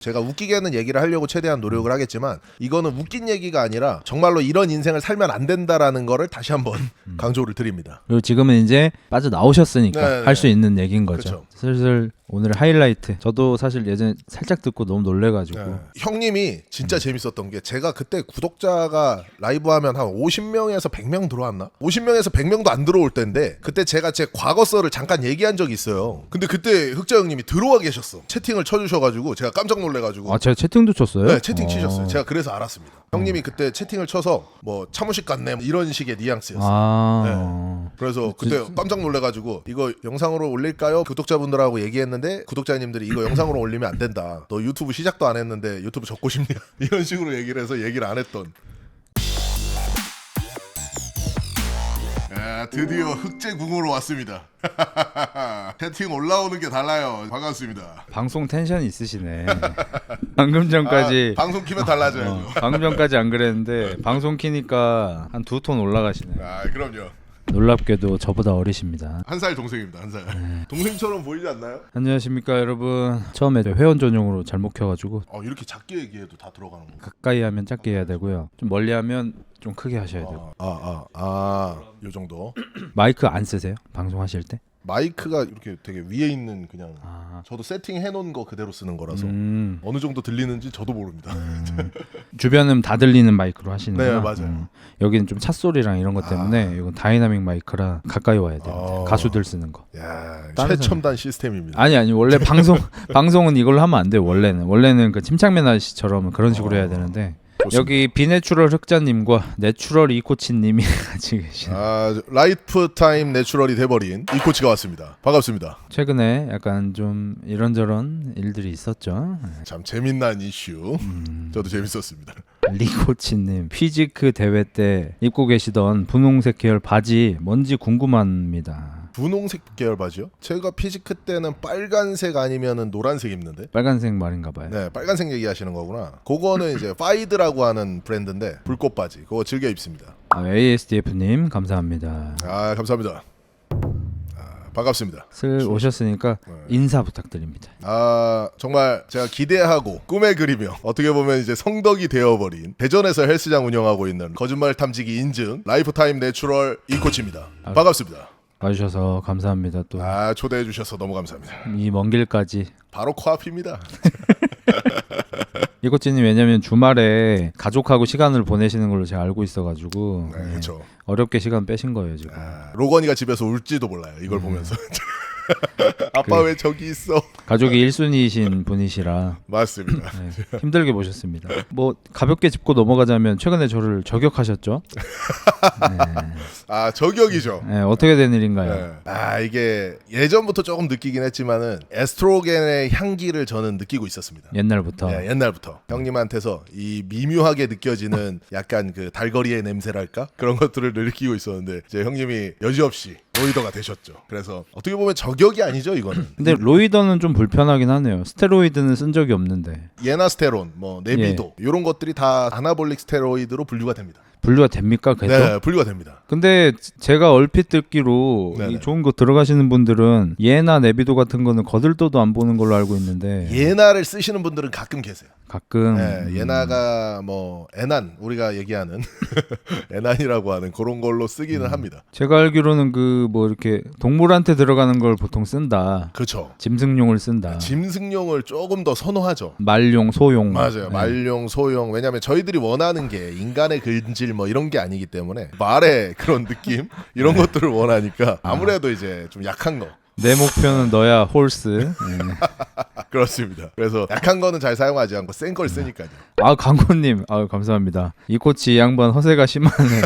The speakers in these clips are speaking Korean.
제가 웃기게는 얘기를 하려고 최대한 노력을 하겠지만 이거는 웃긴 얘기가 아니라 정말로 이런 인생을 살면 안 된다라는 거를 다시 한번 강조를 드립니다. 그리고 지금은 이제 빠져나오셨으니까 네네. 할 수 있는 얘기인 거죠. 그쵸. 슬슬 오늘 하이라이트. 저도 사실 예전에 살짝 듣고 너무 놀래가지고 형님이 진짜 재밌었던 게 제가 그때 구독자가 라이브 하면 한 50명에서 100명 들어왔나? 50명에서 100명도 안 들어올 때인데 그때 제가 제 과거서를 잠깐 얘기한 적이 있어요. 근데 그때 흑자 형님이 들어와 계셨어. 채팅을 쳐주셔가지고 제가 깜짝 놀래가지고 아 제가 채팅도 쳤어요? 네, 채팅 치셨어요. 제가 그래서 알았습니다. 형님이 그때 채팅을 쳐서 뭐 차무식 같네 뭐 이런 식의 뉘앙스였어요. 그래서 그때 깜짝 놀래가지고 이거 영상으로 올릴까요? 구독자분들하고 얘기했는데 구독자님들이 이거 영상으로 올리면 안 된다. 너 유튜브 시작도 안 했는데 유튜브 접고 싶냐? 이런 식으로 얘기를 해서 얘기를 안 했던. 야, 드디어 흑제궁으로 왔습니다. 채팅 올라오는 게 달라요. 반갑습니다. 방송 텐션이 있으시네. 방금 전까지 방송 키면 달라져야죠. 방금 전까지 안 그랬는데 방송 키니까 한 2톤 올라가시네. 아, 그럼요. 놀랍게도 저보다 어리십니다. 한 살 동생입니다. 한 살. 동생처럼 보이지 않나요? 안녕하십니까 여러분. 처음에 회원 전용으로 잘못 켜가지고 이렇게 작게 얘기해도 다 들어가는 거. 가까이 하면 작게 해야 되고요. 좀 멀리 하면 좀 크게 하셔야 돼요. 요 정도. 마이크 안 쓰세요? 방송하실 때? 마이크가 이렇게 되게 위에 있는 그냥 저도 세팅해 놓은 거 그대로 쓰는 거라서 어느 정도 들리는지 저도 모릅니다. 주변은 다 들리는 마이크로 하시는구나. 네, 맞아요. 여기는 좀 찻소리랑 이런 것 때문에 이건 다이나믹 마이크라 가까이 와야 돼요. 가수들 쓰는 거. 야, 다른 최첨단 시스템입니다. 아니 원래 방송은 이걸로 하면 안 돼요. 원래는 그 침착맨 아저씨처럼 그런 식으로 해야 되는데 좋습니다. 여기 비내추럴 흑자님과 내추럴 이코치님이 같이 계시네요. 라이프 타임 내추럴이 돼버린 이 코치가 왔습니다. 반갑습니다. 최근에 약간 좀 이런저런 일들이 있었죠. 참 재밌는 이슈. 저도 재밌었습니다. 리코치님 피지크 대회 때 입고 계시던 분홍색 계열 바지 뭔지 궁금합니다. 분홍색 계열 바지요? 제가 피지크 때는 빨간색 아니면은 노란색 입는데. 빨간색 말인가 봐요. 네, 빨간색 얘기하시는 거구나. 그거는 이제 파이드라고 하는 브랜드인데 불꽃 바지. 그거 즐겨 입습니다. ASDF님 감사합니다. 감사합니다. 반갑습니다. 슬 오셨으니까 인사 부탁드립니다. 정말 제가 기대하고 꿈에 그리며 어떻게 보면 이제 성덕이 되어버린 대전에서 헬스장 운영하고 있는 거짓말 탐지기 인증 라이프타임 내추럴 이코치입니다. 반갑습니다. 와주셔서 감사합니다. 또 초대해 주셔서 너무 감사합니다. 이 먼 길까지. 바로 코앞입니다. 이코치님 왜냐면 주말에 가족하고 시간을 보내시는 걸로 제가 알고 있어가지고 네, 그렇죠. 어렵게 시간 빼신 거예요 지금. 로건이가 집에서 울지도 몰라요. 이걸 보면서. 아빠 왜 저기 있어? 가족이 1순위이신 분이시라 맞습니다. 힘들게 보셨습니다. 뭐 가볍게 짚고 넘어가자면 최근에 저를 저격하셨죠? 저격이죠. 네, 어떻게 된 일인가요? 이게 예전부터 조금 느끼긴 했지만은 에스트로겐의 향기를 저는 느끼고 있었습니다. 옛날부터. 네, 옛날부터 형님한테서 이 미묘하게 느껴지는 약간 그 달거리의 냄새랄까 그런 것들을 느끼고 있었는데 이제 형님이 여지없이 로이더가 되셨죠. 그래서 어떻게 보면 저격이 아니죠 이거는. 근데 로이더는 좀 불편하긴 하네요. 스테로이드는 쓴 적이 없는데. 예나스테론, 뭐 네비도 이런 것들이 다 아나볼릭 스테로이드로 분류가 됩니다. 분류가 됩니까? 그래도? 네, 분류가 됩니다. 근데 제가 얼핏 듣기로 이 좋은 거 들어가시는 분들은 예나 네비도 같은 거는 거들떠도 안 보는 걸로 알고 있는데 예나를 쓰시는 분들은 가끔 계세요. 가끔 예나가 뭐 에난 우리가 얘기하는 에난이라고 하는 그런 걸로 쓰기는 합니다. 제가 알기로는 그 뭐 이렇게 동물한테 들어가는 걸 보통 쓴다. 그렇죠. 짐승용을 쓴다. 짐승용을 조금 더 선호하죠. 말용, 소용. 맞아요. 말용, 소용. 왜냐하면 저희들이 원하는 게 인간의 근질 뭐 이런 게 아니기 때문에 말의 그런 느낌 이런 것들을 원하니까 아무래도 이제 좀 약한 거. 내 목표는 너야 홀스. 그렇습니다. 그래서 약한 거는 잘 사용하지 않고 센 걸 쓰니까요. 강고님, 감사합니다. 이 코치 양반 허세가 심하네.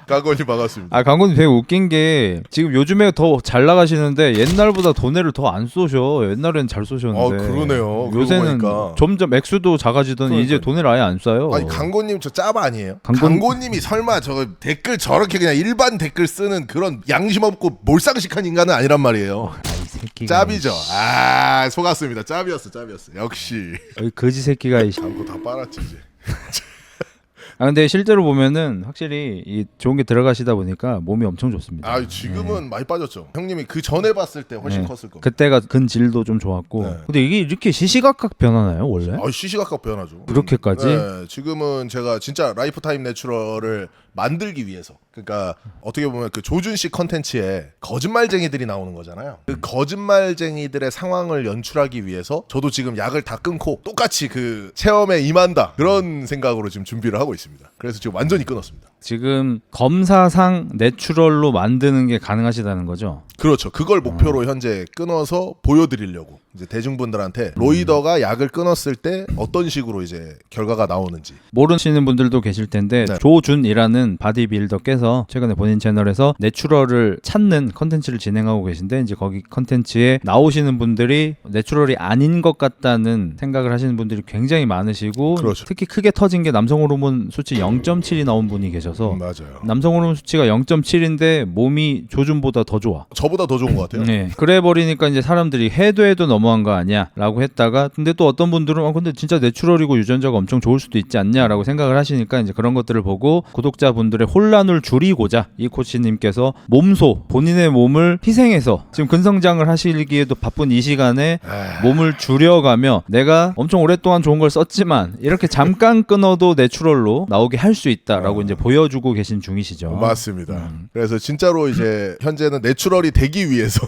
강건이 반갑습니다. 강고님 되게 웃긴 게 지금 요즘에 더 잘 나가시는데 옛날보다 돈을 더 안 쏘셔. 옛날에는 잘 쏘셨는데. 그러네요. 요새는 점점 액수도 작아지더니 이제 돈을 아예 안 쏴요. 아니 강고님 저 짭 아니에요? 강고님이 설마 저 댓글 저렇게 그냥 일반 댓글 쓰는 그런 양심 없고 몰상식한 인간은 아니란 말이에요. 짭이죠. 속았습니다. 짭이었어. 역시. 거지 새끼가 광고 다 빨았지 이제. 근데 실제로 보면은 확실히 이 좋은 게 들어가시다 보니까 몸이 엄청 좋습니다. 지금은 많이 빠졌죠. 형님이 그 전에 봤을 때 훨씬 컸을 겁니다. 그때가 근질도 좀 좋았고. 근데 이게 이렇게 시시각각 변하나요 원래? 시시각각 변하죠. 그렇게까지? 지금은 제가 진짜 라이프타임 내추럴을 만들기 위해서, 그러니까 어떻게 보면 그 조준식 컨텐츠에 거짓말쟁이들이 나오는 거잖아요. 그 거짓말쟁이들의 상황을 연출하기 위해서 저도 지금 약을 다 끊고 똑같이 그 체험에 임한다, 그런 생각으로 지금 준비를 하고 있습니다. 그래서 지금 완전히 끊었습니다. 지금 검사상 내추럴로 만드는 게 가능하시다는 거죠? 그렇죠. 그걸 목표로 현재 끊어서 보여드리려고 이제 대중분들한테 로이더가 약을 끊었을 때 어떤 식으로 이제 결과가 나오는지. 모르시는 분들도 계실 텐데 조준이라는 바디빌더께서 최근에 본인 채널에서 내추럴을 찾는 컨텐츠를 진행하고 계신데, 이제 거기 컨텐츠에 나오시는 분들이 내추럴이 아닌 것 같다는 생각을 하시는 분들이 굉장히 많으시고, 그렇죠. 특히 크게 터진 게 남성 호르몬 수치 0.7이 나온 분이 계셔서 맞아요. 남성 호르몬 수치가 0.7인데 몸이 조준보다 더 좋아. 저보다 더 좋은 것 같아요. 네. 그래 버리니까 이제 사람들이 해도 너무한 거 아니야 라고 했다가, 근데 또 어떤 분들은 근데 진짜 내추럴이고 유전자가 엄청 좋을 수도 있지 않냐 라고 생각을 하시니까 이제 그런 것들을 보고 구독자분들의 혼란을 줄이고자 이 코치님께서 몸소 본인의 몸을 희생해서 지금 근성장을 하시기에도 바쁜 이 시간에 몸을 줄여가며 내가 엄청 오랫동안 좋은 걸 썼지만 이렇게 잠깐 끊어도 내추럴로 나오게 할 수 있다라고 이제 보여주고 계신 중이시죠. 맞습니다. 그래서 진짜로 이제 현재는 내추럴이 되기 위해서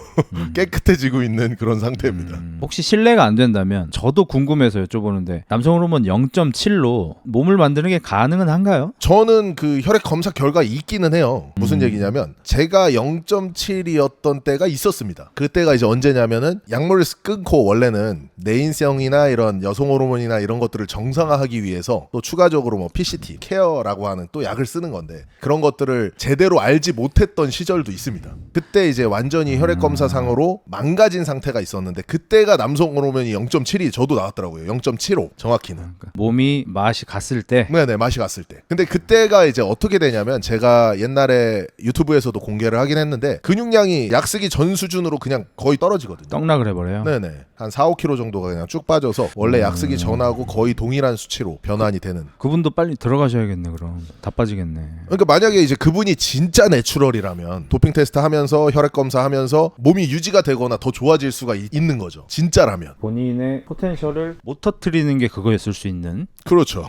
깨끗해지고 있는 그런 상태입니다. 혹시 실례가 안 된다면 저도 궁금해서 여쭤보는데, 남성 호르몬 0.7로 몸을 만드는 게 가능은 한가요? 저는 그 혈액 검사 결과 있기는 해요. 무슨 얘기냐면 제가 0.7이었던 때가 있었습니다. 그때가 이제 언제냐면은 약물을 끊고 원래는 내인성이나 이런 여성 호르몬이나 이런 것들을 정상화하기 위해서 또 추가적으로 뭐 PCT, 케어라고 하는 또 약을 쓰는 건데, 그런 것들을 제대로 알지 못했던 시절도 있습니다. 그때 이제 완전히 혈액 검사상으로 망가진 상태가 있었는데, 그때가 남성 호르몬이 0.7이 저도 나왔더라고요. 0.75 정확히는. 몸이 맛이 갔을 때. 네네, 맛이 갔을 때. 근데 그때가 이제 어떻게 되냐면, 제가 옛날에 유튜브에서도 공개를 하긴 했는데 근육량이 약 쓰기 전 수준으로 그냥 거의 떨어지거든요. 떡락을 해버려요. 네네, 한 4-5kg 정도가 그냥 쭉 빠져서 원래 약 쓰기 전하고 거의 동일한 수치로 변환이 되는. 그분도 빨리 들어가셔야겠네. 그럼 다 빠지겠네. 그러니까 만약에 이제 그분이 진짜 내추럴이라면 도핑 테스트 하면서 혈액 검사하면서 몸이 유지가 되거나 더 좋아질 수가 있는 거죠. 진짜라면. 본인의 포텐셜을 못 터뜨리는 게 그거였을 수 있는. 그렇죠.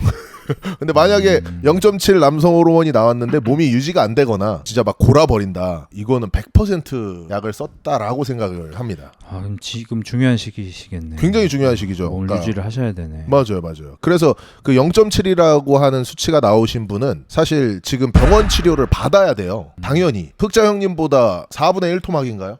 근데 만약에 0.7 남성 호르몬이 나왔는데 몸이 유지가 안 되거나 진짜 막 골아버린다, 이거는 100% 약을 썼다라고 생각을 합니다. 그럼 지금 중요한 시기시겠네. 굉장히 중요한 시기죠. 몸을 유지를 하셔야 되네. 맞아요. 그래서 그 0.7이라고 하는 수치가 나오신 분은 사실 지금 병원 치료를 받아야 돼요. 당연히 흑자 형님보다 4분의 1 토막인가요?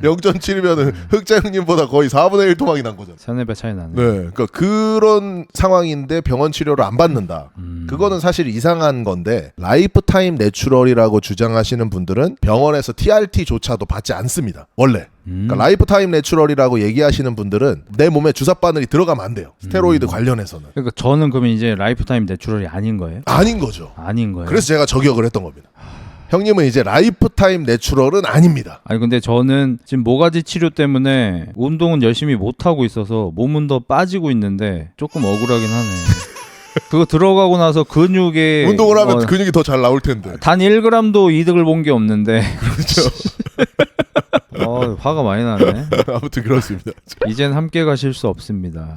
0.7이면은 흑자 형님보다 거의 4분의 1 토막이 난 거죠. 3-4배 차이 나네. 네, 그러니까 그런 상황인데 병원 치료를 안 받는다. 그거는 사실 이상한 건데, 라이프타임 내추럴이라고 주장하시는 분들은 병원에서 TRT조차도 받지 않습니다. 원래. 그러니까 라이프타임 내추럴이라고 얘기하시는 분들은 내 몸에 주사 바늘이 들어가면 안 돼요. 스테로이드 관련해서는. 그러니까 저는 그러면 이제 라이프타임 내추럴이 아닌 거예요? 아닌 거죠. 아닌 거예요. 그래서 제가 저격을 했던 겁니다. 형님은 이제 라이프타임 내추럴은 아닙니다. 아니 근데 저는 지금 모가지 치료 때문에 운동은 열심히 못 하고 있어서 몸은 더 빠지고 있는데 조금 억울하긴 하네. 그거 들어가고 나서 근육에 운동을 하면 근육이 더 잘 나올 텐데. 단 1g도 이득을 본 게 없는데. 그렇죠. 화가 많이 나네. 아무튼 그렇습니다. 이젠 함께 가실 수 없습니다.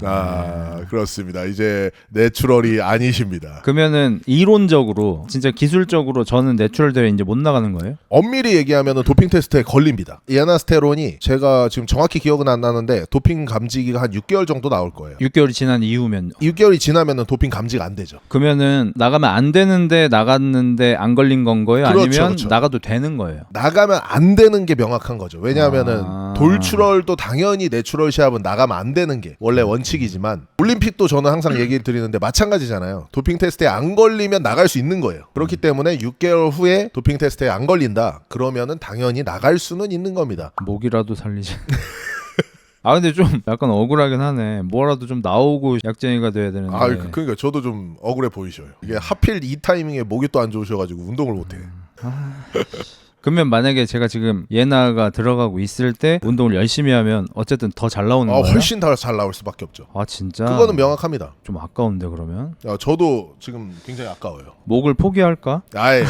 그렇습니다. 이제 내추럴이 아니십니다. 그러면은 이론적으로 진짜 기술적으로 저는 내추럴 대회 이제 못 나가는 거예요? 엄밀히 얘기하면은 도핑 테스트에 걸립니다. 이아나스테론이 제가 지금 정확히 기억은 안 나는데 도핑 감지기가 한 6개월 정도 나올 거예요. 6개월이 지난 이후면 6개월이 지나면은 도핑 감지가 안 되죠. 그러면은 나가면 안 되는데 나갔는데 안 걸린 건 거예요? 그렇죠, 아니면 그렇죠. 나가도 되는 거예요? 나가면 안 되는 게 명확한 거죠. 왜냐하면은 돌출혈도 당연히 내추럴 시합은 나가면 안 되는 게 원래 원칙이지만, 올림픽도 저는 항상 얘기를 드리는데 마찬가지잖아요. 도핑 테스트에 안 걸리면 나갈 수 있는 거예요. 그렇기 때문에 6개월 후에 도핑 테스트에 안 걸린다 그러면은 당연히 나갈 수는 있는 겁니다. 목이라도 살리자. 근데 좀 약간 억울하긴 하네. 뭐라도 좀 나오고 약쟁이가 돼야 되는데. 그러니까 저도 좀 억울해 보이셔요. 이게 하필 이 타이밍에 목이 또 안 좋으셔가지고 운동을 못해. 그러면 만약에 제가 지금 예나가 들어가고 있을 때 운동을 열심히 하면 어쨌든 더 잘 나오는 거예요? 훨씬 더 잘 나올 수밖에 없죠. 아 진짜? 그거는 명확합니다. 좀 아까운데 그러면? 저도 지금 굉장히 아까워요. 목을 포기할까? 아이.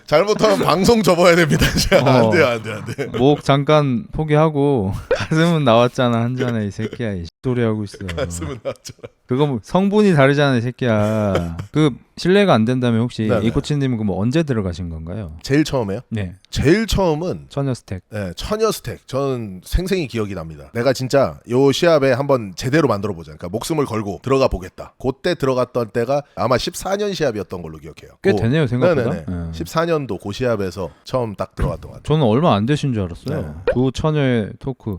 잘못하면 방송 접어야 됩니다. 안 돼요, 안 돼. 목 잠깐 포기하고 가슴은 나왔잖아 한 잔에 이 새끼야 이 소리 하고 있어. 가슴은 나왔잖아. 그거 뭐 성분이 다르잖아 이 새끼야. 그 실례가 안 된다면 혹시 네네. 이 코치님은 그럼 언제 들어가신 건가요? 제일 처음에요? 네. 제일 처음은 처녀 스택. 네, 처녀 스택. 저는 생생히 기억이 납니다. 내가 진짜 요 시합에 한번 제대로 만들어 보자. 그러니까 목숨을 걸고 들어가 보겠다. 그때 들어갔던 때가 아마 14년 시합이었던 걸로 기억해요. 꽤 되네요 생각보다. 네네네. 14년도 고 시합에서 처음 딱 들어갔던 것 같아요. 저는 얼마 안 되신 줄 알았어요. 두 처녀의 토크.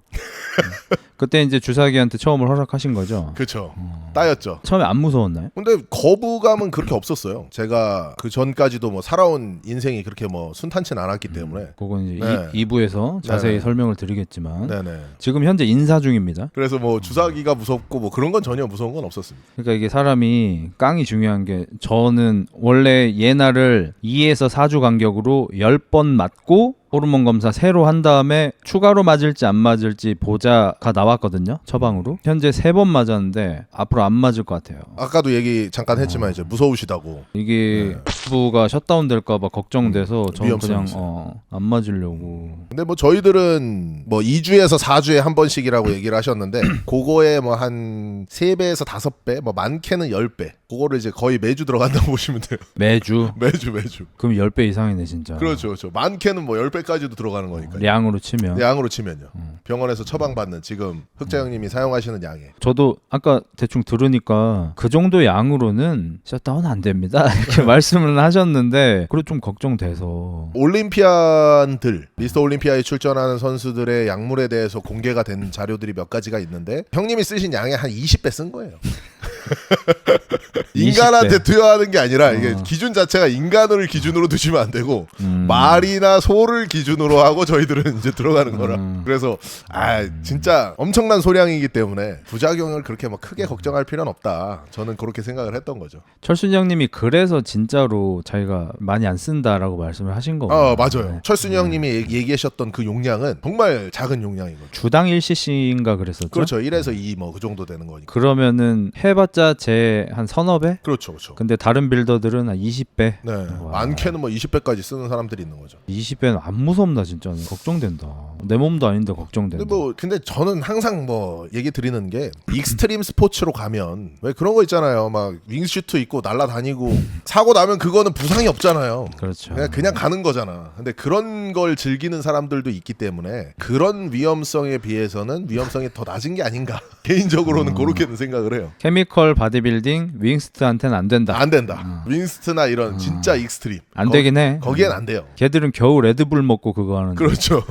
그때 이제 주사기한테 처음을 허락하신 거죠? 그렇죠. 따였죠. 처음에 안 무서웠나요? 근데 거부감은 그렇게 없었어요. 제가 그 전까지도 뭐 살아온 인생이 그렇게 뭐 순탄치 않았기 때문에. 그건 이제 네. 2부에서 자세히 네네. 설명을 드리겠지만 네네. 지금 현재 인사 중입니다. 그래서 뭐 주사기가 무섭고 뭐 그런 건 전혀 무서운 건 없었습니다. 그러니까 이게 사람이 깡이 중요한 게 저는 원래 예나를 2에서 4주 간격으로 10번 맞고 호르몬 검사 새로 한 다음에 추가로 맞을지 안 맞을지 보자가 나왔거든요. 처방으로. 현재 3번 맞았는데 앞으로 안 맞을 것 같아요. 아까도 얘기 잠깐 했지만 이제 무서우시다고. 이게 부가 셧다운 될까 봐 걱정돼서 저는 그냥 위험성이 안 맞으려고. 근데 뭐 저희들은 뭐 2주에서 4주에 한 번씩이라고 얘기를 하셨는데 그거에 뭐 한 3배에서 5배 뭐 많게는 10배 그거를 이제 거의 매주 들어간다고 보시면 돼요. 매주? 매주 그럼 10배 이상이네 진짜. 그렇죠. 많게는 뭐 10배까지도 들어가는 거니까. 량으로 치면. 양으로 치면요. 병원에서 처방받는 지금 흑자 형님이 사용하시는 양에. 저도 아까 대충 들으니까 그 정도 양으로는 셧다운 안 됩니다 이렇게 말씀을 하셨는데 그래 좀 걱정돼서. 올림피안들 미스터 올림피아에 출전하는 선수들의 약물에 대해서 공개가 된 자료들이 몇 가지가 있는데 형님이 쓰신 양의 한 20배 쓴 거예요. 인간한테 20배. 투여하는 게 아니라 이게 기준 자체가 인간을 기준으로 두시면 안 되고 말이나 소를 기준으로 하고 저희들은 이제 들어가는 거라. 그래서 진짜 엄청난 소량이기 때문에 부작용을 그렇게 막 크게 걱정할 필요는 없다. 저는 그렇게 생각을 했던 거죠. 철순이 형님이 그래서 진짜로 자기가 많이 안 쓴다라고 말씀을 하신 거예요. 맞아요. 철순이 형님이 얘기하셨던 그 용량은 정말 작은 용량이거든요. 주당 1cc인가 그랬었죠? 그렇죠. 1에서 2 뭐 그 정도 되는 거니까. 그러면은 해봤자 제 한 서너 배? 그렇죠, 그렇죠. 근데 다른 빌더들은 한 20배? 네, 와. 많게는 뭐 20배까지 쓰는 사람들이 있는 거죠. 20배는 안 무섭나 진짜. 걱정된다. 내 몸도 아닌데 걱정된다. 근데 저는 항상 뭐 얘기 드리는 게 익스트림 스포츠로 가면 왜 그런 거 있잖아요. 막 윙슈트 입고 날아다니고 사고 나면 그거는 부상이 없잖아요. 그렇죠. 그냥 가는 거잖아. 근데 그런 걸 즐기는 사람들도 있기 때문에 그런 위험성에 비해서는 위험성이 더 낮은 게 아닌가. 개인적으로는 그렇게는 생각을 해요. 케미컬 바디빌딩 윙스트한테는 안 된다. 안 된다. 윙스트나 이런 진짜 익스트림 안 되긴 해. 거기엔 안 돼요. 걔들은 겨우 레드불 먹고 그거 하는데. 그렇죠.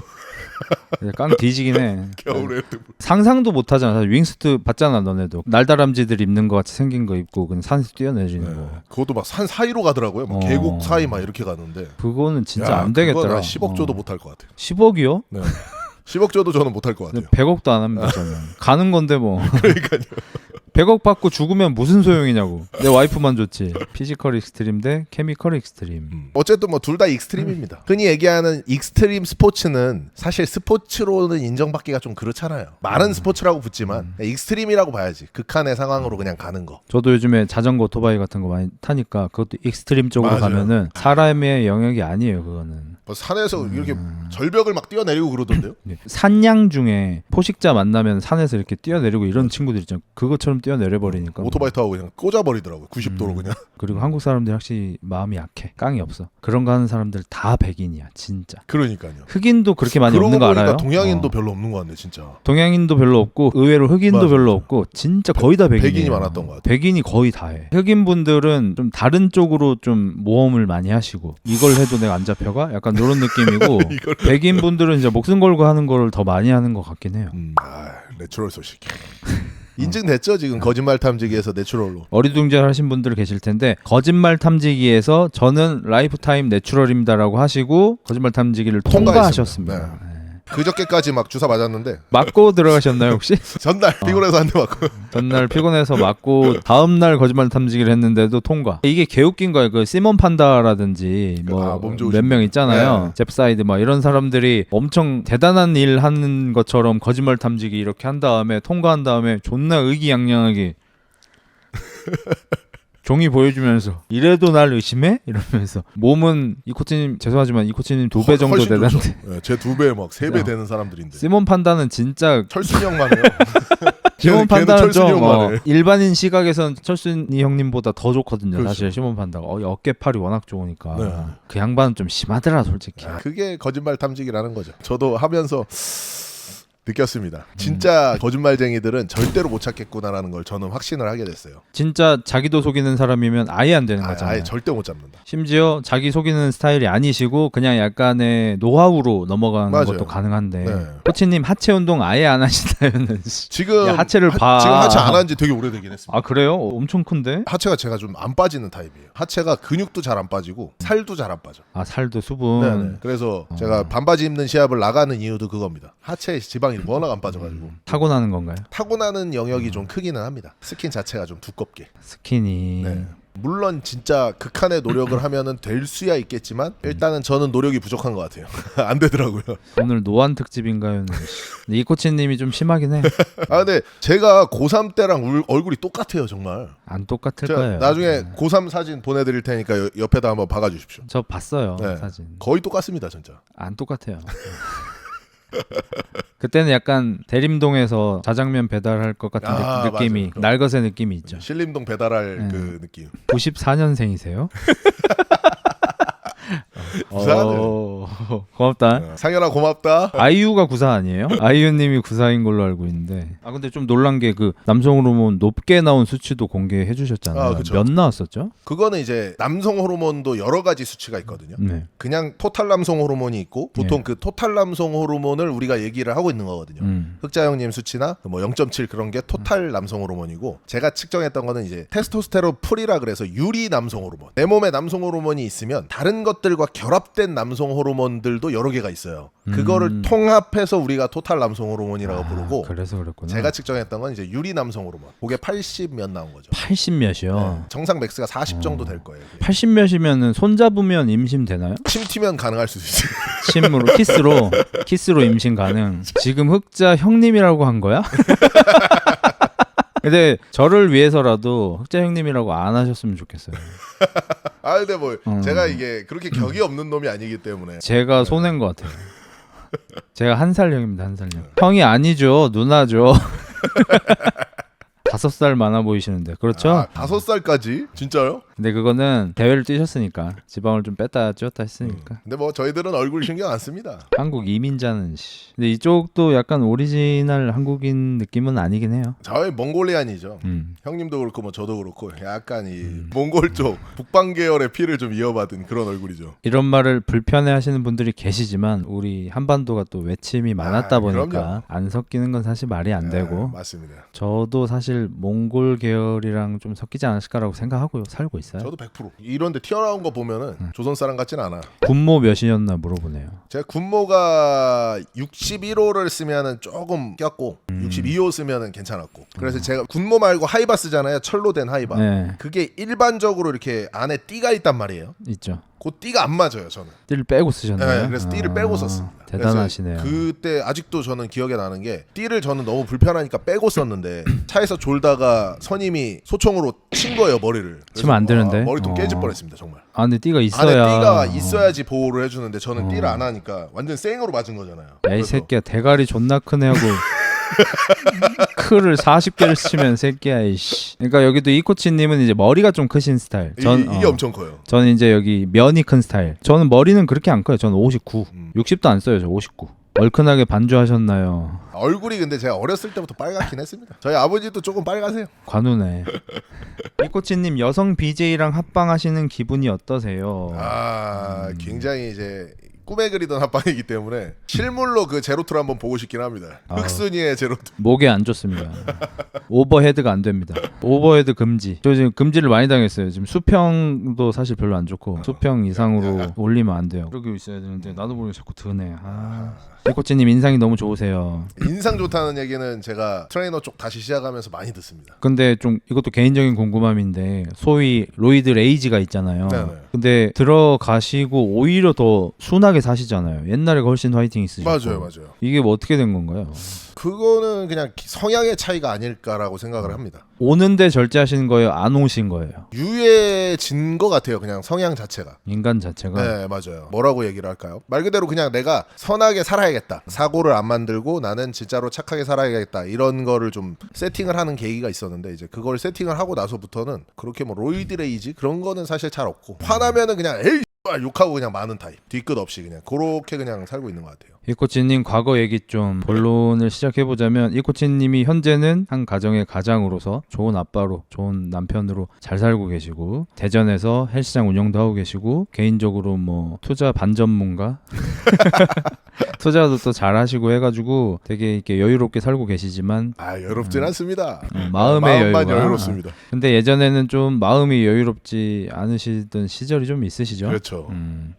깡 뒤지긴 해. 겨울에 상상도 못 하잖아. 사실 윙스트 봤잖아 너네도. 날다람쥐들 입는 거 같이 생긴 거 입고 그냥 산에서 뛰어내리는 거. 그것도 막 산 사이로 가더라고요. 막 계곡 사이 막 이렇게 가는데. 그거는 진짜 안 되겠더라. 10억 줘도 못 할 것 같아요. 10억이요? 네. 10억 줘도 저는 못 할 것 같아요. 100억도 안 합니다 저는. 가는 건데 뭐. 그러니까요. 100억 받고 죽으면 무슨 소용이냐고. 내 와이프만 좋지. 피지컬 익스트림 대 케미컬 익스트림. 어쨌든 뭐 둘 다 익스트림입니다. 흔히 얘기하는 익스트림 스포츠는 사실 스포츠로는 인정받기가 좀 그렇잖아요. 말은 스포츠라고 붙지만 익스트림이라고 봐야지. 극한의 상황으로 그냥 가는 거. 저도 요즘에 자전거 오토바이 같은 거 많이 타니까 그것도 익스트림 쪽으로 맞아요. 가면은 사람의 영역이 아니에요 그거는. 뭐 산에서 이렇게 절벽을 막 뛰어내리고 그러던데요. 산양 중에 포식자 만나면 산에서 이렇게 뛰어내리고 이런 친구들 있잖아요. 그것처럼 뛰어내려 버리니까. 오토바이 타고 그냥 꽂아버리더라고요. 90도로 그냥. 그리고 한국 사람들이 확실히 마음이 약해. 깡이 없어. 그런 거 하는 사람들 다 백인이야 진짜. 그러니까요. 흑인도 그렇게 많이 그러고 없는 거 보니까 알아요? 동양인도 별로 없는 것 같네 진짜. 동양인도 별로 없고 의외로 흑인도 맞아, 별로 맞아. 없고 진짜 거의 다 백인이에요. 백인이 많았던 것 같아요. 백인이 거의 다 해. 흑인 분들은 좀 다른 쪽으로 좀 모험을 많이 하시고 이걸 해도 내가 안 잡혀가? 약간 이런 느낌이고 백인 분들은 이제 목숨 걸고 하는 걸 더 많이 하는 것 같긴 해요. 내추럴 소식. 인증됐죠 지금 거짓말 탐지기에서 내추럴로. 어리둥절하신 분들 계실 텐데 거짓말 탐지기에서 저는 라이프타임 내추럴입니다라고 하시고 거짓말 탐지기를 통과하셨습니다. 네. 그저께까지 막 주사 맞았는데 맞고 들어가셨나요 혹시? 전날 피곤해서 한 대 맞고. 전날 피곤해서 맞고 다음날 거짓말 탐지기를 했는데도 통과. 이게 개웃긴 거예요. 그 시몬 판다라든지 뭐 몸 좋으신 몇 명 분. 있잖아요. 네. 잽사이드 막 이런 사람들이 엄청 대단한 일 하는 것처럼 거짓말 탐지기 이렇게 한 다음에 통과한 다음에 존나 의기양양하게 종이 보여주면서 이래도 날 의심해? 이러면서 몸은 이 코치님 죄송하지만 이 코치님 2배 정도 되는데 네, 제 2배 막 3배 되는 사람들인데. 시몬 판다는 진짜 철순형만 해요. 시몬 판다는 좀 철순형만 해. 일반인 시각에선 철순이 형님보다 더 좋거든요. 그렇죠. 사실 시몬 판다가 어깨팔이 워낙 좋으니까 네. 그 양반은 좀 심하더라 솔직히. 그게 거짓말 탐지기라는 거죠. 저도 하면서 느꼈습니다. 진짜 거짓말쟁이들은 절대로 못 찾겠구나라는 걸 저는 확신을 하게 됐어요. 진짜 자기도 속이는 사람이면 아예 안 되는 거잖아요. 아예 절대 못 잡는다. 심지어 자기 속이는 스타일이 아니시고 그냥 약간의 노하우로 넘어가는 맞아요. 것도 가능한데 네. 코치님 하체 운동 아예 안 하시다면 지금 야, 하체를 봐. 지금 하체 안 한 지 되게 오래되긴 했습니다. 아 그래요? 엄청 큰데? 하체가 제가 좀 안 빠지는 타입이에요. 하체가 근육도 잘 안 빠지고 살도 잘 안 빠져. 아 살도 수분. 네네. 그래서 제가 반바지 입는 시합을 나가는 이유도 그겁니다. 하체에 지방이 워낙 안 빠져가지고 타고나는 건가요? 타고나는 영역이 좀 크기는 합니다. 스킨 자체가 좀 두껍게. 스키니. 네. 물론 진짜 극한의 노력을 하면은 될 수야 있겠지만 일단은 저는 노력이 부족한 것 같아요. 안 되더라고요. 오늘 노안 특집인가요? 근데 이 코치님이 좀 심하긴 해. 아 근데 제가 고3 때랑 얼굴이 똑같아요 정말. 안 똑같을 제가 거예요. 나중에 고3 사진 보내드릴 테니까 옆에다 한번 박아주십시오. 저 봤어요 네. 사진. 거의 똑같습니다 진짜. 안 똑같아요. 그때는 약간 대림동에서 자장면 배달할 것 같은 느낌이 맞아요. 날것의 느낌이 있죠. 신림동 배달할 네. 그 느낌. 94년생이세요? 구사하네. 고맙다. 상현아 고맙다. 아이유가 구사 아니에요? 아이유님이 구사인 걸로 알고 있는데. 아 근데 좀 놀란 게 그 남성 호르몬 높게 나온 수치도 공개해 주셨잖아요. 아, 그쵸. 몇 나왔었죠? 그거는 이제 남성 호르몬도 여러 가지 수치가 있거든요. 네. 그냥 토탈 남성 호르몬이 있고 보통 예. 그 토탈 남성 호르몬을 우리가 얘기를 하고 있는 거거든요. 흑자 형님 수치나 뭐 0.7 그런 게 토탈 남성 호르몬이고 제가 측정했던 거는 이제 테스토스테론 풀이라 그래서 유리 남성 호르몬. 내 몸에 남성 호르몬이 있으면 다른 것들과 결합된 남성 호르몬들도 여러 개가 있어요. 그거를 통합해서 우리가 토탈 남성 호르몬이라고 부르고 그래서 그랬구나. 제가 측정했던 건 이제 유리 남성 호르몬. 그게 80 몇 나온 거죠. 80 몇이요. 네. 정상 맥스가 40 정도 될 거예요. 그게. 80 몇이면은 손 잡으면 임신 되나요? 침 튀면 가능할 수도 있어요. 침으로 키스로 임신 가능. 지금 흑자 형님이라고 한 거야? 근데 저를 위해서라도 흑자 형님이라고 안 하셨으면 좋겠어요. 아 근데 뭐 제가 이게 그렇게 격이 없는 놈이 아니기 때문에 제가 손해인 것 같아요. 제가 한 살 형입니다. 한 살 형. 형이 아니죠. 누나죠. 5살 많아 보이시는데 그렇죠? 아, 5살까지? 진짜요? 근데 그거는 대회를 뛰셨으니까 지방을 좀 뺐다 쪘다 했으니까. 근데 뭐 저희들은 얼굴 신경 안 씁니다. 한국 이민자는 근데 이쪽도 약간 오리지널 한국인 느낌은 아니긴 해요. 저희 몽골리안이죠. 음. 형님도 그렇고 뭐 저도 그렇고 약간 이 몽골 쪽 북방 계열의 피를 좀 이어받은 그런 얼굴이죠. 이런 말을 불편해하시는 분들이 계시지만 우리 한반도가 또 외침이 많았다 보니까 그럼요. 안 섞이는 건 사실 말이 안 되고 맞습니다. 저도 사실 몽골 계열이랑 좀 섞이지 않았을까라고 생각하고 살고 있어요. 저도 100% 이런데 튀어나온 거 보면은 조선 사람 같진 않아. 군모 몇이었나 물어보네요. 제가 군모가 61호를 쓰면은 조금 꼈고 62호 쓰면은 괜찮았고 그래서 제가 군모 말고 하이바 쓰잖아요. 철로 된 하이바. 네, 그게 일반적으로 이렇게 안에 띠가 있단 말이에요. 있죠. 그 띠가 안 맞아요 저는. 띠를 빼고 쓰셨나요? 네, 그래서 띠를 빼고 썼습니다. 대단하시네요. 그래서 그때 아직도 저는 기억에 나는 게 띠를 저는 너무 불편하니까 빼고 썼는데 차에서 졸다가 선임이 소총으로 친 거예요 머리를. 치면 안 되는데? 머리통 깨질 뻔했습니다 정말. 아 근데 띠가 안에 있어야. 띠가 있어야지 보호를 해주는데 저는 띠를 안 하니까 완전 생으로 맞은 거잖아요. 야 이 그래서 새끼야 대가리 존나 크네 하고 크를 40개를 치면 새끼야 이씨. 그러니까 여기도 이 코치님은 이제 머리가 좀 크신 스타일. 이게 엄청 커요. 저는 이제 여기 면이 큰 스타일. 저는 머리는 그렇게 안 커요. 저는 59. 60도 안 써요. 저 59. 얼큰하게 반주하셨나요? 얼굴이 근데 제가 어렸을 때부터 빨갛긴 했습니다. 저희 아버지도 조금 빨가세요. 관우네. 이 코치님 여성 BJ랑 합방하시는 기분이 어떠세요? 굉장히 이제 꿈에 그리던 합방이기 때문에 실물로 그 제로투를 한번 보고 싶긴 합니다. 흑순이의 제로투. 목에 안 좋습니다. 오버헤드가 안 됩니다. 오버헤드 금지. 저 지금 금지를 많이 당했어요. 지금 수평도 사실 별로 안 좋고 수평 이상으로 올리면 안 돼요. 그러고 있어야 되는데 나도 모르게 자꾸 드네. 이코치님 인상이 너무 좋으세요. 인상 좋다는 얘기는 제가 트레이너 쪽 다시 시작하면서 많이 듣습니다. 근데 좀 이것도 개인적인 궁금함인데 소위 로이드 레이지가 있잖아요. 네네. 근데 들어가시고 오히려 더 순하게 사시잖아요. 옛날에 훨씬 화이팅 있으시고. 맞아요. 이게 뭐 어떻게 된 건가요? 그거는 그냥 성향의 차이가 아닐까라고 생각을 합니다. 오는데 절제하시는 거예요? 안 오신 거예요? 유해진 것 같아요. 그냥 성향 자체가. 인간 자체가. 네, 맞아요. 뭐라고 얘기를 할까요? 말 그대로 그냥 내가 선하게 살아야겠다. 사고를 안 만들고 나는 진짜로 착하게 살아야겠다. 이런 거를 좀 세팅을 하는 계기가 있었는데 이제 그걸 세팅을 하고 나서부터는 그렇게 뭐 로이드 레이지 그런 거는 사실 잘 없고 화나면은 그냥 에이 욕하고 그냥 마는 타입. 뒤끝 없이 그냥 그렇게 그냥 살고 있는 것 같아요. 이코치님 과거 얘기 좀 본론을 시작해보자면 이코치님이 현재는 한 가정의 가장으로서 좋은 아빠로 좋은 남편으로 잘 살고 계시고 대전에서 헬스장 운영도 하고 계시고 개인적으로 뭐 투자 반전문가 투자도 또 잘하시고 해가지고 되게 이렇게 여유롭게 살고 계시지만 여유롭진 않습니다. 마음의 마음만 여유가 여유롭습니다. 근데 예전에는 좀 마음이 여유롭지 않으시던 시절이 좀 있으시죠? 그렇죠.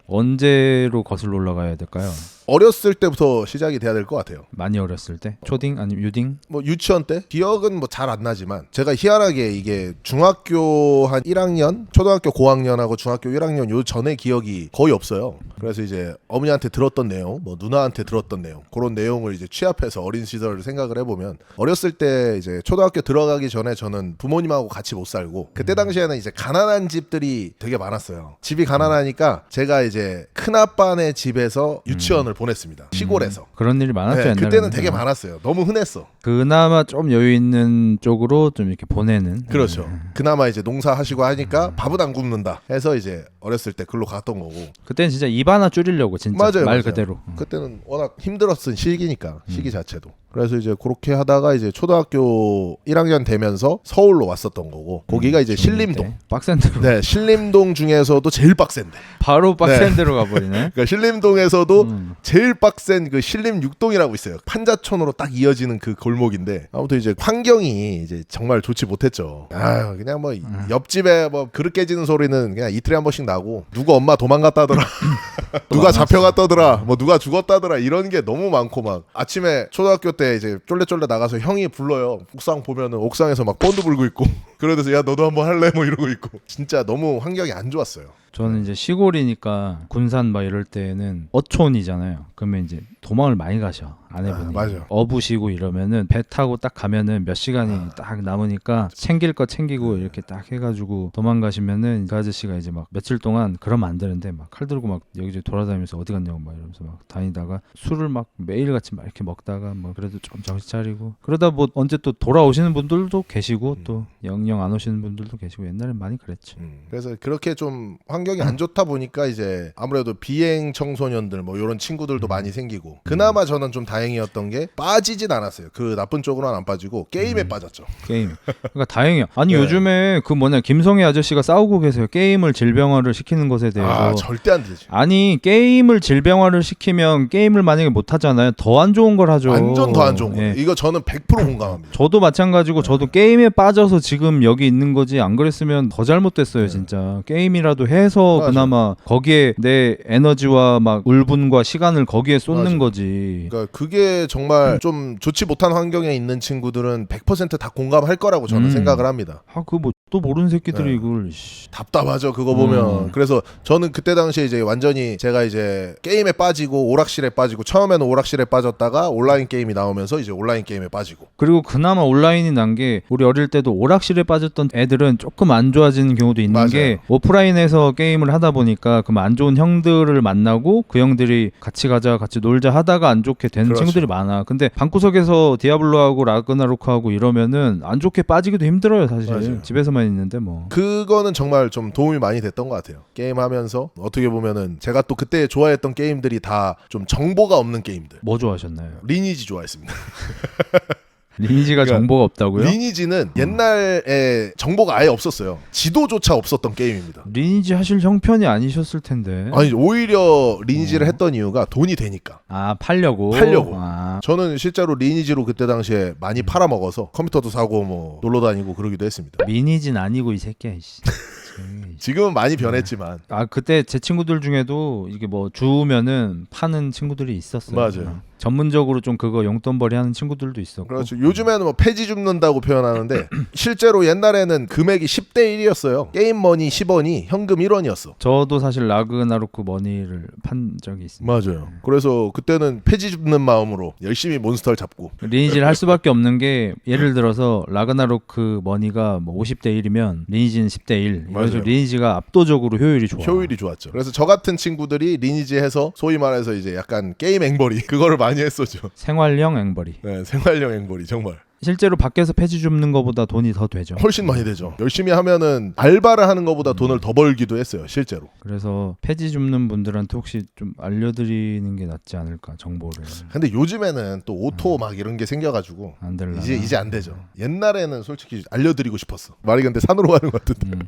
언제로 거슬러 올라가야 될까요? 어렸을 때부터 시작이 돼야 될 것 같아요. 많이 어렸을 때? 초딩 아니면 유딩? 뭐 유치원 때 기억은 뭐 잘 안 나지만 제가 희한하게 이게 중학교 한 1학년, 초등학교 고학년하고 중학교 1학년 요 전에 기억이 거의 없어요. 그래서 이제 어머니한테 들었던 내용, 뭐 누나한테 들었던 내용 그런 내용을 이제 취합해서 어린 시절을 생각을 해보면 어렸을 때 이제 초등학교 들어가기 전에 저는 부모님하고 같이 못 살고 그때 당시에는 이제 가난한 집들이 되게 많았어요. 집이 가난하니까 제가 이제 큰아빠네 집에서 유치원을 보냈습니다. 시골에서. 그런 일이 많았죠. 네, 옛날에는. 그때는 되게 많았어요. 너무 흔했어. 그나마 좀 여유 있는 쪽으로 좀 이렇게 보내는. 그렇죠. 그나마 이제 농사하시고 하니까 밥은 안 굶는다 해서 이제 어렸을 때 글로 갔던 거고. 그때는 진짜 입 하나 줄이려고 진짜 맞아요, 말 맞아요. 그대로. 그때는 워낙 힘들었던 시기니까 시기 자체도. 그래서 이제 그렇게 하다가 이제 초등학교 1학년 되면서 서울로 왔었던 거고 거기가 이제 신림동. 빡센데로. 네, 신림동 중에서도 제일 빡센데. 바로 빡센데로 가버리네. 그러니까 신림동에서도 제일 빡센 그 신림육동이라고 있어요. 판자촌으로 딱 이어지는 그 골목인데 아무튼 이제 환경이 이제 정말 좋지 못했죠. 아, 그냥 뭐 옆집에 뭐 그릇 깨지는 소리는 그냥 이틀에 한 번씩 나고 누구 엄마 도망갔다더라. 누가 잡혀갔다더라. 뭐 누가 죽었다더라. 이런 게 너무 많고 막 아침에 초등학교 때 이제 쫄래쫄래 나가서 형이 불러요. 옥상 보면은 옥상에서 막 본드 불고 있고 그러면서 야 너도 한번 할래? 뭐 이러고 있고 진짜 너무 환경이 안 좋았어요. 저는 이제 시골이니까 군산 막 이럴 때는 어촌이잖아요. 그러면 이제 도망을 많이 가셔 아내분이. 맞아요. 어부시고 이러면은 배 타고 딱 가면은 몇 시간이 딱 남으니까 챙길 거 챙기고 이렇게 딱 해가지고 도망가시면은 그 아저씨가 이제 막 며칠 동안 그러면 안 되는데 막 칼 들고 막 여기저기 돌아다니면서 어디 갔냐고 막 이러면서 막 다니다가 술을 막 매일같이 막 이렇게 먹다가 뭐 그래도 좀 정신 차리고 그러다 뭐 언제 또 돌아오시는 분들도 계시고 또 영영 안 오시는 분들도 계시고 옛날엔 많이 그랬지. 그래서 그렇게 좀 환경이 안 좋다 보니까 이제 아무래도 비행 청소년들 뭐 이런 친구들도 많이 생기고 그나마 저는 좀 다행이었던 게 빠지진 않았어요. 그 나쁜 쪽으로는 안 빠지고 게임에 빠졌죠. 게임. 그러니까 다행이야. 아니 네. 요즘에 그 뭐냐 김성애 아저씨가 싸우고 계세요. 게임을 질병화를 시키는 것에 대해서. 절대 안 되지. 아니 게임을 질병화를 시키면 게임을 만약에 못 하잖아요. 더 안 좋은 걸 하죠. 완전 더 안 좋은 거예요. 예. 이거 저는 100% 공감합니다. 저도 마찬가지고 저도 게임에 빠져서 지금 여기 있는 거지 안 그랬으면 더 잘못됐어요 진짜. 게임이라도 해서 맞아. 그나마 거기에 내 에너지와 막 울분과 시간을 거기에 쏟는 맞아. 거지. 그러니까 그게 정말 좀 좋지 못한 환경에 있는 친구들은 100%다 공감할 거라고 저는 생각을 합니다. 그 뭐 또 모르는 새끼들이 네. 이걸 답답하죠 그거 보면. 그래서 저는 그때 당시에 이제 완전히 제가 이제 게임에 빠지고 오락실에 빠지고 처음에는 오락실에 빠졌다가 온라인 게임이 나오면서 이제 온라인 게임에 빠지고. 그리고 그나마 온라인이 난 게 우리 어릴 때도 오락실에 빠졌던 애들은 조금 안 좋아지는 경우도 있는 맞아요. 게 오프라인에서 게임을 하다 보니까 그럼 안 좋은 형들을 만나고 그 형들이 같이 가자 같이 놀자 하다가 안 좋게 되는 그렇죠. 친구들이 많아. 근데 방구석에서 디아블로하고 라그나로크하고 이러면은 안 좋게 빠지기도 힘들어요 사실. 맞아요. 집에서만 있는데 뭐. 그거는 정말 좀 도움이 많이 됐던 것 같아요. 게임하면서 어떻게 보면은 제가 또 그때 좋아했던 게임들이 다 좀 정보가 없는 게임들. 뭐 좋아하셨나요? 리니지 좋아했습니다. 리니지가 그러니까 정보가 없다고요? 리니지는 옛날에 정보가 아예 없었어요. 지도조차 없었던 게임입니다. 리니지 하실 형편이 아니셨을 텐데. 아니 오히려 리니지를 했던 이유가 돈이 되니까. 아 팔려고. 아. 저는 실제로 리니지로 그때 당시에 많이 팔아먹어서 컴퓨터도 사고 뭐 놀러 다니고 그러기도 했습니다. 리니지는 아니고 이 새끼야. 지금은 많이 변했지만. 아 그때 제 친구들 중에도 이게 뭐 주우면은 파는 친구들이 있었어요. 맞아요. 전문적으로 좀 그거 용돈벌이 하는 친구들도 있었고. 그렇죠. 요즘에는 뭐 폐지 줍는다고 표현하는데 실제로 옛날에는 금액이 10대 1이었어요. 게임 머니 10원이 현금 1원이었어. 저도 사실 라그나로크 머니를 판 적이 있습니다. 맞아요. 그래서 그때는 폐지 줍는 마음으로 열심히 몬스터를 잡고. 리니지를 할 수밖에 없는 게 예를 들어서 라그나로크 머니가 뭐 50대 1이면 리니지는 10대 1. 그래서 맞아요. 리니지가 압도적으로 효율이 좋아. 효율이 좋았죠. 그래서 저 같은 친구들이 리니지 해서 소위 말해서 이제 약간 게임 앵벌이 그거를 많이 했었죠. 생활형 앵벌이. 네, 생활형 앵벌이 정말. 실제로 밖에서 폐지 줍는 것보다 돈이 더 되죠. 훨씬 많이 되죠. 열심히 하면은 알바를 하는 것보다 돈을 더 벌기도 했어요, 실제로. 그래서 폐지 줍는 분들한테 혹시 좀 알려드리는 게 낫지 않을까, 정보를. 근데 요즘에는 또 오토 막 이런 게 생겨가지고 안 될라나. 이제 안 되죠. 옛날에는 솔직히 알려드리고 싶었어. 말이 근데 산으로 가는 것 같은데.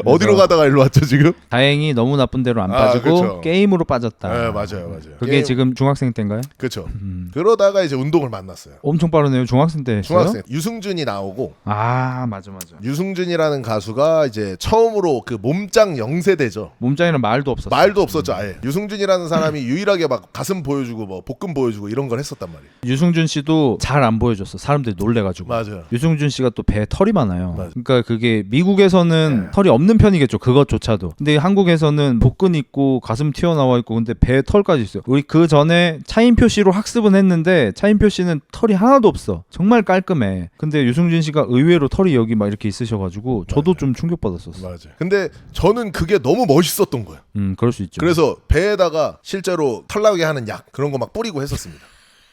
어디로 그래서 가다가 일로 왔죠 지금? 다행히 너무 나쁜 데로 안 빠지고 그쵸. 게임으로 빠졌다. 네, 맞아요. 그게 게임- 지금 중학생 때인가요? 그렇죠. 그러다가 이제 운동을 만났어요. 엄청 빠르네요. 중학생 때 했어요? 중학생 유승준이 나오고 아 맞아. 유승준이라는 가수가 이제 처음으로 그 몸짱 영세대죠. 몸짱이랑 말도 없었어. 말도 없었죠 아예. 유승준이라는 사람이 유일하게 막 가슴 보여주고 뭐 복근 보여주고 이런 걸 했었단 말이에요. 유승준 씨도 잘 안 보여줬어. 사람들이 놀래가지고. 맞아요. 유승준 씨가 또 배에 털이 많아요. 맞아. 그러니까 그게 미국에서는 털이 없는 편이겠죠. 그것조차도. 근데 한국에서는 복근 있고 가슴 튀어나와 있고 근데 배에 털까지 있어요. 우리 그 전에 차인표 씨로 학습은 했는데 차인표 씨는 털이 하나도 없어. 정말 깔끔해. 근데 유승준 씨가 의외로 털이 여기 막 이렇게 있으셔가지고 저도 좀 충격받았었어. 맞아요. 근데 저는 그게 너무 멋있었던 거예요. 그럴 수 있죠. 그래서 배에다가 실제로 털 나오게 하는 약 그런 거 막 뿌리고 했었습니다.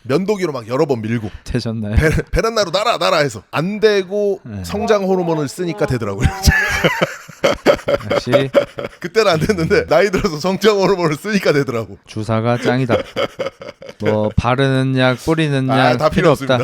면도기로 막 여러 번 밀고 되셨나요? 베란나로 날아 해서 안 되고 성장 호르몬을 쓰니까 되더라고요. 역시 그때는 안 됐는데 나이 들어서 성장 호르몬을 쓰니까 되더라고. 주사가 짱이다. 뭐 바르는 약, 뿌리는 약 다 필요 필요 없다.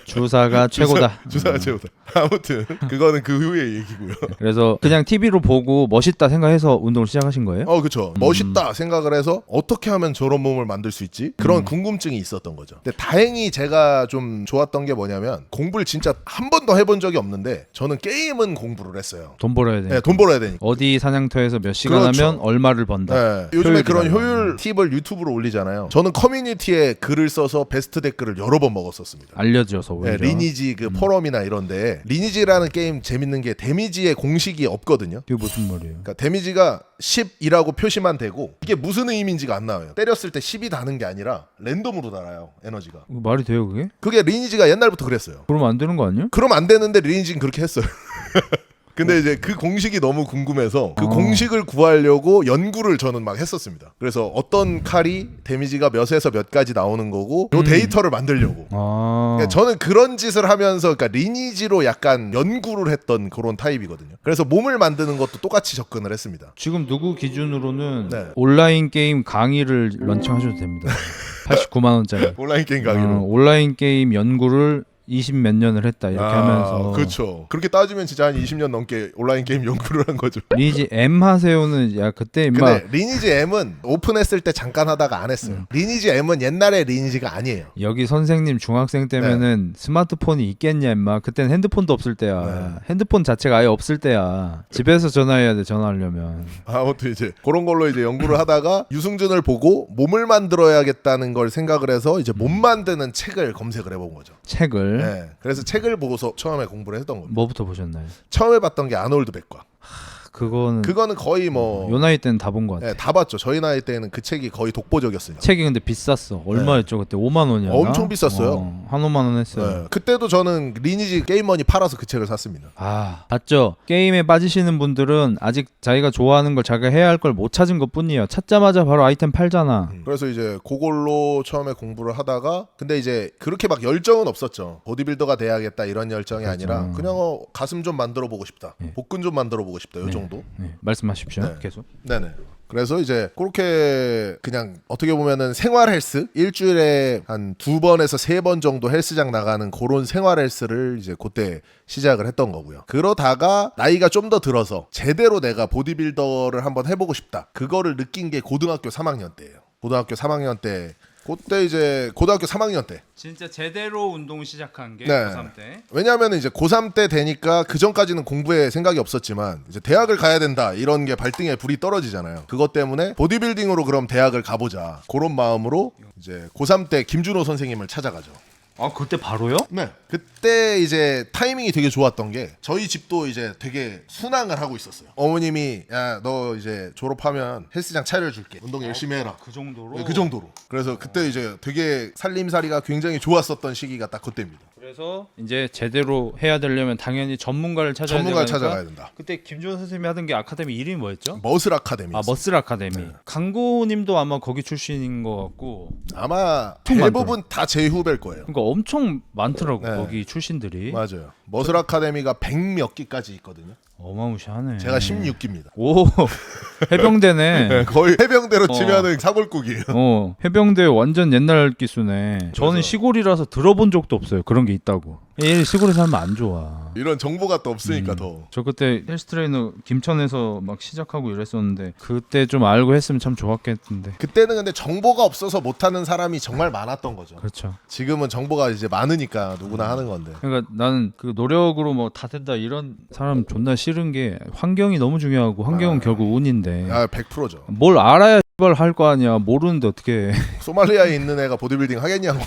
주사가 최고다. 주사가 최고다. 아무튼 그거는 그 후의 얘기고요. 그래서 그냥 TV로 보고 멋있다 생각해서 운동을 시작하신 거예요? 그쵸. 멋있다 생각을 해서 어떻게 하면 저런 몸을 만들 수 있지? 그런 궁금증이 있었던 거죠. 근데 다행히 제가 좀 좋았던 게 뭐냐면 공부를 진짜 한 번도 해본 적이 없는데 저는 게임은 공부를 했어요. 돈 벌어야 돼. 네, 돈 벌어야 되니까. 어디 사냥터에서 몇 시간 그렇죠. 하면 얼마를 번다. 네, 요즘에 그런 효율이다. 효율 팁을 유튜브로 올리잖아요. 저는 커뮤니티에 글을 써서 베스트 댓글을 여러 번 먹었었습니다. 알려줘서 네, 오히려. 리니지 그 포럼이나 이런데 리니지라는 게임 재밌는 게 데미지의 공식이 없거든요. 그게 무슨 말이에요? 그러니까 데미지가 10이라고 표시만 되고 이게 무슨 의미인지가 안 나와요. 때렸을 때 10이 다는 게 아니라 랜덤으로 달아요. 에너지가. 말이 돼요 그게? 그게 리니지가 옛날부터 그랬어요. 그러면 안 되는 거 아니에요? 그럼 안 되는데 리니지는 그렇게 했어요. 근데 이제 그 공식이 너무 궁금해서 그 공식을 구하려고 연구를 저는 막 했었습니다. 그래서 어떤 칼이 데미지가 몇에서 몇까지 나오는 거고 요 데이터를 만들려고. 그러니까 저는 그런 짓을 하면서 그러니까 리니지로 약간 연구를 했던 그런 타입이거든요. 그래서 몸을 만드는 것도 똑같이 접근을 했습니다. 지금 누구 기준으로는 네. 온라인 게임 강의를 런칭하셔도 됩니다. 89만 원짜리. 온라인 게임 강의로. 온라인 게임 연구를 20 몇 년을 했다 이렇게 하면서. 그렇죠. 그렇게 따지면 진짜 한 20년 넘게 온라인 게임 연구를 한 거죠. 리니지 M 하세요는 야 그때 임마 근데 리니지 M은 오픈했을 때 잠깐 하다가 안 했어요. 리니지 M은 옛날의 리니지가 아니에요. 여기 선생님 중학생 때면은 스마트폰이 있겠냐 임마. 그때는 핸드폰도 없을 때야. 핸드폰 자체가 아예 없을 때야. 집에서 전화해야 돼 전화하려면. 아무튼 이제 그런 걸로 이제 연구를 하다가 유승준을 보고 몸을 만들어야겠다는 걸 생각을 해서 이제 몸 만드는 책을 검색을 해본 거죠. 책을 네, 그래서 책을 보고서 처음에 공부를 했던 겁니다. 뭐부터 보셨나요? 처음에 봤던 게 아놀드 백과. 그거는 거의 뭐 요 나이 때는 다 본 것 같아. 네, 다 봤죠. 저희 나이 때는 그 책이 거의 독보적이었으니까. 책이 근데 비쌌어. 얼마였죠 그때? 5만 원이었나? 엄청 비쌌어요. 한 5만 원 했어요. 네, 그때도 저는 리니지 게임머니 팔아서 그 책을 샀습니다. 봤죠? 게임에 빠지시는 분들은 아직 자기가 좋아하는 걸 자기가 해야 할 걸 못 찾은 것 뿐이에요. 찾자마자 바로 아이템 팔잖아. 그래서 이제 그걸로 처음에 공부를 하다가 근데 이제 그렇게 막 열정은 없었죠. 보디빌더가 돼야겠다 이런 열정이 아니라 그냥 가슴 좀 만들어 보고 싶다. 복근 좀 만들어 보고 싶다. 요 정도. 네, 말씀하십시오. 네. 계속. 네네. 그래서 이제 그렇게 그냥 어떻게 보면은 생활 헬스 일주일에 한 2번에서 3번 정도 헬스장 나가는 그런 생활 헬스를 이제 그때 시작을 했던 거고요. 그러다가 나이가 좀 더 들어서 제대로 내가 보디빌더를 한번 해보고 싶다. 그거를 느낀 게 고등학교 3학년 때예요. 고등학교 3학년 때 그때 이제 고등학교 3학년 때. 진짜 제대로 운동 시작한 게 네. 고3 때. 왜냐하면 이제 고3 때 되니까 그 전까지는 공부에 생각이 없었지만 이제 대학을 가야 된다 이런 게 발등에 불이 떨어지잖아요. 그것 때문에 보디빌딩으로 그럼 대학을 가보자 그런 마음으로 이제 고3 때 김준호 선생님을 찾아가죠. 아 그때 바로요? 네. 그때 이제 타이밍이 되게 좋았던 게 저희 집도 이제 되게 순항을 하고 있었어요. 어머님이 야 너 이제 졸업하면 헬스장 차려줄게. 운동 열심히 해라. 그 정도로. 네, 그 정도로. 그래서 그때 이제 되게 살림살이가 굉장히 좋았었던 시기가 딱 그때입니다. 그래서 이제 제대로 해야 되려면 당연히 전문가를 찾아야 전문가를 되니까 찾아가야 된다. 그때 김준호 선생님이 하던 게 아카데미 이름이 뭐였죠? 머슬 아카데미. 아 머슬 아카데미. 강고님도 아마 거기 출신인 것 같고. 아마 좀 대부분 다 제 후배일 거예요. 그러니까 엄청 많더라고 네. 거기 출신들이. 맞아요. 머슬 아카데미가 100몇 기까지 있거든요. 어마무시하네. 제가 16기입니다. 오 해병대네. 거의 해병대로 어. 치면은 사골국이에요. 해병대 완전 옛날 기수네. 저는 시골이라서 들어본 적도 없어요. 그런 게 있다고. 얘 시골에 살면 안 좋아. 이런 정보가 또 없으니까 더. 저 그때 헬스 트레이너 김천에서 막 시작하고 이랬었는데 그때 좀 알고 했으면 참 좋았겠는데. 그때는 근데 정보가 없어서 못하는 사람이 정말 많았던 거죠. 그렇죠. 지금은 정보가 이제 많으니까 누구나 하는 건데. 그러니까 나는 그 노력으로 뭐 다 된다 이런 사람 존나 싫은 게 환경이 너무 중요하고 환경은 결국 운인데 아 100%죠. 뭘 알아야 할 거 아니야. 모르는데 어떻게 해. 소말리아에 있는 애가 보디빌딩 하겠냐고.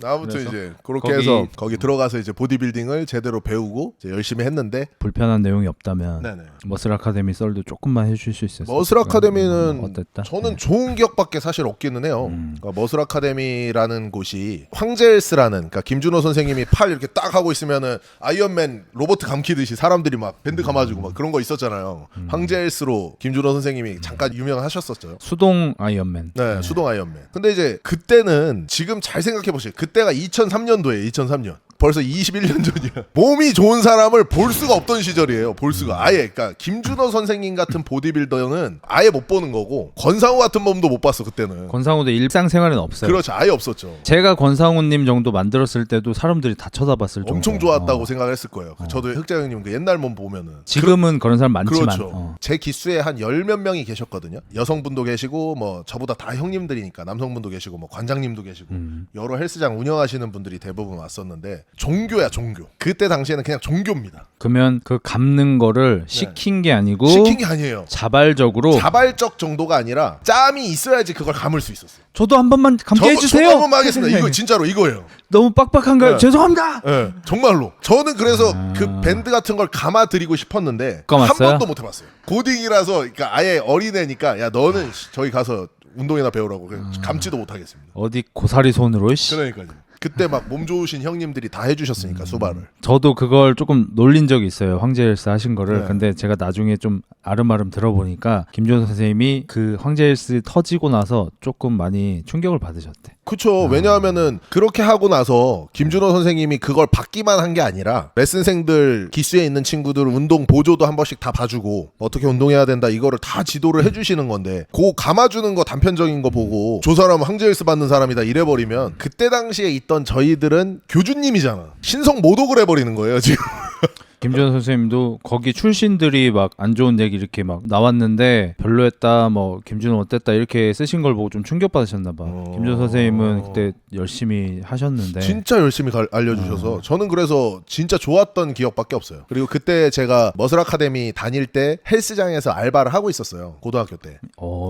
아무튼 이제 그렇게 해서 거기 들어가서 이제 보디빌딩을 제대로 배우고 이제 열심히 했는데 불편한 내용이 없다면 네네. 머슬 아카데미 썰도 조금만 해줄 수 있었어요. 머슬 아카데미는 어땠다? 저는 좋은 기억밖에 사실 없기는 해요. 그러니까 머슬 아카데미라는 곳이 황제헬스라는 그러니까 김준호 선생님이 팔 이렇게 딱 하고 있으면은 아이언맨 로봇 감기듯이 사람들이 막 밴드 감아주고 막 그런 거 있었잖아요. 황제헬스로 김준호 선생님이 잠깐 유명하셨었죠. 수동 아이언맨. 네, 수동 아이언맨. 근데 이제 그때는 지금 잘 생각해 보세요. 그때가 2003년도예요. 2003년. 벌써 21년 전이야. 몸이 좋은 사람을 볼 수가 없던 시절이에요. 볼 수가 아예. 그러니까 김준호 선생님 같은 보디빌더는 아예 못 보는 거고 권상우 같은 몸도 못 봤어 그때는. 권상우도 일상생활에는 없어요. 그렇죠. 아예 없었죠. 제가 권상우님 정도 만들었을 때도 사람들이 다 쳐다봤을 정도. 엄청 좋았다고 생각을 했을 거예요. 저도 흑자 형님 그 옛날 몸 보면은. 지금은 그런 사람 많지만. 그렇죠. 제 기수에 한 10몇 명이 계셨거든요. 여성분도 계시고 뭐 저보다 다 형님들이니까 남성분도 계시고 뭐 관장님도 계시고 여러 헬스장 운영하시는 분들이 대부분 왔었는데 종교야 종교. 그때 당시에는 그냥 종교입니다. 그러면 그 감는 거를 시킨 게 아니고 시킨 게 아니에요. 자발적으로. 자발적 정도가 아니라 짬이 있어야지 그걸 감을 수 있었어요. 저도 한 번만 감게 해주세요. 저도 한 번만 하겠습니다. 이거 진짜로 이거예요. 너무 빡빡한가요? 네. 죄송합니다. 네, 정말로. 저는 그래서 그 밴드 같은 걸 감아드리고 싶었는데 한 감았어요? 번도 못 해봤어요. 고딩이라서 그러니까 아예 어린애니까 야 너는 저기 가서 운동이나 배우라고 그냥 감지도 못하겠습니다. 어디 고사리 손으로 씨. 그러니까요. 그때 막 몸 좋으신 형님들이 다 해주셨으니까 수발을. 저도 그걸 조금 놀린 적이 있어요. 황제헬스 하신 거를. 네. 근데 제가 나중에 좀 아름아름 들어보니까 김준호 선생님이 그 황제헬스 터지고 나서 조금 많이 충격을 받으셨대. 그쵸. 왜냐하면은 그렇게 하고 나서 김준호 선생님이 그걸 받기만 한 게 아니라 레슨생들 기수에 있는 친구들 운동 보조도 한 번씩 다 봐주고 어떻게 운동해야 된다 이거를 다 지도를 해주시는 건데 그 감아주는 거 단편적인 거 보고 저 사람은 황제헬스 받는 사람이다 이래버리면 그때 당시에 있던 저희들은 교주님이잖아. 신성 모독을 해버리는 거예요 지금. 김준호 선생님도 거기 출신들이 막 안 좋은 얘기 이렇게 막 나왔는데 별로였다 뭐 김준호 어땠다 이렇게 쓰신 걸 보고 좀 충격받으셨나 봐. 김준호 선생님은 그때 열심히 하셨는데 진짜 열심히 알려주셔서 저는 그래서 진짜 좋았던 기억밖에 없어요. 그리고 그때 제가 머슬 아카데미 다닐 때 헬스장에서 알바를 하고 있었어요. 고등학교 때.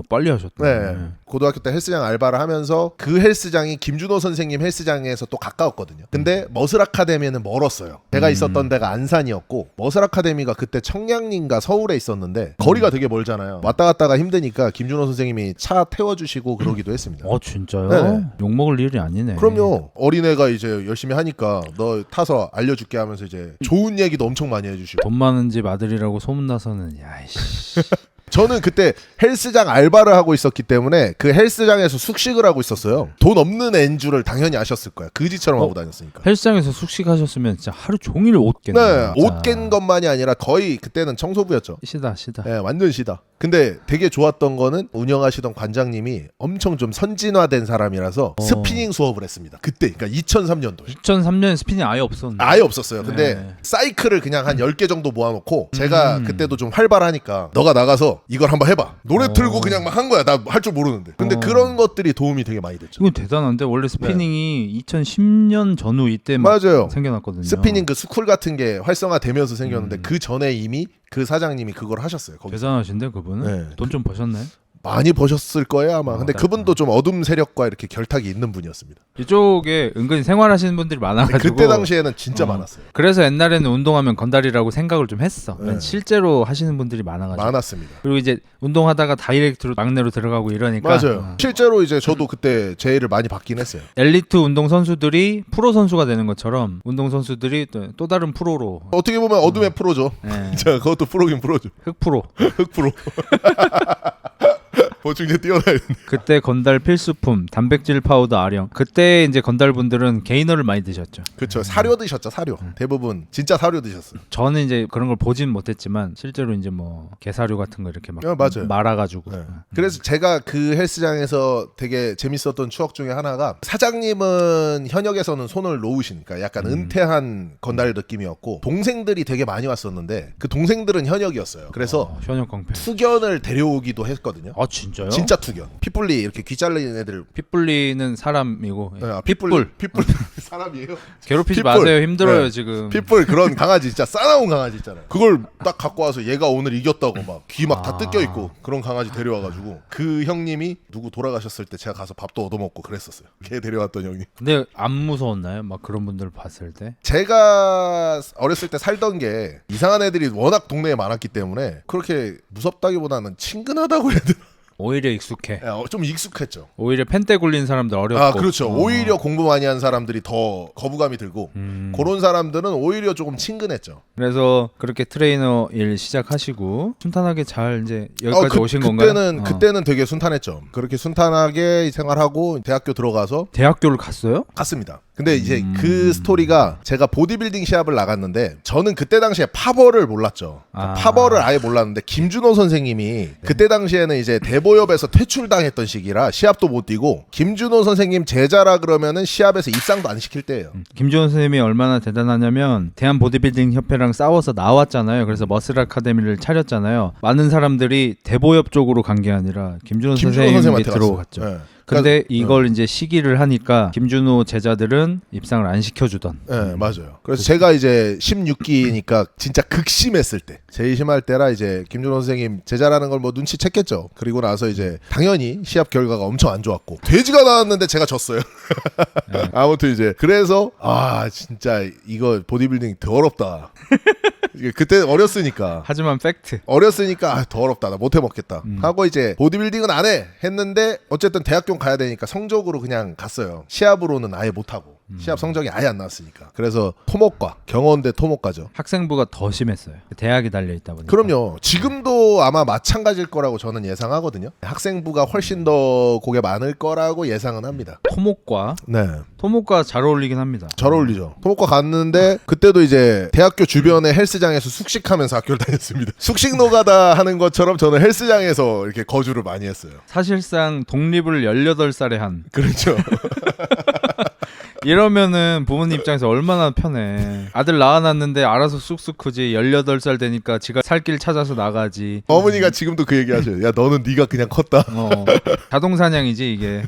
빨리 하셨다. 네. 고등학교 때 헬스장 알바를 하면서 그 헬스장이 김준호 선생님 헬스장에서 또 가까웠거든요. 근데 머슬 아카데미는 멀었어요. 제가 있었던 데가 안산이었고 머슬 아카데미가 그때 청량리인가 서울에 있었는데 거리가 되게 멀잖아요. 왔다 갔다가 힘드니까 김준호 선생님이 차 태워주시고 그러기도 했습니다. 진짜요? 네. 욕먹을 일이 아니네. 그럼요. 어린애가 이제 열심히 하니까 너 타서 알려줄게 하면서 이제 좋은 얘기도 엄청 많이 해주시고. 돈 많은 집 아들이라고 소문나서는 야이씨. 저는 그때 헬스장 알바를 하고 있었기 때문에 그 헬스장에서 숙식을 하고 있었어요. 돈 없는 애인 줄을 당연히 아셨을 거야. 그지처럼 하고 다녔으니까. 헬스장에서 숙식하셨으면 진짜 하루 종일 옷 깼네. 네, 옷 깬 것만이 아니라 거의 그때는 청소부였죠. 시다. 네, 완전 시다. 근데 되게 좋았던 거는 운영하시던 관장님이 엄청 좀 선진화된 사람이라서 스피닝 수업을 했습니다. 그때 그러니까 2003년도에. 2003년 스피닝 아예 없었는데. 아예 없었어요. 근데 네. 사이클을 그냥 한 10개 정도 모아놓고 제가 그때도 좀 활발하니까 너가 나가서 이걸 한번 해봐. 노래 틀고 그냥 막 한 거야. 나 할 줄 모르는데. 근데 그런 것들이 도움이 되게 많이 됐죠. 이건 대단한데 원래 스피닝이 2010년 전후 이때 막 맞아요. 생겨났거든요. 스피닝 그 스쿨 같은 게 활성화되면서 생겼는데 그 전에 이미 그 사장님이 그걸 하셨어요. 거기서. 대단하신데 그분은? 네. 돈 좀 버셨나요? 많이 버셨을 거예요 아마. 근데 그분도 좀 어둠 세력과 이렇게 결탁이 있는 분이었습니다. 이쪽에 은근히 생활하시는 분들이 많아가지고 그때 당시에는 진짜 많았어요. 그래서 옛날에는 운동하면 건달이라고 생각을 좀 했어. 네. 실제로 하시는 분들이 많아가지고. 많았습니다. 그리고 이제 운동하다가 다이렉트로 막내로 들어가고 이러니까. 맞아요. 실제로 이제 저도 그때 제의를 많이 받긴 했어요. 엘리트 운동 선수들이 프로 선수가 되는 것처럼 운동 선수들이 또 다른 프로로. 어떻게 보면 어둠의 프로죠. 네. 자, 그것도 프로긴 프로죠. 흑 프로. 흑 프로. 보충제 뛰어나야 되는데. 그때 건달 필수품 단백질 파우더 아령. 그때 이제 건달 분들은 게이너를 많이 드셨죠. 그렇죠. 사료 드셨죠. 사료. 대부분 진짜 사료 드셨어요. 저는 이제 그런 걸 보진 못했지만 실제로 이제 뭐 게사료 같은 거 이렇게 막 맞아요. 말아가지고. 네. 그래서 제가 그 헬스장에서 되게 재밌었던 추억 중에 하나가 사장님은 현역에서는 손을 놓으시니까 약간 은퇴한 건달 느낌이었고 동생들이 되게 많이 왔었는데 그 동생들은 현역이었어요. 그래서 현역 깡패. 투견을 데려오기도 했거든요. 아 진짜요? 진짜 투견. 핏불리 이렇게 귀 잘린 애들. 핏불리는 사람이고 네, 핏불 사람이에요. 괴롭히지 핏불. 마세요. 힘들어요 네. 지금. 핏불 그런 강아지 진짜 싸나운 강아지 있잖아요. 그걸 딱 갖고 와서 얘가 오늘 이겼다고 막 귀 막 다 뜯겨 있고 그런 강아지 데려와가지고 그 형님이 누구 돌아가셨을 때 제가 가서 밥도 얻어먹고 그랬었어요. 걔 데려왔던 형님. 근데 안 무서웠나요? 막 그런 분들 봤을 때? 제가 어렸을 때 살던 게 이상한 애들이 워낙 동네에 많았기 때문에 그렇게 무섭다기보다는 친근하다고 해야 되나? 오히려 익숙해. 좀 익숙했죠. 오히려 펜대 굴린 사람들 어렵고. 아 그렇죠. 오히려 공부 많이 한 사람들이 더 거부감이 들고 그런 사람들은 오히려 조금 친근했죠. 그래서 그렇게 트레이너 일 시작하시고 순탄하게 잘 이제 여기까지 오신 건가요? 그때는 되게 순탄했죠. 그렇게 순탄하게 생활하고 대학교 들어가서 대학교를 갔어요? 갔습니다. 근데 이제 그 스토리가 제가 보디빌딩 시합을 나갔는데 저는 그때 당시에 파버를 몰랐죠. 파버를 아예 몰랐는데 김준호 선생님이 그때 당시에는 이제 대보협에서 퇴출당했던 시기라 시합도 못 뛰고 김준호 선생님 제자라 그러면은 시합에서 입상도 안 시킬 때예요. 김준호 선생님이 얼마나 대단하냐면 대한 보디빌딩 협회랑 싸워서 나왔잖아요. 그래서 머슬 아카데미를 차렸잖아요. 많은 사람들이 대보협 쪽으로 간 게 아니라 김준호 선생님이 들어갔죠. 네. 근데 이걸 이제 시기를 하니까 김준호 제자들은 입상을 안 시켜주던. 네, 맞아요. 그래서 제가 이제 16기니까 진짜 극심했을 때, 제일 심할 때라 이제 김준호 선생님 제자라는 걸 뭐 눈치챘겠죠. 그리고 나서 이제 당연히 시합 결과가 엄청 안 좋았고 돼지가 나왔는데 제가 졌어요. 아무튼 이제 그래서 진짜 이거 보디빌딩 더 어렵다. 그때 어렸으니까. 하지만 팩트. 어렸으니까 더 어렵다. 나 못해 먹겠다. 하고 이제 보디빌딩은 안 해 했는데 어쨌든 대학교 가야 되니까 성적으로 그냥 갔어요. 시합으로는 아예 못하고 시합 성적이 아예 안 나왔으니까. 그래서 토목과 경원대 토목과죠. 학생부가 더 심했어요. 대학이 달려있다 보니까. 그럼요. 지금도 아마 마찬가지일 거라고 저는 예상하거든요. 학생부가 훨씬 더 그게 많을 거라고 예상은 합니다. 토목과. 네. 토목과 잘 어울리긴 합니다. 잘 어울리죠. 토목과 갔는데 그때도 이제 대학교 주변에 헬스장에서 숙식하면서 학교를 다녔습니다. 숙식 노가다 하는 것처럼 저는 헬스장에서 이렇게 거주를 많이 했어요. 사실상 독립을 18살에 한. 그렇죠. 이러면은 부모님 입장에서 얼마나 편해. 아들 낳아놨는데 알아서 쑥쑥 크지. 18살 되니까 지가 살 길 찾아서 나가지. 어머니가 지금도 그 얘기 하셔요. 야 너는 네가 그냥 컸다. 자동 사냥이지 이게.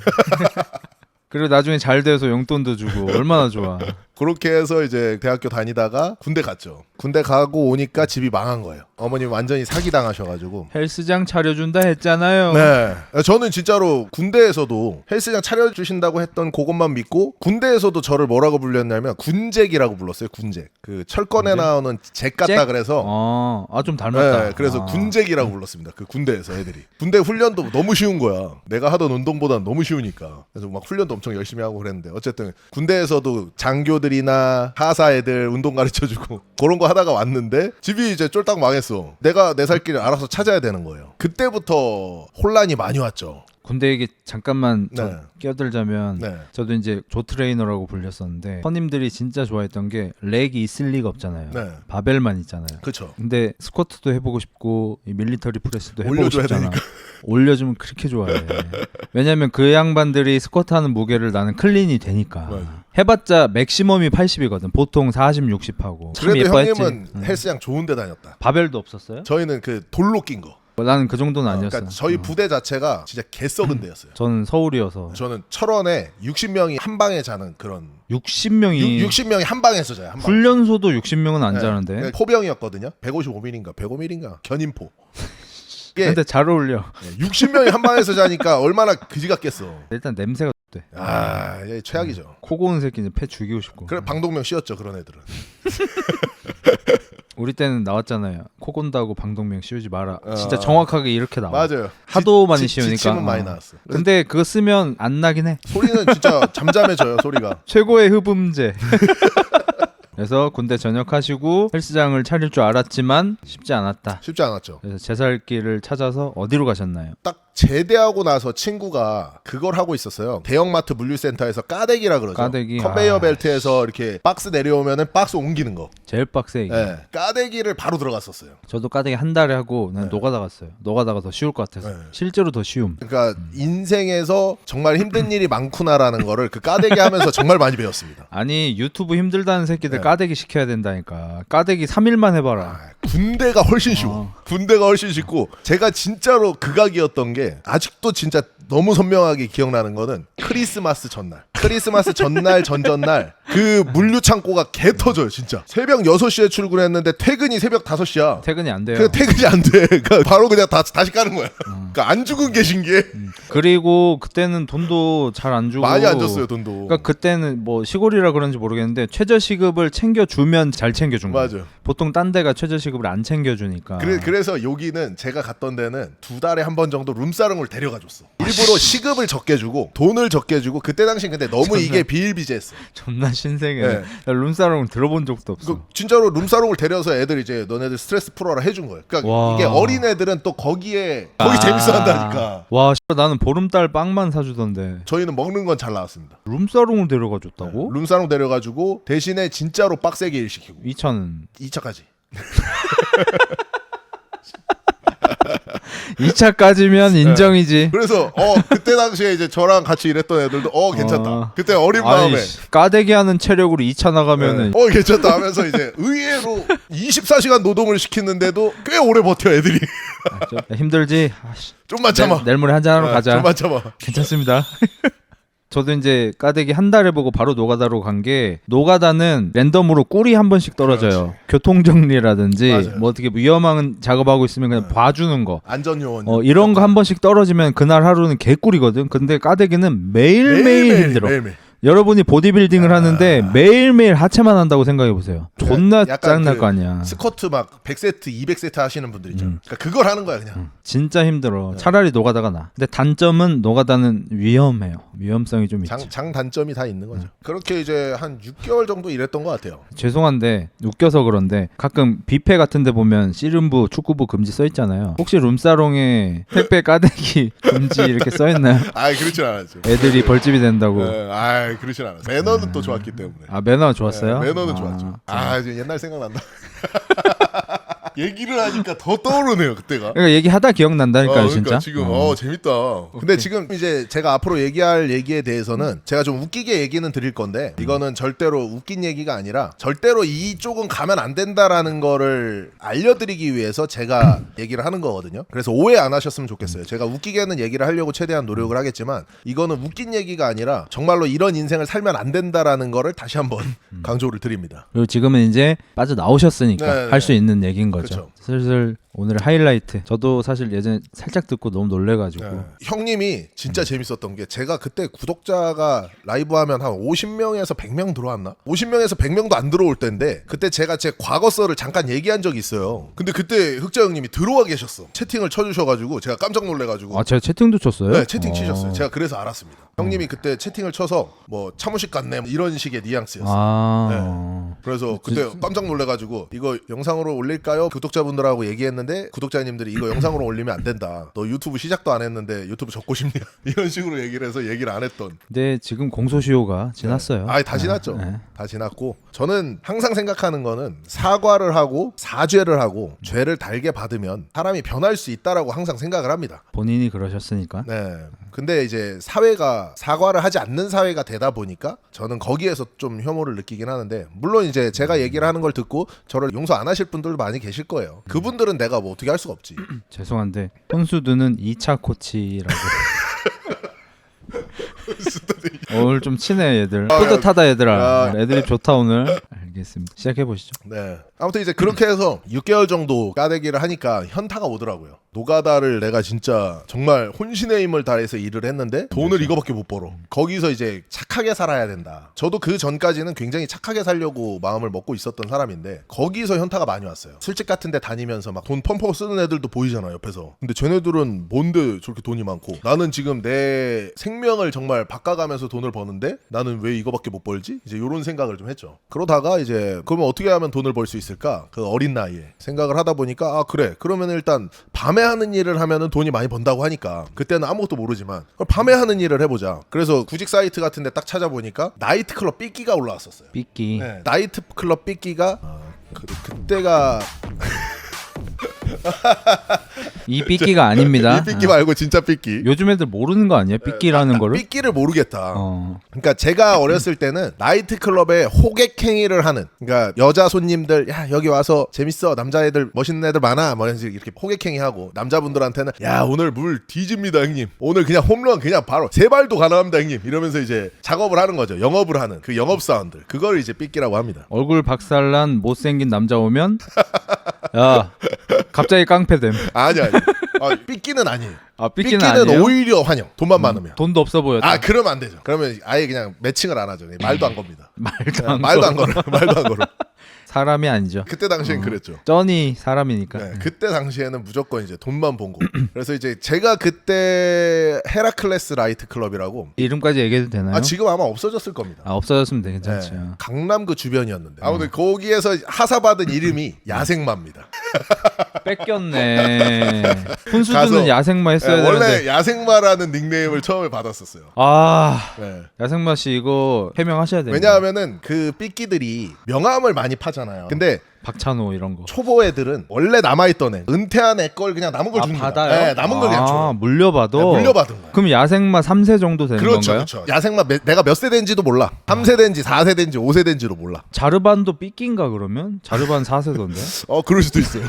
그리고 나중에 잘 돼서 용돈도 주고 얼마나 좋아. 그렇게 해서 이제 대학교 다니다가 군대 갔죠. 군대 가고 오니까 집이 망한 거예요. 어머님 완전히 사기당하셔가지고. 헬스장 차려준다 했잖아요. 네. 저는 진짜로 군대에서도 헬스장 차려주신다고 했던 그것만 믿고 군대에서도 저를 뭐라고 불렸냐면 군잭이라고 불렀어요. 군잭. 그 철권에 나오는 잭 같다 그래서. 좀 닮았다. 네, 그래서 군잭이라고 불렀습니다. 그 군대에서 애들이. 군대 훈련도 너무 쉬운 거야. 내가 하던 운동보다는 너무 쉬우니까. 그래서 막 훈련도 엄청 열심히 하고 그랬는데 어쨌든 군대에서도 장교들이나 하사 애들 운동 가르쳐주고 그런 거 하다가 왔는데 집이 이제 쫄딱 망했어. 내가 내 살 길을 알아서 찾아야 되는 거예요. 그때부터 혼란이 많이 왔죠. 근데 이게 잠깐만 네. 끼어들자면 네. 저도 이제 조 트레이너라고 불렸었는데 선임들이 진짜 좋아했던 게 렉이 있을 리가 없잖아요. 네. 바벨만 있잖아요. 그렇죠. 근데 스쿼트도 해보고 싶고 이 밀리터리 프레스도 해보고 올려줘야 싶잖아. 되니까. 올려주면 그렇게 좋아해. 왜냐면 그 양반들이 스쿼트하는 무게를 나는 클린이 되니까. 맞아. 해봤자 맥시멈이 80이거든. 보통 40, 60 하고. 참 그래도 예뻐했지. 형님은 헬스장 좋은 데 다녔다. 바벨도 없었어요? 저희는 그 돌로 낀 거. 나는 그 정도는 아니었어. 그러니까 저희 부대 자체가 진짜 개썩은 데였어요. 저는 서울이어서 저는 철원에 60명이 한 방에 자는 그런 60명이 60명이 한 방에서 자요. 한 방. 훈련소도 60명은 안 네. 자는데. 포병이었거든요. 155mm인가 105mm인가 견인포. 이게 근데 잘 어울려. 60명이 한 방에서 자니까 얼마나 그지 같겠어. 일단 냄새가 돼. 아, 이게 최악이죠. 코 고는 새끼 이제 패 죽이고 싶고. 그래 방독면 씌웠죠 그런 애들은. 우리 때는 나왔잖아요. 코 곤다고 방독면 씌우지 마라. 어. 진짜 정확하게 이렇게 나와. 맞아요. 하도 많이 씌우니까. 지침은 많이 나왔어. 근데 그거 쓰면 안 나긴 해. 소리는 진짜 잠잠해져요 소리가. 최고의 흡음제. 그래서 군대 전역하시고 헬스장을 차릴 줄 알았지만 쉽지 않았다. 쉽지 않았죠. 그래서 제 살 길을 찾아서 어디로 가셨나요? 딱 제대하고 나서 친구가 그걸 하고 있었어요. 대형마트 물류센터에서 까대기라 그러죠. 까대기. 컨베이어 아, 벨트에서 이렇게 박스 내려오면은 박스 옮기는 거. 제일 빡세 이게. 네. 까대기를 바로 들어갔었어요. 저도 까대기 한 달에 하고 난 네. 노가다 갔어요. 노가다가 더 쉬울 것 같아서. 네. 실제로 더 쉬움. 그러니까 인생에서 정말 힘든 일이 많구나라는 거를 그 까대기 하면서 정말 많이 배웠습니다. 아니 유튜브 힘들다는 새끼들 네. 까대기 시켜야 된다니까. 까대기 3일만 해봐라. 아, 군대가 훨씬 쉬워. 군대가 훨씬 쉽고 제가 진짜로 극악이었던 게 아직도 진짜 너무 선명하게 기억나는 거는 크리스마스 전날 전전날 그 물류 창고가 개 터져요 진짜. 새벽 6시에 출근했는데 퇴근이 새벽 5시야. 퇴근이 안 돼요. 그 퇴근이 안 돼. 그러니까 바로 그냥 다시 까는 거야. 그러니까 안 죽은 게 신기해. 그리고 그때는 돈도 잘 안 주고 많이 안 줬어요 돈도. 그러니까 그때는 뭐 시골이라 그런지 모르겠는데 최저시급을 챙겨주면 잘 챙겨준 거예요. 맞아요. 보통 딴 데가 최저시급을 안 챙겨주니까. 그래서 여기는 제가 갔던 데는 2달에 한 번 정도 룸사롱을 데려가 줬어. 일부러 시급을 적게 주고 돈을 적게 주고 그때 당시 근데 너무 이게 비일비재했어. 존나 신세계. 네. 나 룸사롱 들어본 적도 없어. 그 진짜로 룸사롱을 데려서 애들 이제 너네들 스트레스 풀어라 해준 거예요. 그러니까 와. 이게 어린 애들은 또 거기 재밌어 한다니까. 와, 나는 보름달 빵만 사주던데. 저희는 먹는 건 잘 나왔습니다. 룸사롱을 데려가 줬다고? 룸사롱 데려가지고 대신에 진짜로 빡세게 일 시키고 2차는 2차까지. 2차까지면 인정이지. 그래서 그때 당시에 이제 저랑 같이 일했던 애들도 괜찮다. 그때 어린 마음에 까대기 하는 체력으로 2차 나가면은 괜찮다 하면서 이제 의외로 24시간 노동을 시키는데도 꽤 오래 버텨 애들이. 좀 힘들지. 좀만 참아. 내일 모레 한잔 하러 가자. 좀만 참아. 괜찮습니다. 저도 이제 까대기 한 달 해보고 바로 노가다로 간 게 노가다는 랜덤으로 꿀이 한 번씩 떨어져요. 그렇지. 교통정리라든지 맞아요. 뭐 어떻게 위험한 작업하고 있으면 그냥 봐주는 거. 안전요원. 이런 거 한 번씩 떨어지면 그날 하루는 개꿀이거든. 근데 까대기는 매일매일 힘들어. 매일매일. 여러분이 보디빌딩을 하는데 매일매일 하체만 한다고 생각해 보세요. 존나 약간 짜증날 그 거 아니야. 스쿼트 막 100세트, 200세트 하시는 분들 있잖아. 그러니까 그걸 하는 거야 그냥. 진짜 힘들어. 차라리 노가다가 나. 근데 단점은 노가다는 위험해요. 위험성이 좀 있지. 장단점이 다 있는 거죠. 그렇게 이제 한 6개월 정도 일했던 것 같아요. 죄송한데 웃겨서 그런데 가끔 뷔페 같은 데 보면 씨름부, 축구부 금지 써 있잖아요. 혹시 룸사롱에 택배 까대기 금지 이렇게 써 있나요? 그렇진 않았죠. 애들이 벌집이 된다고. 그렇진 않았어. 매너는 또 좋았기 때문에. 매너가 좋았어요? 매너는 좋았죠. 지금 옛날 생각난다. 얘기를 하니까 더 떠오르네요 그때가. 그러니까 얘기하다 기억난다니까요. 그러니까 진짜. 지금 재밌다. 근데 지금 이제 제가 앞으로 얘기할 얘기에 대해서는 제가 좀 웃기게 얘기는 드릴 건데 이거는 절대로 웃긴 얘기가 아니라 절대로 이쪽은 가면 안 된다라는 거를 알려드리기 위해서 제가 얘기를 하는 거거든요. 그래서 오해 안 하셨으면 좋겠어요. 제가 웃기게는 얘기를 하려고 최대한 노력을 하겠지만 이거는 웃긴 얘기가 아니라 정말로 이런 인생을 살면 안 된다라는 거를 다시 한번 강조를 드립니다. 그리고 지금은 이제 빠져 나오셨으니까 네네. 할 수 있는 얘기인 거죠. 그쵸. 슬슬 오늘의 하이라이트. 저도 사실 예전에 살짝 듣고 너무 놀래가지고 형님이 진짜 재밌었던 게 제가 그때 구독자가 라이브 하면 한 50명에서 100명 들어왔나? 50명에서 100명도 안 들어올 때인데 그때 제가 제 과거서를 잠깐 얘기한 적이 있어요. 근데 그때 흑자 형님이 들어와 계셨어. 채팅을 쳐주셔가지고 제가 깜짝 놀래가지고 제가 채팅도 쳤어요? 네, 채팅 치셨어요. 제가 그래서 알았습니다. 형님이 그때 채팅을 쳐서 뭐 차무식 같네 뭐 이런 식의 뉘앙스였어요. 그래서 그때 깜짝 놀래가지고 이거 영상으로 올릴까요? 구독자분들하고 얘기했는데 구독자님들이 이거 영상으로 올리면 안 된다. 너 유튜브 시작도 안 했는데 유튜브 접고 싶냐? 이런 식으로 얘기를 해서 얘기를 안 했던. 근데 지금 공소시효가 지났어요. 아, 다 지났죠. 다 지났고 저는 항상 생각하는 거는 사과를 하고 사죄를 하고 죄를 달게 받으면 사람이 변할 수 있다라고 항상 생각을 합니다. 본인이 그러셨으니까. 네. 근데 이제 사회가 사과를 하지 않는 사회가 되다 보니까 저는 거기에서 좀 혐오를 느끼긴 하는데 물론 이제 제가 얘기를 하는 걸 듣고 저를 용서 안 하실 분들도 많이 계실 거예요. 그분들은 내가 뭐 어떻게 할 수가 없지. 죄송한데 혼수두는 2차 코치라고. 오늘 좀 친해 얘들. 뿌듯하다 얘들아. 애드립 좋다 오늘. 알겠습니다. 시작해 보시죠. 네. 아무튼 이제 그렇게 해서 6개월 정도 까대기를 하니까 현타가 오더라고요. 노가다를 내가 진짜 정말 혼신의 힘을 다해서 일을 했는데 돈을 이거밖에 못 벌어. 거기서 이제 착하게 살아야 된다. 저도 그 전까지는 굉장히 착하게 살려고 마음을 먹고 있었던 사람인데 거기서 현타가 많이 왔어요. 술집 같은 데 다니면서 막 돈 펑펑 쓰는 애들도 보이잖아 옆에서. 근데 쟤네들은 뭔데 저렇게 돈이 많고 나는 지금 내 생명을 정말 바꿔가면서 돈을 버는데 나는 왜 이거밖에 못 벌지? 이제 이런 생각을 좀 했죠. 그러다가 이제 그러면 어떻게 하면 돈을 벌 수 있을까? 그 어린 나이에 생각을 하다 보니까 아 그래 그러면 일단 밤에 하는 일을 하면은 돈이 많이 번다고 하니까 그때는 아무것도 모르지만 밤에 하는 일을 해보자. 그래서 구직 사이트 같은 데 딱 찾아보니까 나이트클럽 삐끼가 올라왔었어요. 삐끼. 네. 나이트클럽 삐끼가 그때가 이 삐끼가 아닙니다. 이 삐끼 말고 진짜 삐끼. 요즘 애들 모르는 거 아니야? 삐끼라는 거를? 삐끼를 모르겠다. 그러니까 제가 어렸을 때는 나이트클럽에 호객행위를 하는, 그러니까 여자 손님들 야 여기 와서 재밌어 남자애들 멋있는 애들 많아 뭐 이렇게 호객행위하고 남자분들한테는 야 오늘 물 뒤집니다 형님 오늘 그냥 홈런 그냥 바로 세 발도 가능합니다 형님 이러면서 이제 작업을 하는 거죠. 영업을 하는 그 영업 사원들 그걸 이제 삐끼라고 합니다. 얼굴 박살난 못생긴 남자 오면 야 갑자기 깡패됨. 아니 삐끼는 아니에요. 아, 삐끼는 삐끼는 오히려 환영. 돈만 많으면. 돈도 없어 보였다. 아 그러면 안 되죠. 그러면 아예 그냥 매칭을 안 하죠. 말도 안 겁니다. 말도 안 걸어. 말도 안 걸어. 사람이 아니죠. 그때 당시엔 그랬죠. 쩌니 사람이니까. 네, 그때 당시에는 무조건 이제 돈만 본 거. 그래서 이제 제가 그때 헤라클레스 라이트 클럽이라고 이름까지 얘기해도 되나요? 아 지금 아마 없어졌을 겁니다. 아 없어졌으면 괜찮죠. 네, 강남구 주변이었는데 아무튼 거기에서 하사받은 이름이 야생마입니다. 뺏겼네. 훈수두는 야생마 했어야 네, 되는데 원래 야생마라는 닉네임을 처음에 받았었어요. 아 네. 야생마 씨 이거 해명하셔야 돼요. 왜냐하면은 그 삐끼들이 명함을 많이 파잖아요. 근데 박찬호 이런 거. 초보 애들은 원래 남아있던 애, 은퇴한 애 걸 그냥 남은 걸 줍니다. 받아요? 네, 남은 걸 그냥 줘. 물려받아. 네, 물려받은 거야. 그럼 야생마 3세 정도 되는 그렇죠, 건가요? 그렇죠. 야생마 내가 몇 세대인지도 몰라. 3세대인지 4세대인지 5세대인지도 몰라. 자르반도 삐끼인가 그러면? 자르반 4세던데? 그럴 수도 있어요.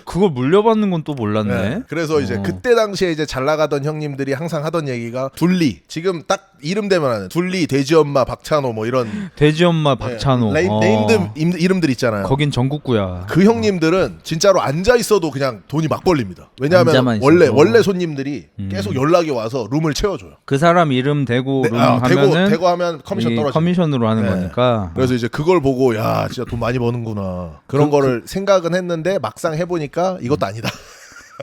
그걸 물려받는 건 또 몰랐네. 네, 그래서 이제 그때 당시에 이제 잘 나가던 형님들이 항상 하던 얘기가 둘리. 지금 딱 이름 대면 하는 둘리, 돼지엄마, 박찬호 뭐 이런 돼지엄마, 박찬호. 네임드 이름들 있잖아요. 거긴 전국구야. 그 형님들은 진짜로 앉아 있어도 그냥 돈이 막 벌립니다. 왜냐하면 앉아만 원래 손님들이 계속 연락이 와서 룸을 채워줘요. 그 사람 이름 대고 룸 대고 하면은 하면 커미션 떨어져. 커미션으로 하는 네. 거니까. 그래서 이제 그걸 보고 야 진짜 돈 많이 버는구나 그런 거를 생각은 했는데 막상 해보니까 이것도 아니다.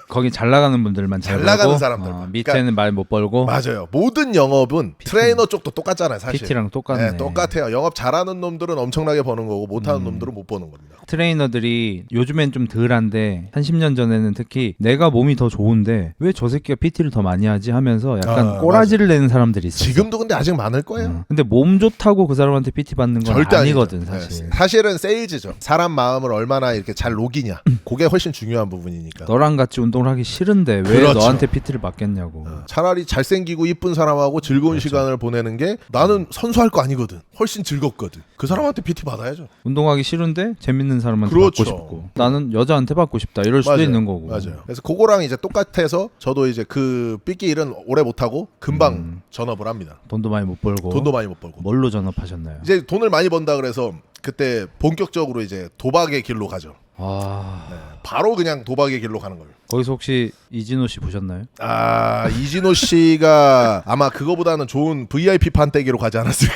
거기 잘 나가는 분들만 잘 벌고, 나가는 사람들만. 밑에는 그러니까, 말 못 벌고. 맞아요. 모든 영업은 트레이너 쪽도 똑같잖아요. 사실. PT랑 똑같네. 네, 똑같아요. 영업 잘하는 놈들은 엄청나게 버는 거고 못하는 놈들은 못 버는 겁니다. 트레이너들이 요즘엔 좀 덜한데 한 10년 전에는 특히 내가 몸이 더 좋은데 왜 저 새끼가 PT를 더 많이 하지 하면서 약간 꼬라지를 내는 사람들이 있어요. 지금도 근데 아직 많을 거예요. 근데 몸 좋다고 그 사람한테 PT 받는 건 절대 아니거든 아니죠. 사실. 네. 사실은 세일즈죠. 사람 마음을 얼마나 이렇게 잘 녹이냐. 그게 훨씬 중요한 부분이니까. 너랑 같이 운동을 하기 싫은데 왜 그렇죠. 너한테 PT를 받겠냐고. 차라리 잘생기고 이쁜 사람하고 즐거운 그렇죠. 시간을 보내는 게 나는 선수할 거 아니거든. 훨씬 즐겁거든. 그 사람한테 PT 받아야죠. 운동하기 싫은데 재밌는 사람한테 그렇죠. 받고 싶고 나는 여자한테 받고 싶다 이럴 수도 맞아요. 있는 거고. 맞아요. 그래서 그거랑 이제 똑같아서 저도 이제 그 삐끼 일은 오래 못 하고 금방 전업을 합니다. 돈도 많이 못 벌고. 돈도 많이 못 벌고. 뭘로 전업하셨나요? 이제 돈을 많이 번다 그래서 그때 본격적으로 이제 도박의 길로 가죠. 아 네. 바로 그냥 도박의 길로 가는 거예요. 거기서 혹시 이진호 씨 보셨나요? 아 이진호 씨가 아마 그거보다는 좋은 VIP 판때기로 가지 않았을까?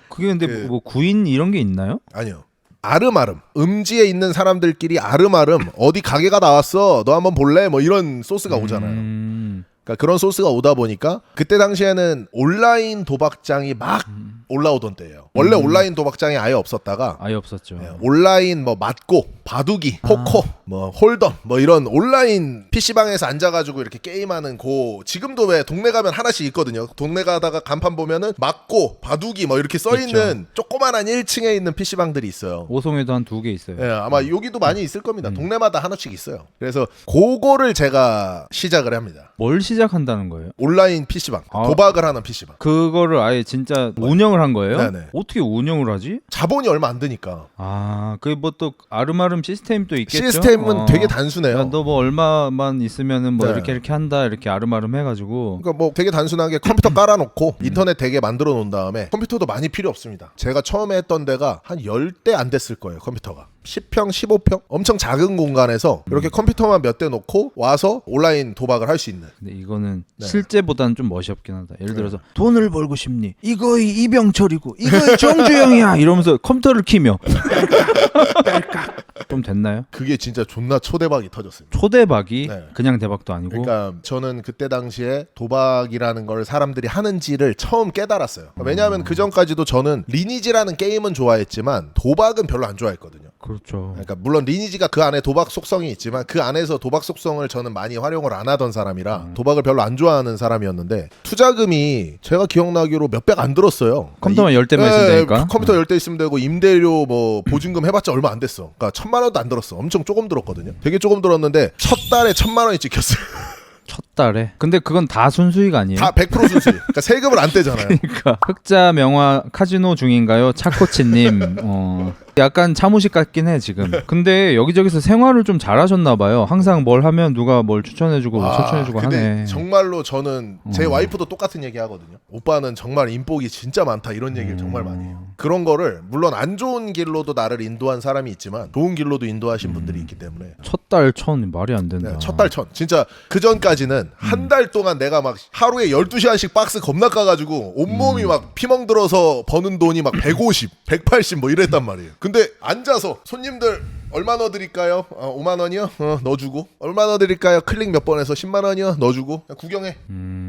그게 근데 뭐 구인 이런 게 있나요? 아니요. 아름아름 음지에 있는 사람들끼리 아름아름 어디 가게가 나왔어 너 한번 볼래 뭐 이런 소스가 오잖아요. 그러니까 그런 소스가 오다 보니까 그때 당시에는 온라인 도박장이 막 올라오던 때예요. 원래 온라인 도박장이 아예 없었다가 아예 없었죠. 온라인 뭐 맞고 바둑이 포커 뭐 홀덤 뭐 이런 온라인 PC방에서 앉아가지고 이렇게 게임하는 지금도 왜 동네 가면 하나씩 있거든요. 동네 가다가 간판 보면은 맞고 바둑이 뭐 이렇게 써있는 조그만한 1층에 있는 PC방들이 있어요. 오송에도 한 2개 있어요. 예, 아마 여기도 많이 있을 겁니다. 동네마다 하나씩 있어요. 그래서 그거를 제가 시작을 합니다. 뭘 시작한다는 거예요? 온라인 PC방 도박을 하는 PC방. 그거를 아예 진짜 운영을 한 거예요? 네네. 어떻게 운영을 하지? 자본이 얼마 안 드니까. 그게 뭐 또 아름아름 시스템도 있겠죠? 시스템은 되게 단순해요. 너 뭐 얼마만 있으면은 뭐 네. 이렇게 한다 이렇게 아름아름 해가지고. 그러니까 뭐 되게 단순하게 컴퓨터 깔아놓고 인터넷 되게 만들어 놓은 다음에 컴퓨터도 많이 필요 없습니다. 제가 처음에 했던 데가 한 10대 안 됐을 거예요. 컴퓨터가 10평 15평 엄청 작은 공간에서 이렇게 컴퓨터만 몇 대 놓고 와서 온라인 도박을 할 수 있는. 근데 이거는 네. 실제보다는 좀 멋이 없긴 하다. 예를 들어서 돈을 벌고 싶니? 이거이 이병철이고 이거이 정주영이야 이러면서 컴퓨터를 키며 딸깍 좀 됐나요? 그게 진짜 존나 초대박이 터졌습니다. 초대박이 네. 그냥 대박도 아니고. 그러니까 저는 그때 당시에 도박이라는 걸 사람들이 하는지를 처음 깨달았어요. 왜냐하면 그 전까지도 저는 리니지라는 게임은 좋아했지만 도박은 별로 안 좋아했거든요. 그렇죠. 그러니까 물론 리니지가 그 안에 도박 속성이 있지만 그 안에서 도박 속성을 저는 많이 활용을 안 하던 사람이라 도박을 별로 안 좋아하는 사람이었는데 투자금이 제가 기억나기로 몇백 안 들었어요. 컴퓨터만 10대만 있으면 되니까. 컴퓨터 10대 있으면 되고 임대료 뭐 보증금 해봤자 얼마 안 됐어. 그러니까 1,000만 원도 안 들었어. 엄청 조금 들었거든요. 되게 조금 들었는데 첫 달에 1,000만 원이 찍혔어요. 첫 달에. 근데 그건 다 순수익 아니에요? 다 100% 순수익. 그러니까 세금을 안 떼잖아요. 그러니까 흑자 명화 카지노 중인가요? 차코치님. 약간 차무식 같긴 해 지금. 근데 여기저기서 생활을 좀 잘하셨나 봐요. 항상 뭘 하면 누가 뭘 추천해주고 추천해주고 근데 하네. 정말로 저는 제 와이프도 똑같은 얘기 하거든요. 오빠는 정말 인복이 진짜 많다 이런 얘기를 정말 많이 해요. 그런 거를 물론 안 좋은 길로도 나를 인도한 사람이 있지만 좋은 길로도 인도하신 분들이 있기 때문에 첫 달 1,000 말이 안 된다. 네, 첫 달 1,000 진짜 그 전까지는 한 달 동안 내가 막 하루에 12시간씩 박스 겁나 까가지고 온몸이 막 피멍 들어서 버는 돈이 막 150, 180 뭐 이랬단 말이에요. 근데 앉아서 손님들 얼마 넣어드릴까요? 5만 원이요? 넣어주고. 얼마 넣어드릴까요? 클릭 몇 번 해서 10만 원이요? 넣어주고. 그냥 구경해.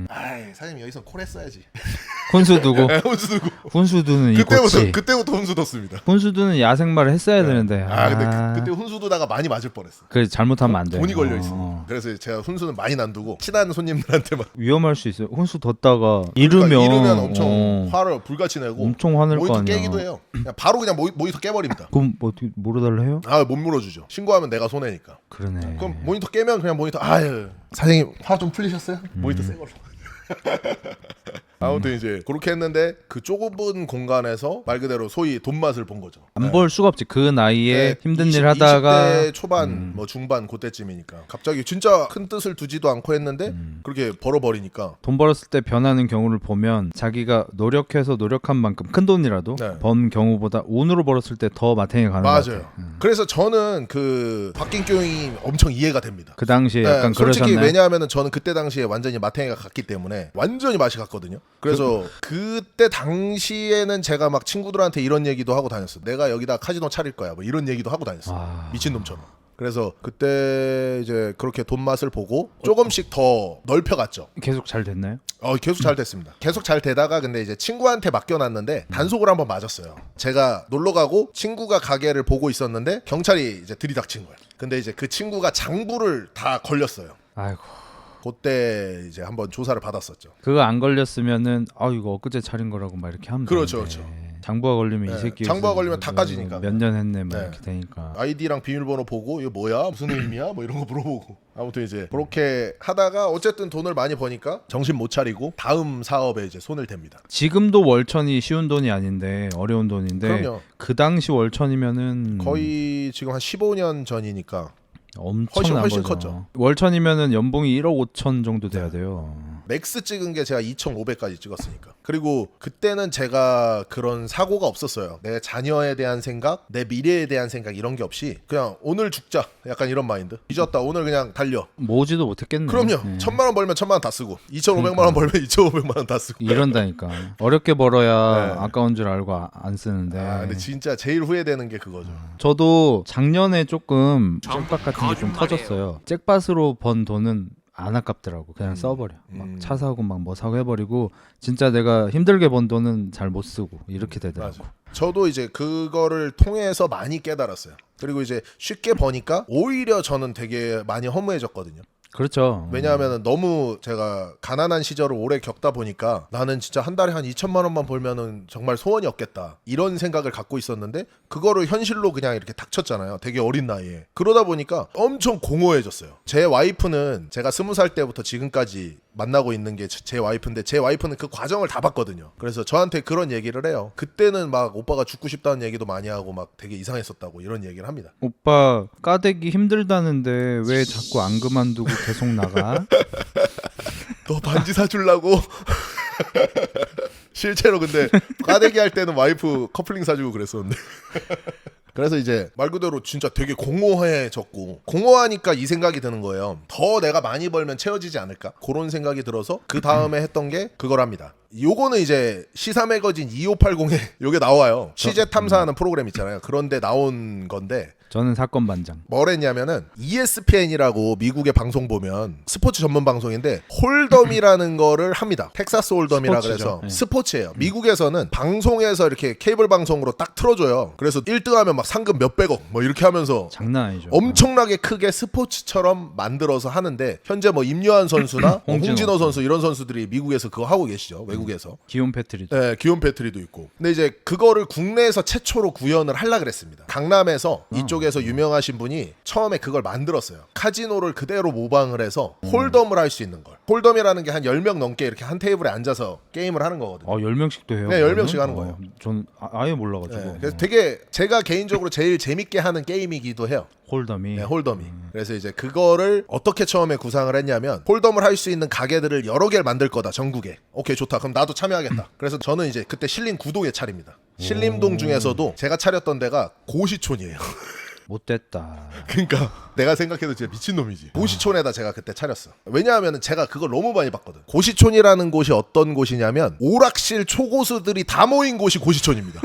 아이 사장님 여기서 콜 했어야지. 혼수 두고. 혼수 두고. 혼수 두는 이코치. 그때부터 혼수 뒀습니다. 혼수 두는 야생말을 했어야 되는데. 근데 그때 혼수 두다가 많이 맞을 뻔했어. 그 잘못하면 안 돼. 돈이 걸려 있어. 그래서 제가 혼수는 많이 안 두고 친한 손님들한테만. 위험할 수 있어요. 혼수 뒀다가 잃으면 엄청 화를 불같이 내고. 엄청 화낼 거 모니터 아니야. 깨기도 해요. 바로 그냥 모니터 깨버립니다. 그럼 뭐 어떻게 물어달라 해요? 못 물어주죠. 신고하면 내가 손해니까. 그러네. 그럼 모니터 깨면 그냥 모니터 사장님 화 좀 풀리셨어요? 모니터 새 걸로. 아무튼 이제 그렇게 했는데 그 좁은 공간에서 말 그대로 소위 돈 맛을 본 거죠. 안 볼 수가 없지. 그 나이에 힘든 20, 일 하다가 20대 초반 뭐 중반 그때쯤이니까 갑자기 진짜 큰 뜻을 두지도 않고 했는데 그렇게 벌어버리니까 돈 벌었을 때 변하는 경우를 보면 자기가 노력해서 노력한 만큼 큰 돈이라도 네. 번 경우보다 운으로 벌었을 때 더 마탱이 가는 것 같아요. 맞아요. 그래서 저는 그 박gin교형이 엄청 이해가 됩니다. 그 당시에 약간 솔직히 그러셨나요? 왜냐하면은 저는 그때 당시에 완전히 마탱이가 갔기 때문에 완전히 맛이 갔거든요. 그래서 그때 당시에는 제가 막 친구들한테 이런 얘기도 하고 다녔어. 내가 여기다 카지노 차릴 거야. 뭐 이런 얘기도 하고 다녔어. 미친놈처럼. 그래서 그때 이제 그렇게 돈 맛을 보고 조금씩 더 넓혀갔죠. 계속 잘 됐나요? 계속 잘 됐습니다. 계속 잘 되다가 근데 이제 친구한테 맡겨놨는데 단속을 한번 맞았어요. 제가 놀러 가고 친구가 가게를 보고 있었는데 경찰이 이제 들이닥친 거예요. 근데 이제 그 친구가 장부를 다 걸렸어요. 아이고. 그때 이제 한번 조사를 받았었죠. 그거 안 걸렸으면은 이거 엊그제 차린 거라고 막 이렇게 하면 그렇죠, 되는데. 그렇죠. 장부가 걸리면 이 새끼 장부가 걸리면 다 까지니까. 몇 년 했네 막 네. 이렇게 되니까. 아이디랑 비밀번호 보고 이거 뭐야? 무슨 의미야? 뭐 이런 거 물어보고. 아무튼 이제 그렇게 하다가 어쨌든 돈을 많이 버니까 정신 못 차리고 다음 사업에 이제 손을 댑니다. 지금도 월천이 쉬운 돈이 아닌데 어려운 돈인데 그럼요. 그 당시 월천이면은 거의 지금 한 15년 전이니까 엄청난 훨씬 거죠. 컸죠. 월천이면은 연봉이 1억 5천 정도 돼야 돼요. 맥스 찍은 게 제가 2,500까지 찍었으니까. 그리고 그때는 제가 그런 사고가 없었어요. 내 자녀에 대한 생각, 내 미래에 대한 생각 이런 게 없이 그냥 오늘 죽자 약간 이런 마인드. 잊었다 오늘 그냥 달려. 모지도 못했겠네. 그럼요. 네. 1,000만 원 벌면 1,000만 원 다 쓰고 2,500만 원 벌면 2,500만 원 다 쓰고. 이런다니까. 어렵게 벌어야 네. 아까운 줄 알고 안 쓰는데. 근데 진짜 제일 후회되는 게 그거죠. 저도 작년에 조금 잭팟 같은 게 좀 터졌어요. 잭팟으로 번 돈은 안 아깝더라고. 그냥 써버려. 막 차 사고 막 뭐 사고 해버리고 진짜 내가 힘들게 번 돈은 잘 못 쓰고 이렇게 되더라고. 맞아. 저도 이제 그거를 통해서 많이 깨달았어요. 그리고 이제 쉽게 버니까 오히려 저는 되게 많이 허무해졌거든요. 그렇죠. 왜냐하면 너무 제가 가난한 시절을 오래 겪다 보니까 나는 진짜 한 달에 한 2천만 원만 벌면은 정말 소원이 없겠다 이런 생각을 갖고 있었는데 그거를 현실로 그냥 이렇게 닥쳤잖아요. 되게 어린 나이에. 그러다 보니까 엄청 공허해졌어요. 제 와이프는 제가 20살 때부터 지금까지 만나고 있는 게 제 와이프인데 제 와이프는 그 과정을 다 봤거든요. 그래서 저한테 그런 얘기를 해요. 그때는 막 오빠가 죽고 싶다는 얘기도 많이 하고 막 되게 이상했었다고 이런 얘기를 합니다. 오빠 까대기 힘들다는데 왜 자꾸 안 그만두고 계속 나가? 너 반지 사주려고? 실제로 근데 까대기 할 때는 와이프 커플링 사주고 그랬었는데 그래서 이제 말 그대로 진짜 되게 공허해졌고 공허하니까 이 생각이 드는 거예요. 더 내가 많이 벌면 채워지지 않을까? 그런 생각이 들어서 그 다음에 했던 게 그거랍니다. 요거는 이제 시사 매거진 2580에 요게 나와요. 취재 탐사하는 프로그램 있잖아요. 그런데 나온 건데 저는 사건 반장. 뭘 했냐면은 ESPN이라고 미국의 방송 보면 스포츠 전문 방송인데 홀덤이라는 거를 합니다. 텍사스 홀덤이라 스포츠죠. 그래서 네. 스포츠예요. 미국에서는 방송에서 이렇게 케이블 방송으로 딱 틀어줘요. 그래서 1등하면 막 상금 몇백억 뭐 이렇게 하면서 장난 아니죠. 엄청나게 크게 스포츠처럼 만들어서 하는데 현재 뭐 임요한 선수나 홍진호 선수 이런 선수들이 미국에서 그거 하고 계시죠. 외국에서. 기욤 패트리죠. 네, 기욤 패트리도 있고. 근데 이제 그거를 국내에서 최초로 구현을 하려 그랬습니다. 강남에서 이쪽에서 유명하신 분이 처음에 그걸 만들었어요. 카지노를 그대로 모방을 해서 홀덤을 할 수 있는 걸. 홀덤이라는 게 한 10명 넘게 이렇게 한 테이블에 앉아서 게임을 하는 거거든요. 10명씩도 해요? 네, 10명씩 그러면? 하는 거예요. 전 아예 몰라가지고. 네, 그래서 되게 제가 개인적으로 제일 재밌게 하는 게임이기도 해요. 홀덤이. 네, 홀덤이. 그래서 이제 그거를 어떻게 처음에 구상을 했냐면 홀덤을 할 수 있는 가게들을 여러 개를 만들 거다 전국에. 오케이 좋다. 그럼 나도 참여하겠다. 그래서 저는 이제 그때 신림구동에 차립니다. 신림동 중에서도 제가 차렸던 데가 고시촌이에요. 못됐다. 그러니까 내가 생각해도 진짜 미친놈이지. 고시촌에다 제가 그때 차렸어. 왜냐하면 제가 그걸 너무 많이 봤거든. 고시촌이라는 곳이 어떤 곳이냐면 오락실 초고수들이 다 모인 곳이 고시촌입니다.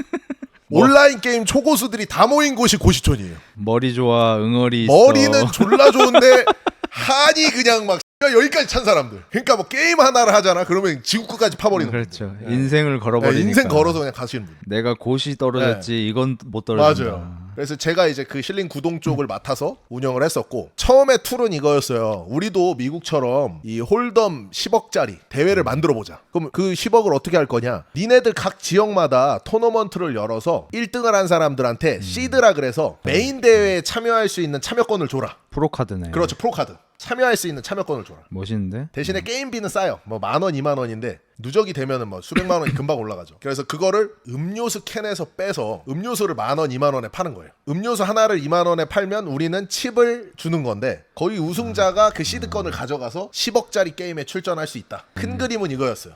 온라인 게임 초고수들이 다 모인 곳이 고시촌이에요. 머리 좋아, 응어리 있어. 머리는 졸라 좋은데 한이 그냥 막 여기까지 찬 사람들. 그러니까 뭐 게임 하나를 하잖아. 그러면 지구끝까지 파버리는 거예요. 그렇죠. 인생을 걸어버리니까. 인생 걸어서 그냥 가시는 분. 내가 고시 떨어졌지 이건 못 떨어진다. 맞아요. 그래서 제가 이제 그 신림 구동 쪽을 맡아서 운영을 했었고 처음에 툴은 이거였어요. 우리도 미국처럼 이 홀덤 10억짜리 대회를 만들어 보자. 그럼 그 10억을 어떻게 할 거냐? 니네들 각 지역마다 토너먼트를 열어서 1등을 한 사람들한테 시드라 그래서 메인 대회에 참여할 수 있는 참여권을 줘라. 프로카드네. 그렇죠. 프로카드. 참여할 수 있는 참여권을 줘라. 멋있는데? 대신에 게임비는 싸요. 뭐 10,000원, 20,000원인데 누적이 되면은 뭐 수백만 원이 금방 올라가죠. 그래서 그거를 음료수 캔에서 빼서 음료수를 10,000원, 20,000원에 파는 거예요. 음료수 하나를 20,000원에 팔면 우리는 칩을 주는 건데 거기 우승자가 그 시드권을 가져가서 10억짜리 게임에 출전할 수 있다. 큰 그림은 이거였어요.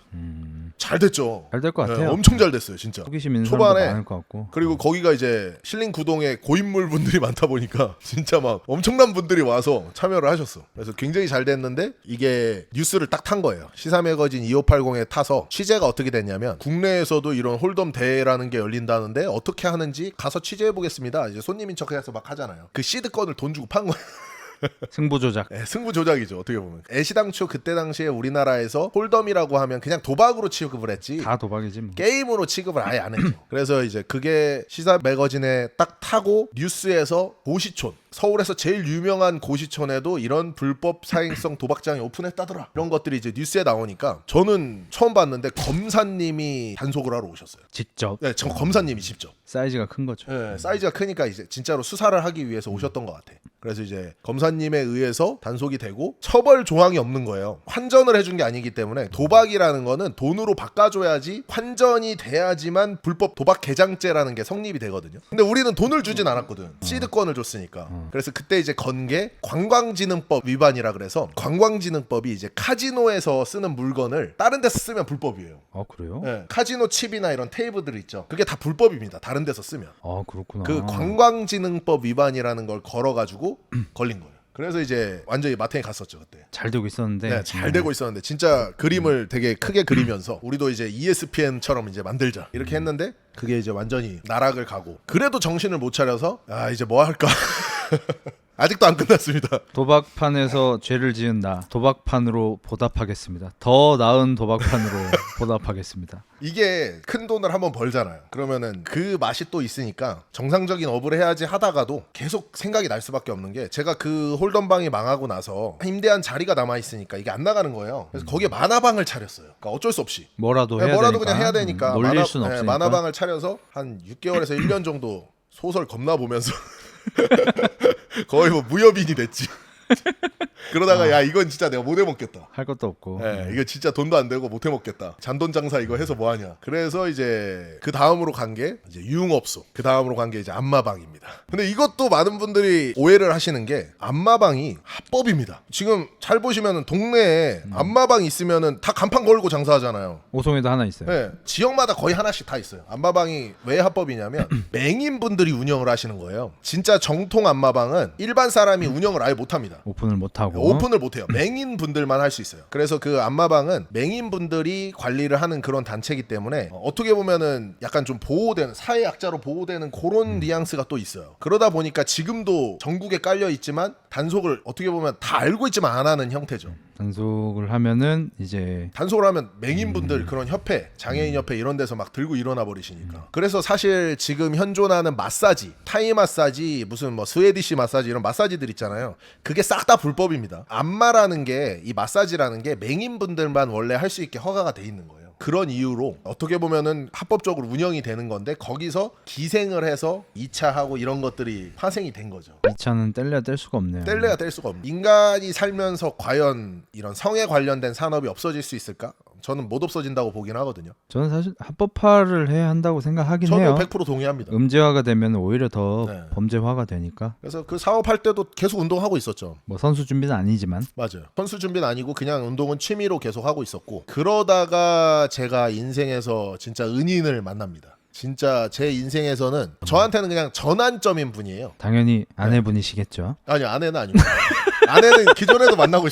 잘 됐죠. 잘 될 것 같아요. 엄청 잘 됐어요, 진짜. 호기심 있는 사람도 초반에 많을 것 같고. 그리고 거기가 이제 신림구동에 고인물 분들이 많다 보니까 진짜 막 엄청난 분들이 와서 참여를 하셨어. 그래서 굉장히 잘 됐는데 이게 뉴스를 딱 탄 거예요. 시사 매거진 2580에 타서 취재가 어떻게 됐냐면 국내에서도 이런 홀덤 대회라는 게 열린다는데 어떻게 하는지 가서 취재해 보겠습니다. 이제 손님인 척해서 막 하잖아요. 그 시드권을 돈 주고 판 거예요. 승부 조작. 네, 승부 조작이죠 어떻게 보면. 애시당초 그때 당시에 우리나라에서 홀덤이라고 하면 그냥 도박으로 취급을 했지 다 도박이지 뭐. 게임으로 취급을 아예 안 했죠. 그래서 이제 그게 시사 매거진에 딱 타고 뉴스에서 고시촌 서울에서 제일 유명한 고시촌에도 이런 불법 사행성 도박장이 오픈했다더라. 이런 것들이 이제 뉴스에 나오니까 저는 처음 봤는데 검사님이 단속을 하러 오셨어요. 직접. 네, 저 검사님이 직접. 사이즈가 큰 거죠. 네, 사이즈가 크니까 이제 진짜로 수사를 하기 위해서 오셨던 것 같아. 그래서 이제 검사님에 의해서 단속이 되고 처벌 조항이 없는 거예요. 환전을 해준 게 아니기 때문에 도박이라는 거는 돈으로 바꿔줘야지 환전이 돼야지만 불법 도박 개장죄라는 게 성립이 되거든요. 근데 우리는 돈을 주진 않았거든. 시드권을 줬으니까. 그래서 그때 이제 건 게 관광진흥법 위반이라 그래서 관광진흥법이 이제 카지노에서 쓰는 물건을 다른 데서 쓰면 불법이에요. 아 그래요? 네, 카지노 칩이나 이런 테이블들 있죠. 그게 다 불법입니다. 다른 데서 쓰면. 아 그렇구나. 그 관광진흥법 위반이라는 걸 걸어가지고 걸린 거예요. 그래서 이제 완전히 마탱이 갔었죠 그때. 잘 되고 있었는데. 네, 잘 되고 있었는데 진짜 그림을 되게 크게 그리면서 우리도 이제 ESPN처럼 이제 만들자 이렇게 했는데 그게 이제 완전히 나락을 가고 그래도 정신을 못 차려서 아 이제 뭐 할까 아직도 안 끝났습니다. 도박판에서 죄를 지은 나 도박판으로 보답하겠습니다. 더 나은 도박판으로 보답하겠습니다. 이게 큰 돈을 한번 벌잖아요. 그러면은 그 맛이 또 있으니까 정상적인 업을 해야지 하다가도 계속 생각이 날 수밖에 없는 게 제가 그 홀덤방이 망하고 나서 임대한 자리가 남아 있으니까 이게 안 나가는 거예요. 그래서 거기에 만화방을 차렸어요. 그러니까 어쩔 수 없이 뭐라도 해야 뭐라도 되니까. 그냥 해야 되니까 놀릴 순 없으니까. 만화방을 차려서 한 6개월에서 1년 정도 소설 겁나 보면서 거의 뭐 무협인이 됐지. 그러다가 야 이건 진짜 내가 못 해먹겠다. 할 것도 없고. 이거 진짜 돈도 안 되고 못 해먹겠다. 잔돈 장사 이거 해서 뭐하냐. 그래서 이제 그 다음으로 간 게 이제 유흥업소. 그 다음으로 간 게 이제 안마방입니다. 근데 이것도 많은 분들이 오해를 하시는 게 안마방이 합법입니다. 지금 잘 보시면은 동네에 안마방 있으면은 다 간판 걸고 장사하잖아요. 오송에도 하나 있어요. 네, 지역마다 거의 하나씩 다 있어요. 안마방이 왜 합법이냐면 맹인분들이 운영을 하시는 거예요. 진짜 정통 안마방은 일반 사람이 운영을 아예 못합니다. 오픈을 못하고. 오픈을 못해요. 맹인분들만 할 수 있어요. 그래서 그 안마방은 맹인분들이 관리를 하는 그런 단체이기 때문에 어떻게 보면은 약간 좀 보호되는 사회약자로 보호되는 그런 뉘앙스가 또 있어요. 그러다 보니까 지금도 전국에 깔려 있지만 단속을 어떻게 보면 다 알고 있지만 안 하는 형태죠. 단속을 하면은 이제 단속을 하면 맹인분들 그런 협회, 장애인 협회 이런 데서 막 들고 일어나 버리시니까. 그래서 사실 지금 현존하는 마사지, 타이 마사지, 무슨 뭐 스웨디시 마사지 이런 마사지들 있잖아요. 그게 싹 다 불법입니다. 안마라는 게 이 마사지라는 게 맹인분들만 원래 할 수 있게 허가가 돼 있는 거예요. 그런 이유로 어떻게 보면은 합법적으로 운영이 되는 건데 거기서 기생을 해서 2차 하고 이런 것들이 파생이 된 거죠. 2차는 뗄래야 뗄 수가 없네요. 뗄래야 뗄 수가 없는. 인간이 살면서 과연 이런 성에 관련된 산업이 없어질 수 있을까? 저는 못 없어진다고 보긴 하거든요. 저는 사실 합법화를 해야 한다고 생각하긴 저도 해요. 100% 동의합니다. 음지화가 되면 오히려 더 네. 범죄화가 되니까. 그래서 그 사업할 때도 계속 운동하고 있었죠. 뭐 선수 준비는 아니지만. 맞아요. 선수 준비는 아니고 그냥 운동은 취미로 계속 하고 있었고 그러다가 제가 인생에서 진짜 은인을 만납니다. 진짜 제 인생에서는 저한테는 그냥 전환점인 분이에요. 당연히 아내분이시겠죠. 아니요, 아내는 아니고. 아내는 기존에도 만나고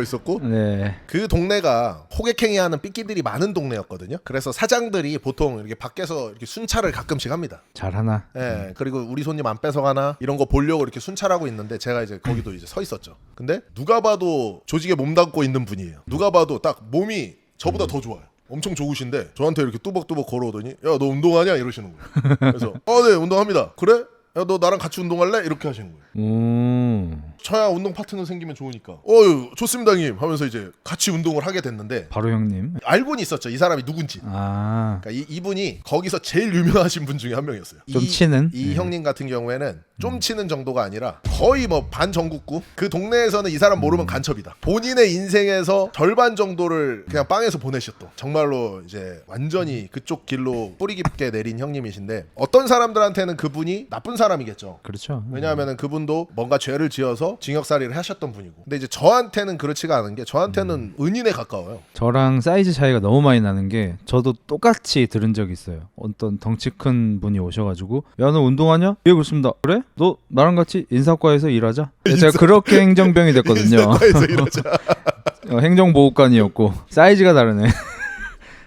있었고 네. 그 동네가 호객행위하는 삐끼들이 많은 동네였거든요. 그래서 사장들이 보통 이렇게 밖에서 이렇게 순찰을 가끔씩 합니다. 잘하나. 예, 그리고 우리 손님 안 뺏어가나 이런 거 보려고 이렇게 순찰하고 있는데 제가 이제 거기도 이제 서 있었죠. 근데 누가 봐도 조직에 몸담고 있는 분이에요. 누가 봐도 딱 몸이 저보다 더 좋아요. 엄청 좋으신데 저한테 이렇게 뚜벅뚜벅 걸어오더니 야 너 운동하냐 이러시는 거예요. 그래서 네 운동합니다. 그래? 야 너 나랑 같이 운동할래? 이렇게 하시는 거예요. 저야 운동 파트너 생기면 좋으니까 좋습니다 형님 하면서 이제 같이 운동을 하게 됐는데 바로 형님. 알고는 있었죠. 이 사람이 누군지. 그러니까 이분이 거기서 제일 유명하신 분 중에 한 명이었어요. 좀 치는? 이 형님 같은 경우에는 좀 치는 정도가 아니라 거의 뭐 반전국구 그 동네에서는 이 사람 모르면 간첩이다. 본인의 인생에서 절반 정도를 그냥 빵에서 보내셨던 정말로 이제 완전히 그쪽 길로 뿌리 깊게 내린 형님이신데 어떤 사람들한테는 그분이 나쁜 사람이겠죠. 그렇죠. 왜냐하면 그분도 뭔가 죄를 지어서 징역살이를 하셨던 분이고 근데 이제 저한테는 그렇지가 않은 게 저한테는 은인에 가까워요. 저랑 사이즈 차이가 너무 많이 나는 게 저도 똑같이 들은 적이 있어요. 어떤 덩치 큰 분이 오셔가지고 야 너 운동하냐? 예 그렇습니다. 그래? 너 나랑 같이 인사과에서 일하자. 제가 그렇게 행정병이 됐거든요. 인사과에서 일하자. 행정보호관이었고 사이즈가 다르네.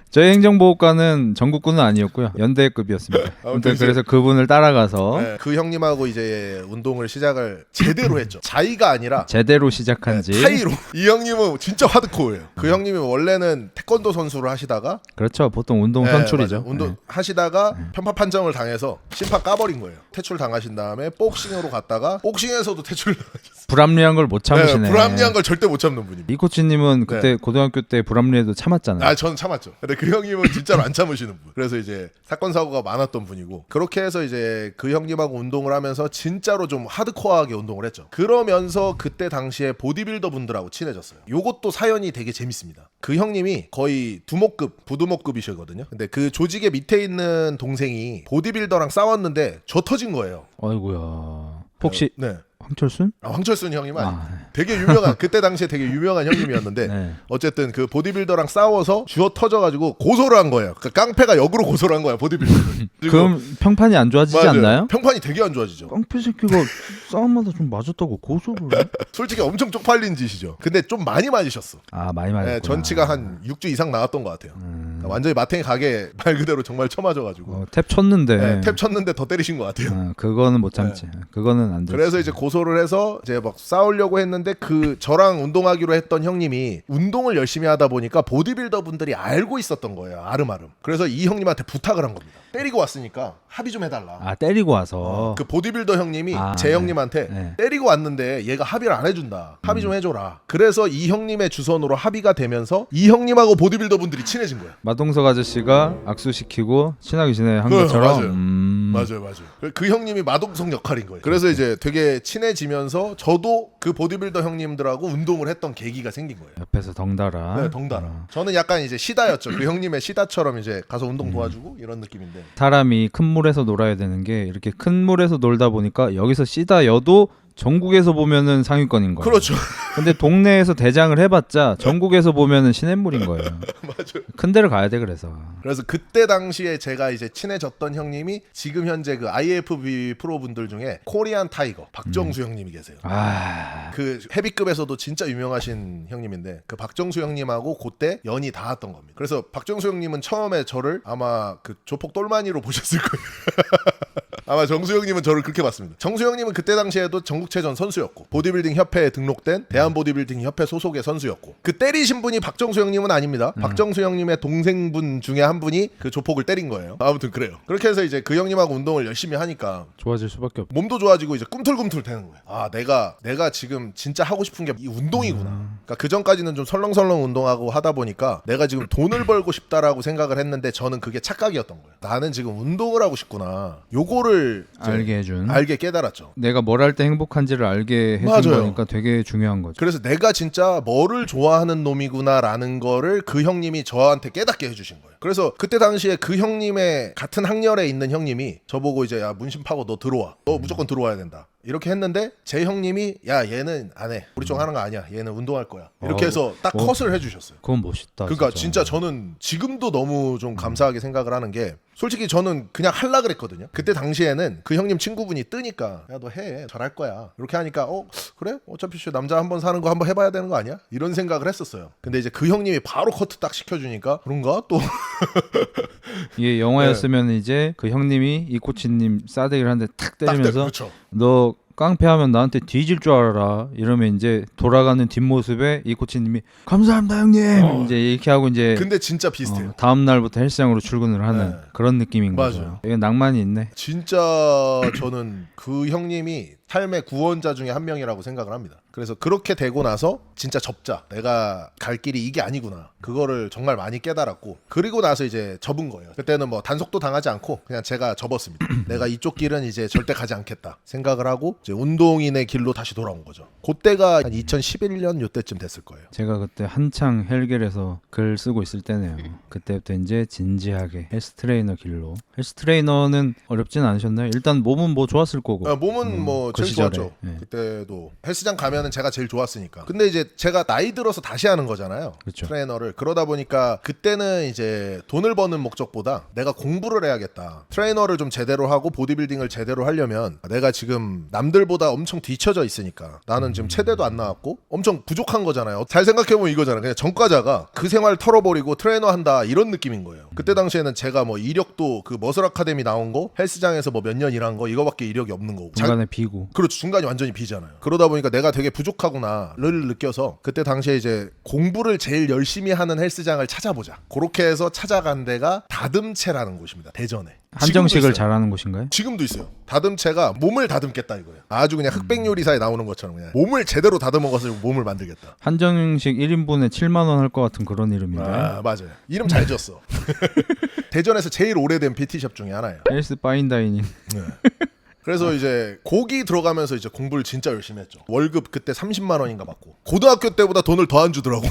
저희 행정보호관은 전국구는 아니었고요. 연대급이었습니다. 아무튼 그래서 그분을 따라가서 네, 그 형님하고 이제 운동을 시작을 제대로 했죠. 자의가 아니라 제대로 시작한지 타이로. 이 형님은 진짜 하드코어예요. 그 형님이 원래는 태권도 선수를 하시다가 그렇죠. 보통 운동 선출이죠. 맞아요. 운동 하시다가 편파 판정을 당해서 심판 까버린 거예요. 퇴출 당하신 다음에 복싱으로 갔다가 복싱에서도 퇴출 당하셨어요. 불합리한 걸 못 참으시네. 불합리한 걸 절대 못 참는 분입니다. 이 코치님은 그때 고등학교 때 불합리해도 참았잖아요. 저는 참았죠. 근데 그 형님은 진짜로 안 참으시는 분. 그래서 이제 사건 사고가 많았던 분이고 그렇게 해서 이제 그 형님하고 운동을 하면서 진짜로 좀 하드코어하게 운동을 했죠. 그러면서 그때 당시에 보디빌더 분들하고 친해졌어요. 요것도 사연이 되게 재밌습니다. 그 형님이 거의 두목급, 부두목급이시거든요. 근데 그 조직의 밑에 있는 동생이 보디빌더랑 싸웠는데 져 터진 거예요. 아이고야. 혹시 네. 황철순? 황철순 형님 아니에요. 되게 유명한 그때 당시에 되게 유명한 형님이었는데 네. 어쨌든 그 보디빌더랑 싸워서 주워 터져가지고 고소를 한 거예요. 그 깡패가 역으로 고소를 한 거야 보디빌더. 그럼 평판이 안 좋아지지 맞아요. 않나요? 평판이 되게 안 좋아지죠. 깡패 새끼가 싸움마다 좀 맞았다고 고소를 해? 솔직히 엄청 쪽팔린 짓이죠. 근데 좀 많이 맞으셨어. 많이 맞았구나. 전치가 한 6주 이상 나왔던 것 같아요. 완전히 마탱이 가게 말 그대로 정말 쳐맞아가지고 탭 쳤는데 네, 탭 쳤는데 더 때리신 것 같아요. 그거는 못 참지. 그거는 안 돼. 그래서 이제 고소를 해서 이제 막 싸우려고 했는데 그 저랑 운동하기로 했던 형님이 운동을 열심히 하다 보니까 보디빌더 분들이 알고 있었던 거예요. 아름아름. 그래서 이 형님한테 부탁을 한 겁니다. 때리고 왔으니까 합의 좀 해달라. 때리고 와서 그 보디빌더 형님이 제 형님한테 때리고 왔는데 얘가 합의를 안 해준다. 합의 좀 해줘라. 그래서 이 형님의 주선으로 합의가 되면서 이 형님하고 보디빌더 분들이 친해진 거야. 마동석 아저씨가 악수시키고 친하게 지내 한 것처럼. 맞아요. 그 형님이 마동석 역할인 거예요. 그래서 이제 되게 친해지면서 저도 그 보디빌더 형님들하고 운동을 했던 계기가 생긴 거예요. 옆에서 덩달아. 네, 덩달아. 저는 약간 이제 시다였죠. 그 형님의 시다처럼 이제 가서 운동 도와주고 이런 느낌인데. 사람이 큰 물에서 놀아야 되는 게 이렇게 큰 물에서 놀다 보니까 여기서 시다여도 전국에서 보면은 상위권인 거예요. 그렇죠. 근데 동네에서 대장을 해봤자 전국에서 보면은 시냇물인 거예요. 맞아요. 큰 데를 가야 돼 그래서 그때 당시에 제가 이제 친해졌던 형님이 지금 현재 그 IFB 프로 분들 중에 코리안 타이거 박정수 형님이 계세요. 그 헤비급에서도 진짜 유명하신 형님인데 그 박정수 형님하고 그때 연이 닿았던 겁니다. 그래서 박정수 형님은 처음에 저를 아마 그 조폭 똘마니로 보셨을 거예요. 아마 정수 형님은 저를 그렇게 봤습니다. 정수 형님은 그때 당시에도 전국체전 선수였고 보디빌딩 협회에 등록된 대한보디빌딩 협회 소속의 선수였고 그 때리신 분이 박정수 형님은 아닙니다. 박정수 형님의 동생분 중에 한 분이 그 조폭을 때린 거예요. 아무튼 그래요. 그렇게 해서 이제 그 형님하고 운동을 열심히 하니까 좋아질 수밖에 없어. 몸도 좋아지고 이제 꿈틀꿈틀 되는 거예요. 내가 지금 진짜 하고 싶은 게 이 운동이구나. 그러니까 그 전까지는 좀 설렁설렁 운동하고 하다 보니까 내가 지금 돈을 벌고 싶다라고 생각을 했는데 저는 그게 착각이었던 거예요. 나는 지금 운동을 하고 싶구나. 요거를 알게 깨달았죠. 내가 뭘 할 때 행복한지를 알게 해준 거니까 되게 중요한 거죠. 그래서 내가 진짜 뭐를 좋아하는 놈이구나라는 거를 그 형님이 저한테 깨닫게 해주신 거예요. 그래서 그때 당시에 그 형님의 같은 학년에 있는 형님이 저보고 이제 야 문신 파고 너 들어와. 너 무조건 들어와야 된다. 이렇게 했는데 제 형님이 야 얘는 안 해. 우리 쪽 하는 거 아니야. 얘는 운동할 거야. 이렇게 해서 딱 컷을 해주셨어요. 그건 멋있다. 그러니까 진짜 저는 지금도 너무 좀 감사하게 생각을 하는 게 솔직히 저는 그냥 할라 그랬거든요. 그때 당시에는 그 형님 친구분이 뜨니까 야 너 해. 잘할 거야. 이렇게 하니까 그래? 어차피 남자 한 번 사는 거 한번 해봐야 되는 거 아니야? 이런 생각을 했었어요. 근데 이제 그 형님이 바로 커트 딱 시켜주니까 그런가? 또 이게 영화였으면 이제 그 형님이 이 코치님 싸대기를 한 대 탁 때리면서 그렇죠. 너 깡패하면 나한테 뒤질 줄 알아라 이러면 이제 돌아가는 뒷모습에 이 코치님이 감사합니다 형님 이제 이렇게 하고 이제 근데 진짜 비슷해요. 다음 날부터 헬스장으로 출근을 하는 그런 느낌인 거죠. 이게 낭만이 있네. 진짜 저는 그 형님이 삶의 구원자 중에 한 명이라고 생각을 합니다. 그래서 그렇게 되고 나서 진짜 접자. 내가 갈 길이 이게 아니구나. 그거를 정말 많이 깨달았고 그리고 나서 이제 접은 거예요. 그때는 뭐 단속도 당하지 않고 그냥 제가 접었습니다. 내가 이쪽 길은 이제 절대 가지 않겠다 생각을 하고 이제 운동인의 길로 다시 돌아온 거죠. 그때가 한 2011년 요때쯤 됐을 거예요. 제가 그때 한창 헬겔에서 글 쓰고 있을 때네요. 그때부터 이제 진지하게 헬스 트레이너 길로. 헬스 트레이너는 어렵진 않으셨나요? 일단 몸은 뭐 좋았을 거고. 몸은 뭐 그 제일 시절에. 좋았죠. 그때도 헬스장 가면은 제가 제일 좋았으니까. 근데 이제 제가 나이 들어서 다시 하는 거잖아요. 그렇죠. 트레이너를. 그러다 보니까 그때는 이제 돈을 버는 목적보다 내가 공부를 해야겠다. 트레이너를 좀 제대로 하고 보디빌딩을 제대로 하려면 내가 지금 남들보다 엄청 뒤쳐져 있으니까 나는 지금 체대도 안 나왔고 엄청 부족한 거잖아요. 잘 생각해보면 이거잖아요. 그냥 전과자가 그 생활 털어버리고 트레이너 한다 이런 느낌인 거예요. 그때 당시에는 제가 뭐 이력도 그 머슬 아카데미 나온 거 헬스장에서 뭐 몇 년 일한 거 이거밖에 이력이 없는 거고 중간에 비고. 그렇죠. 중간이 완전히 비잖아요. 그러다 보니까 내가 되게 부족하구나를 느껴서 그때 당시에 이제 공부를 제일 열심히 하는 헬스장을 찾아보자. 그렇게 해서 찾아간 데가 다듬체라는 곳입니다. 대전에. 한정식을 잘하는 곳인가요? 지금도 있어요. 다듬체가 몸을 다듬겠다 이거예요. 아주 그냥 흑백 요리사에 나오는 것처럼 그냥 몸을 제대로 다듬어 가지고 몸을 만들겠다. 한정식 1인분에 7만 원 할 것 같은 그런 이름인데. 맞아요. 이름 잘 지었어. 대전에서 제일 오래된 PT샵 중에 하나예요. 헬스 파인다이닝. 네. 그래서 이제 고기 들어가면서 이제 공부를 진짜 열심히 했죠. 월급 그때 30만 원인가 받고 고등학교 때보다 돈을 더 안 주더라고.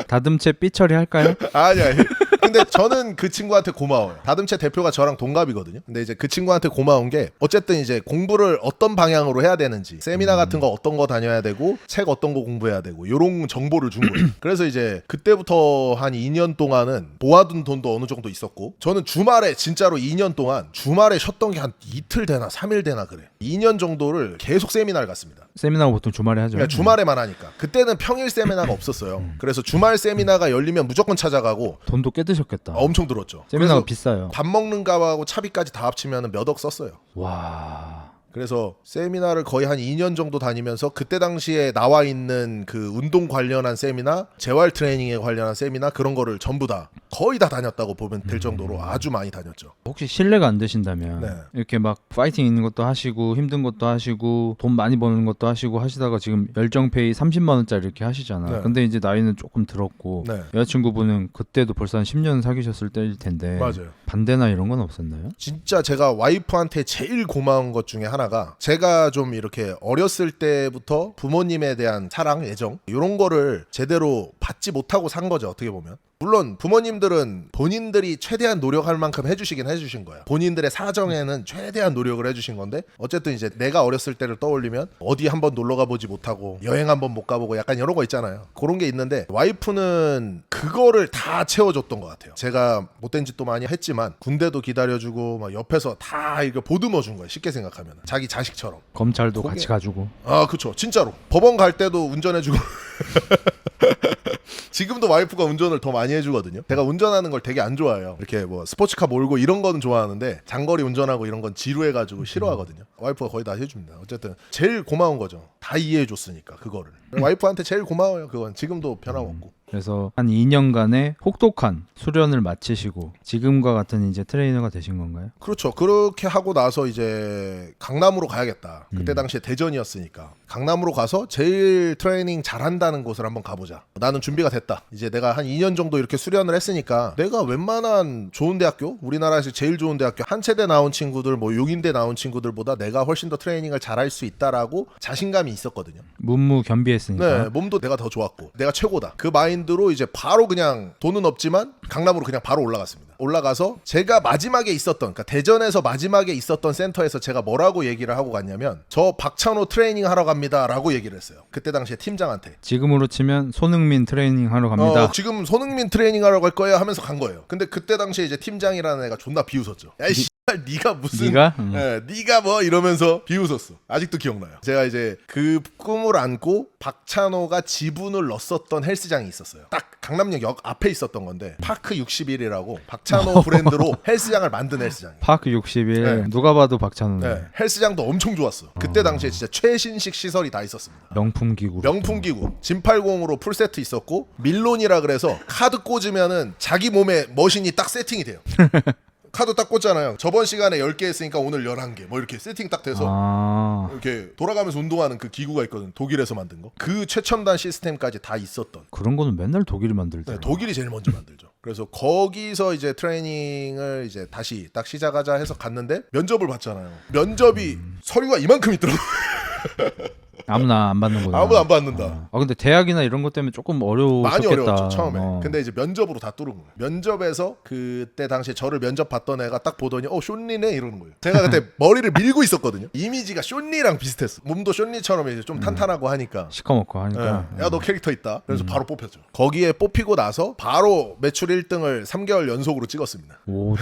다듬체 삐처리 할까요? 아니야. 근데 저는 그 친구한테 고마워요. 다듬체 대표가 저랑 동갑이거든요. 근데 이제 그 친구한테 고마운 게 어쨌든 이제 공부를 어떤 방향으로 해야 되는지, 세미나 같은 거 어떤 거 다녀야 되고 책 어떤 거 공부해야 되고 요런 정보를 준 거예요. 그래서 이제 그때부터 한 2년 동안은 모아둔 돈도 어느 정도 있었고, 저는 주말에 진짜로 2년 동안 주말에 쉬었던 게 한 이틀 되나 3일 되나 그래. 2년 정도를 계속 세미나를 갔습니다. 세미나가 보통 주말에 하죠. 그러니까 주말에만 하니까. 그때는 평일 세미나가 없었어요. 그래서 주말 세미나가 열리면 무조건 찾아가고. 돈도 꽤 드셨겠다. 엄청 들었죠. 세미나가 그래서 비싸요. 밥 먹는 값하고 차비까지 다 합치면 몇 억 썼어요. 와. 그래서 세미나를 거의 한 2년 정도 다니면서 그때 당시에 나와 있는 그 운동 관련한 세미나, 재활 트레이닝에 관련한 세미나 그런 거를 전부 다 거의 다 다녔다고 보면 될 정도로 아주 많이 다녔죠. 혹시 신뢰가 안 되신다면 네. 이렇게 막 파이팅 있는 것도 하시고 힘든 것도 하시고 돈 많이 버는 것도 하시고 하시다가 지금 열정페이 30만 원짜리 이렇게 하시잖아. 네. 근데 이제 나이는 조금 들었고 네. 여자친구분은 그때도 벌써 한 10년 사귀셨을 때일 텐데 맞아요. 반대나 이런 건 없었나요? 진짜 제가 와이프한테 제일 고마운 것 중에 하나가, 제가 좀 이렇게 어렸을 때부터 부모님에 대한 사랑, 애정 이런 거를 제대로 받지 못하고 산 거죠. 어떻게 보면. 물론 부모님들은 본인들이 최대한 노력할 만큼 해주시긴 해주신 거야. 본인들의 사정에는 최대한 노력을 해주신 건데, 어쨌든 이제 내가 어렸을 때를 떠올리면 어디 한번 놀러 가보지 못하고 여행 한번 못 가보고 약간 이런 거 있잖아요. 그런 게 있는데 와이프는 그거를 다 채워줬던 것 같아요. 제가 못된 짓도 많이 했지만 군대도 기다려주고 막 옆에서 다 이거 보듬어 준 거예요. 쉽게 생각하면 자기 자식처럼. 검찰도 그게- 같이 가지고. 아 그쵸, 진짜로 법원 갈 때도 운전해주고. 지금도 와이프가 운전을 더 많이 해주거든요. 제가 운전하는 걸 되게 안 좋아해요. 이렇게 뭐 스포츠카 몰고 이런 거는 좋아하는데 장거리 운전하고 이런 건 지루해가지고 싫어하거든요. 와이프가 거의 다 해줍니다. 어쨌든 제일 고마운 거죠. 다 이해해줬으니까 그거를. 와이프한테 제일 고마워요. 그건 지금도 변함없고. 그래서 한 2년간의 혹독한 수련을 마치시고 지금과 같은 이제 트레이너가 되신 건가요? 그렇죠. 그렇게 하고 나서 이제 강남으로 가야겠다. 그때 당시에 대전이었으니까 강남으로 가서 제일 트레이닝 잘한다는 곳을 한번 가보자. 나는 준비가 됐다. 이제 내가 한 2년 정도 이렇게 수련을 했으니까 내가 웬만한 좋은 대학교, 우리나라에서 제일 좋은 대학교 한체대 나온 친구들, 뭐 용인대 나온 친구들보다 내가 훨씬 더 트레이닝을 잘할 수 있다라고 자신감이 있었거든요. 문무 겸비했으니까. 네, 몸도 내가 더 좋았고 내가 최고다. 그 마인드로 이제 바로 그냥 돈은 없지만 강남으로 그냥 바로 올라갔습니다. 올라가서 제가 마지막에 있었던, 그러니까 대전에서 마지막에 있었던 센터에서 제가 뭐라고 얘기를 하고 갔냐면, 저 박찬호 트레이닝 하러 갑니다라고 얘기를 했어요. 그때 당시에 팀장한테. 지금으로 치면 손흥민 트레이닝 하러 갑니다. 지금 손흥민 트레이닝 하러 갈 거예요 하면서 간 거예요. 근데 그때 당시에 이제 팀장이라는 애가 존나 비웃었죠. 야이 씨발 네가 무슨 네가? 네가 뭐 이러면서 비웃었어. 아직도 기억나요. 제가 이제 그 꿈을 안고 박찬호가 지분을 넣었던 헬스장이 있었어요. 딱 강남역 앞에 있었던 건데 파크 61이라고 박찬호 브랜드로 헬스장을 만든 헬스장이에요. 파크 61. 네. 누가 봐도 박찬호네. 네, 헬스장도 엄청 좋았어. 그때 당시에 진짜 최신식 시설이 다 있었습니다. 명품 기구. 명품 기구, 진80으로 풀세트 있었고, 밀론이라 그래서 카드 꽂으면은 자기 몸에 머신이 딱 세팅이 돼요. 카드 딱 꽂잖아요. 저번 시간에 10개 했으니까 오늘 11개 뭐 이렇게 세팅 딱 돼서 아. 이렇게 돌아가면서 운동하는 그 기구가 있거든. 독일에서 만든 거. 그 최첨단 시스템까지 다 있었던. 그런 거는 맨날 독일이 만들더라. 네, 독일이 제일 먼저 만들죠. 그래서 거기서 이제 트레이닝을 이제 다시 딱 시작하자 해서 갔는데 면접을 봤잖아요. 면접이 서류가 이만큼 있더라고. 아무나 안 받는구나. 아무도 안 받는다. 아 근데 대학이나 이런 것 때문에 조금 어려우셨겠다. 많이 어려웠죠 처음에. 어. 근데 이제 면접으로 다 뚫은 거예요. 면접에서 그때 당시에 저를 면접 봤던 애가 딱 보더니 쇼니네 이러는 거예요. 제가 그때 머리를 밀고 있었거든요. 이미지가 쇼니랑 비슷했어. 몸도 쇼니처럼 이제 좀 탄탄하고 하니까. 시커멓고 하니까. 야 너 캐릭터 있다. 그래서 바로 뽑혔죠. 거기에 뽑히고 나서 바로 매출 1등을 3개월 연속으로 찍었습니다. 오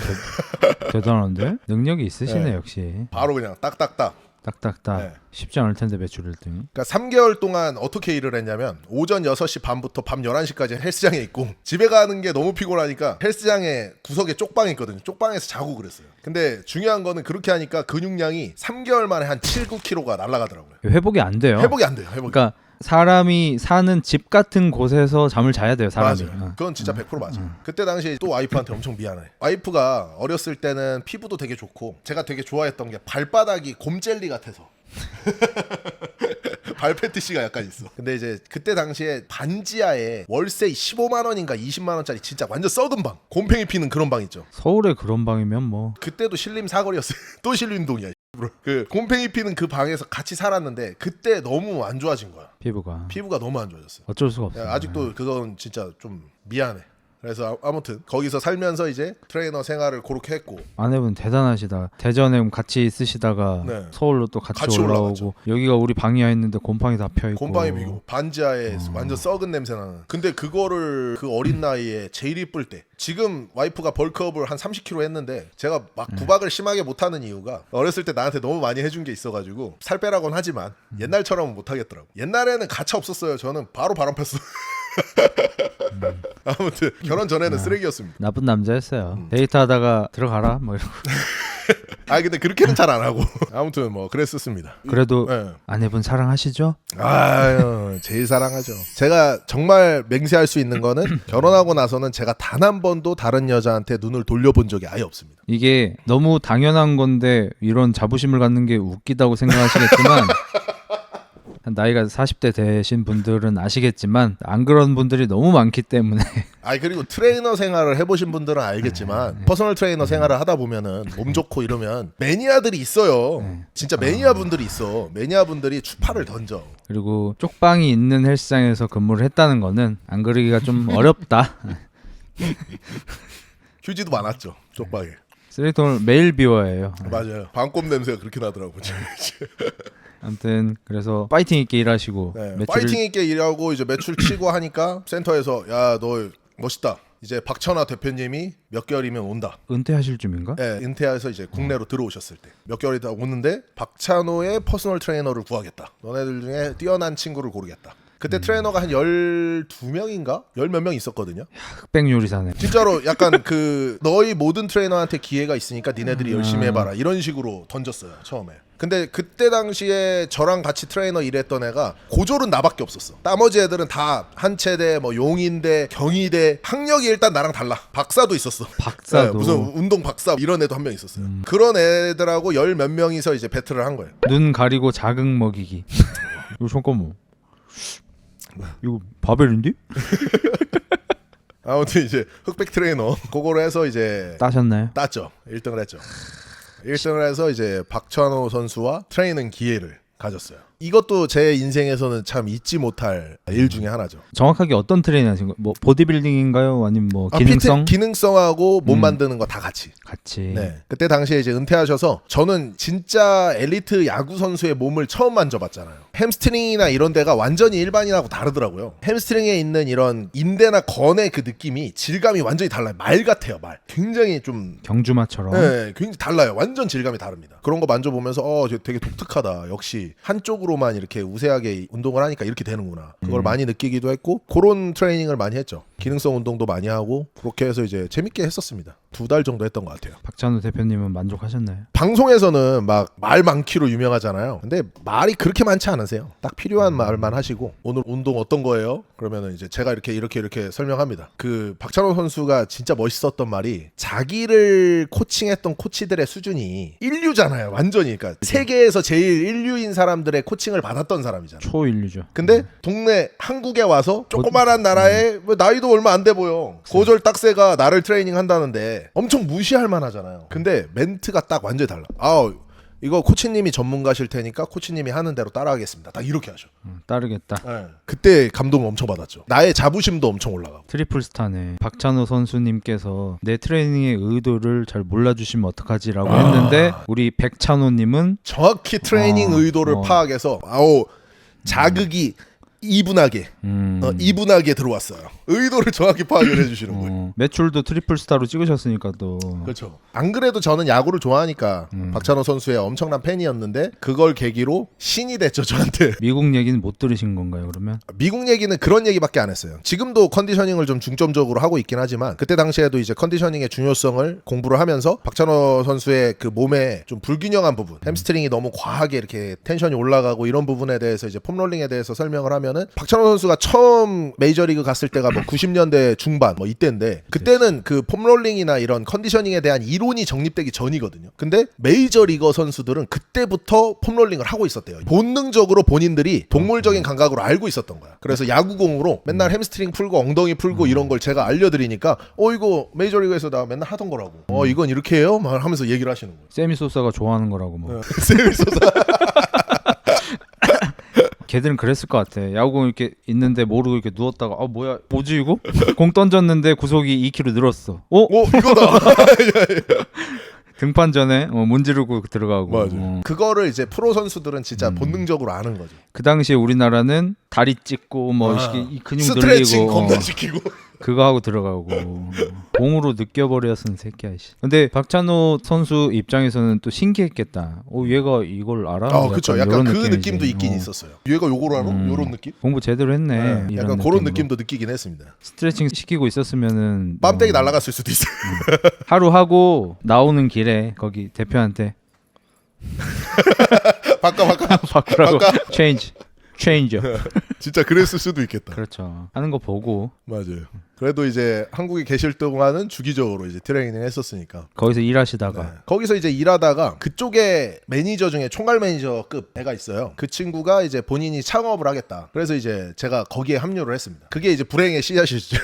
대단한데? 능력이 있으시네 네. 역시. 바로 그냥 딱딱딱. 딱딱딱. 네. 쉽지 않을 텐데 매출 1등. 그러니까 3개월 동안 어떻게 일을 했냐면 오전 6시 반부터 밤 11시까지 헬스장에 있고, 집에 가는 게 너무 피곤하니까 헬스장에 구석에 쪽방이 있거든요. 쪽방에서 자고 그랬어요. 근데 중요한 거는 그렇게 하니까 근육량이 3개월 만에 한 7, 9kg가 날아가더라고요. 회복이 안 돼요. 회복이 안 돼요. 회복이. 그러니까 사람이 사는 집 같은 곳에서 잠을 자야 돼요. 사람이. 맞아요. 그건 진짜 100% 맞아요. 그때 당시에 또 와이프한테 엄청 미안해. 와이프가 어렸을 때는 피부도 되게 좋고, 제가 되게 좋아했던 게 발바닥이 곰젤리 같아서 발 패티시가 약간 있어. 근데 이제 그때 당시에 반지하에 월세 15만 원인가 20만 원짜리 진짜 완전 썩은 방, 곰팡이 피는 그런 방 있죠. 서울에 그런 방이면 뭐 그때도 신림 사거리였어요. 또 신림동이야. 그 곰팡이 피는 그 방에서 같이 살았는데 그때 너무 안 좋아진 거야. 피부가 피부가 너무 안 좋아졌어요. 어쩔 수가 없어요. 아직도 그건 진짜 좀 미안해. 그래서 아무튼 거기서 살면서 이제 트레이너 생활을 그렇게 했고. 아내분 대단하시다. 대전에 같이 있으시다가 네. 서울로 또 같이 올라오고 올라갔죠. 여기가 우리 방이야 했는데 곰팡이 다 펴있고. 곰팡이 비고 반지하에 완전 썩은 냄새 나는. 근데 그거를 그 어린 나이에 제일 이쁠 때. 지금 와이프가 벌크업을 한 30kg 했는데 제가 막 구박을 심하게 못하는 이유가 어렸을 때 나한테 너무 많이 해준 게 있어가지고 살 빼라고는 하지만 옛날처럼은 못하겠더라고. 옛날에는 가차 없었어요. 저는 바로 바람 폈어. 아무튼 결혼 전에는 쓰레기였습니다. 나쁜 남자였어요. 데이트하다가 들어가라 뭐 이러고. 아 근데 그렇게는 잘 안 하고 아무튼 뭐 그랬었습니다. 그래도 네. 아내분 사랑하시죠? 아유 제일 사랑하죠. 제가 정말 맹세할 수 있는 거는 결혼하고 나서는 제가 단 한 번도 다른 여자한테 눈을 돌려본 적이 아예 없습니다. 이게 너무 당연한 건데 이런 자부심을 갖는 게 웃기다고 생각하시겠지만 나이가 40대 되신 분들은 아시겠지만 안 그런 분들이 너무 많기 때문에. 아 그리고 트레이너 생활을 해보신 분들은 알겠지만 퍼스널 트레이너 생활을 하다 보면은 몸 좋고 이러면 매니아들이 있어요. 진짜 매니아 분들이 있어. 매니아 분들이 추파를 던져. 그리고 쪽방이 있는 헬스장에서 근무를 했다는 거는 안 그러기가 좀 어렵다. 휴지도 많았죠 쪽방에. 쓰레기통을 매일 비워야 해요. 맞아요. 방꼼 냄새가 그렇게 나더라고. 아무튼 그래서 파이팅 있게 일하시고 네, 매출을 파이팅 있게 일하고 이제 매출 치고 하니까 센터에서 야 너 멋있다. 이제 박천화 대표님이 몇 개월이면 온다. 은퇴하실 쯤인가? 네, 은퇴해서 이제 국내로 들어오셨을 때 몇 개월이 다 오는데 박찬호의 퍼스널 트레이너를 구하겠다. 너네들 중에 뛰어난 친구를 고르겠다. 그때 트레이너가 한 12명인가? 10몇 명 있었거든요. 흑백 요리사네. 진짜로 약간 그 너희 모든 트레이너한테 기회가 있으니까 니네들이 열심히 해봐라 이런 식으로 던졌어요 처음에. 근데 그때 당시에 저랑 같이 트레이너 일했던 애가 고졸은 나밖에 없었어. 나머지 애들은 다 한체대, 뭐 용인대, 경희대, 학력이 일단 나랑 달라. 박사도 있었어. 박사도. 네, 무슨 운동 박사 이런 애도 한 명 있었어요. 그런 애들하고 10몇 명이서 이제 배틀을 한 거예요. 눈 가리고 자극 먹이기. 이거 잠깐만. 이거 바벨인데? 아무튼 이제 흑백 트레이너 그거로 해서 이제 따셨나요? 땄죠. 1등을 했죠. 1등을 해서 이제 박찬호 선수와 트레이닝 기회를 가졌어요. 이것도 제 인생에서는 참 잊지 못할 일 중에 하나죠. 정확하게 어떤 트레이닝 하신 거예요? 뭐 보디빌딩인가요? 아니면 뭐 기능성? 기능성하고 몸 만드는 거 다 같이. 같이. 네. 그때 당시에 이제 은퇴하셔서 저는 진짜 엘리트 야구 선수의 몸을 처음 만져봤잖아요. 햄스트링이나 이런 데가 완전히 일반인하고 다르더라고요. 햄스트링에 있는 이런 인대나 건의 그 느낌이 질감이 완전히 달라요. 말 같아요, 말. 굉장히 좀 경주마처럼. 네, 굉장히 달라요. 완전 질감이 다릅니다. 그런 거 만져보면서 되게 독특하다. 역시 한쪽으로만 이렇게 우세하게 운동을 하니까 이렇게 되는구나. 그걸 많이 느끼기도 했고 그런 트레이닝을 많이 했죠. 기능성 운동도 많이 하고 그렇게 해서 이제 재밌게 했었습니다. 2달 정도 했던 것 같아요. 박찬호 대표님은 만족하셨나요? 방송에서는 막 말 많기로 유명하잖아요. 근데 말이 그렇게 많지 않으세요. 딱 필요한 말만 하시고 오늘 운동 어떤 거예요? 그러면은 이제 제가 이렇게 설명합니다. 그 박찬호 선수가 진짜 멋있었던 말이 자기를 코칭했던 코치들의 수준이 인류잖아요. 완전히. 그러니까 세계에서 제일 인류인 사람들의 코칭을 받았던 사람이잖아요. 초인류죠. 근데 동네 한국에 와서 조그만한 나라에 뭐 나이도 얼마 안 돼 보여. 고졸 딱새가 나를 트레이닝 한다는데 엄청 무시할 만하잖아요. 근데 멘트가 딱 완전히 달라. 이거 코치님이 전문가실 테니까 코치님이 하는 대로 따라하겠습니다. 딱 이렇게 하셔. 따르겠다. 네. 그때 감동을 엄청 받았죠. 나의 자부심도 엄청 올라가고. 트리플 스타네. 박찬호 선수님께서 내 트레이닝의 의도를 잘 몰라주시면 어떡하지라고 했는데 우리 백찬호님은 정확히 트레이닝 의도를 파악해서 자극이 이분하게 이분하게 들어왔어요. 의도를 정확히 파악을 해주시는 거예요. 매출도 트리플 스타로 찍으셨으니까 또. 그렇죠. 안 그래도 저는 야구를 좋아하니까 박찬호 선수의 엄청난 팬이었는데 그걸 계기로 신이 됐죠 저한테. 미국 얘기는 못 들으신 건가요 그러면? 미국 얘기는 그런 얘기밖에 안 했어요. 지금도 컨디셔닝을 좀 중점적으로 하고 있긴 하지만 그때 당시에도 이제 컨디셔닝의 중요성을 공부를 하면서 박찬호 선수의 그 몸에 좀 불균형한 부분, 햄스트링이 너무 과하게 이렇게 텐션이 올라가고 이런 부분에 대해서 이제 폼롤링에 대해서 설명을 하면은 박찬호 선수가 처음 메이저리그 갔을 때가 뭐 90년대 중반 뭐 이때인데 그때는 그 폼롤링이나 이런 컨디셔닝에 대한 이론이 정립되기 전이거든요. 근데 메이저리거 선수들은 그때부터 폼롤링을 하고 있었대요. 본능적으로 본인들이 동물적인 감각으로 알고 있었던 거야. 그래서 야구공으로 맨날 햄스트링 풀고 엉덩이 풀고 이런 걸 제가 알려드리니까 이거 메이저리그에서 나 맨날 하던 거라고. 이건 이렇게 해요? 막 하면서 얘기를 하시는 거예요. 세미 소사가 좋아하는 거라고 뭐. 세미 소사. 걔들은 그랬을 것 같아. 야구공 이렇게 있는데 모르고 이렇게 누웠다가 뭐야 뭐지 이거? 공 던졌는데 구속이 2km 늘었어. 이거다. 등판 전에 문지르고 들어가고. 맞아. 그거를 이제 프로 선수들은 진짜 본능적으로 아는 거죠. 그 당시에 우리나라는 다리 찢고 이 근육 스트레칭 늘리고 겁나 시키고 그거 하고 들어가고 공으로 느껴버렸은 새끼야. 근데 박찬호 선수 입장에서는 또 신기했겠다. 얘가 이걸 알아? 그렇죠. 약간 그 느낌이지. 느낌도 있긴 있었어요. 얘가 요걸 알아? 요런 느낌? 공부 제대로 했네. 이런 약간 그런 느낌으로. 느낌도 느끼긴 했습니다. 스트레칭 시키고 있었으면은 빰때기 날아갔을 수도 있어요. 하루 하고 나오는 길에 거기 대표한테 바꾸라고 체인지 진짜 그랬을 수도 있겠다. 그렇죠. 하는 거 보고 맞아요. 그래도 이제 한국에 계실 동안은 주기적으로 이제 트레이닝을 했었으니까 거기서 일하시다가 거기서 이제 일하다가 그쪽에 매니저 중에 총괄 매니저급 애가 있어요. 그 친구가 이제 본인이 창업을 하겠다. 그래서 이제 제가 거기에 합류를 했습니다. 그게 이제 불행의 씨앗이죠.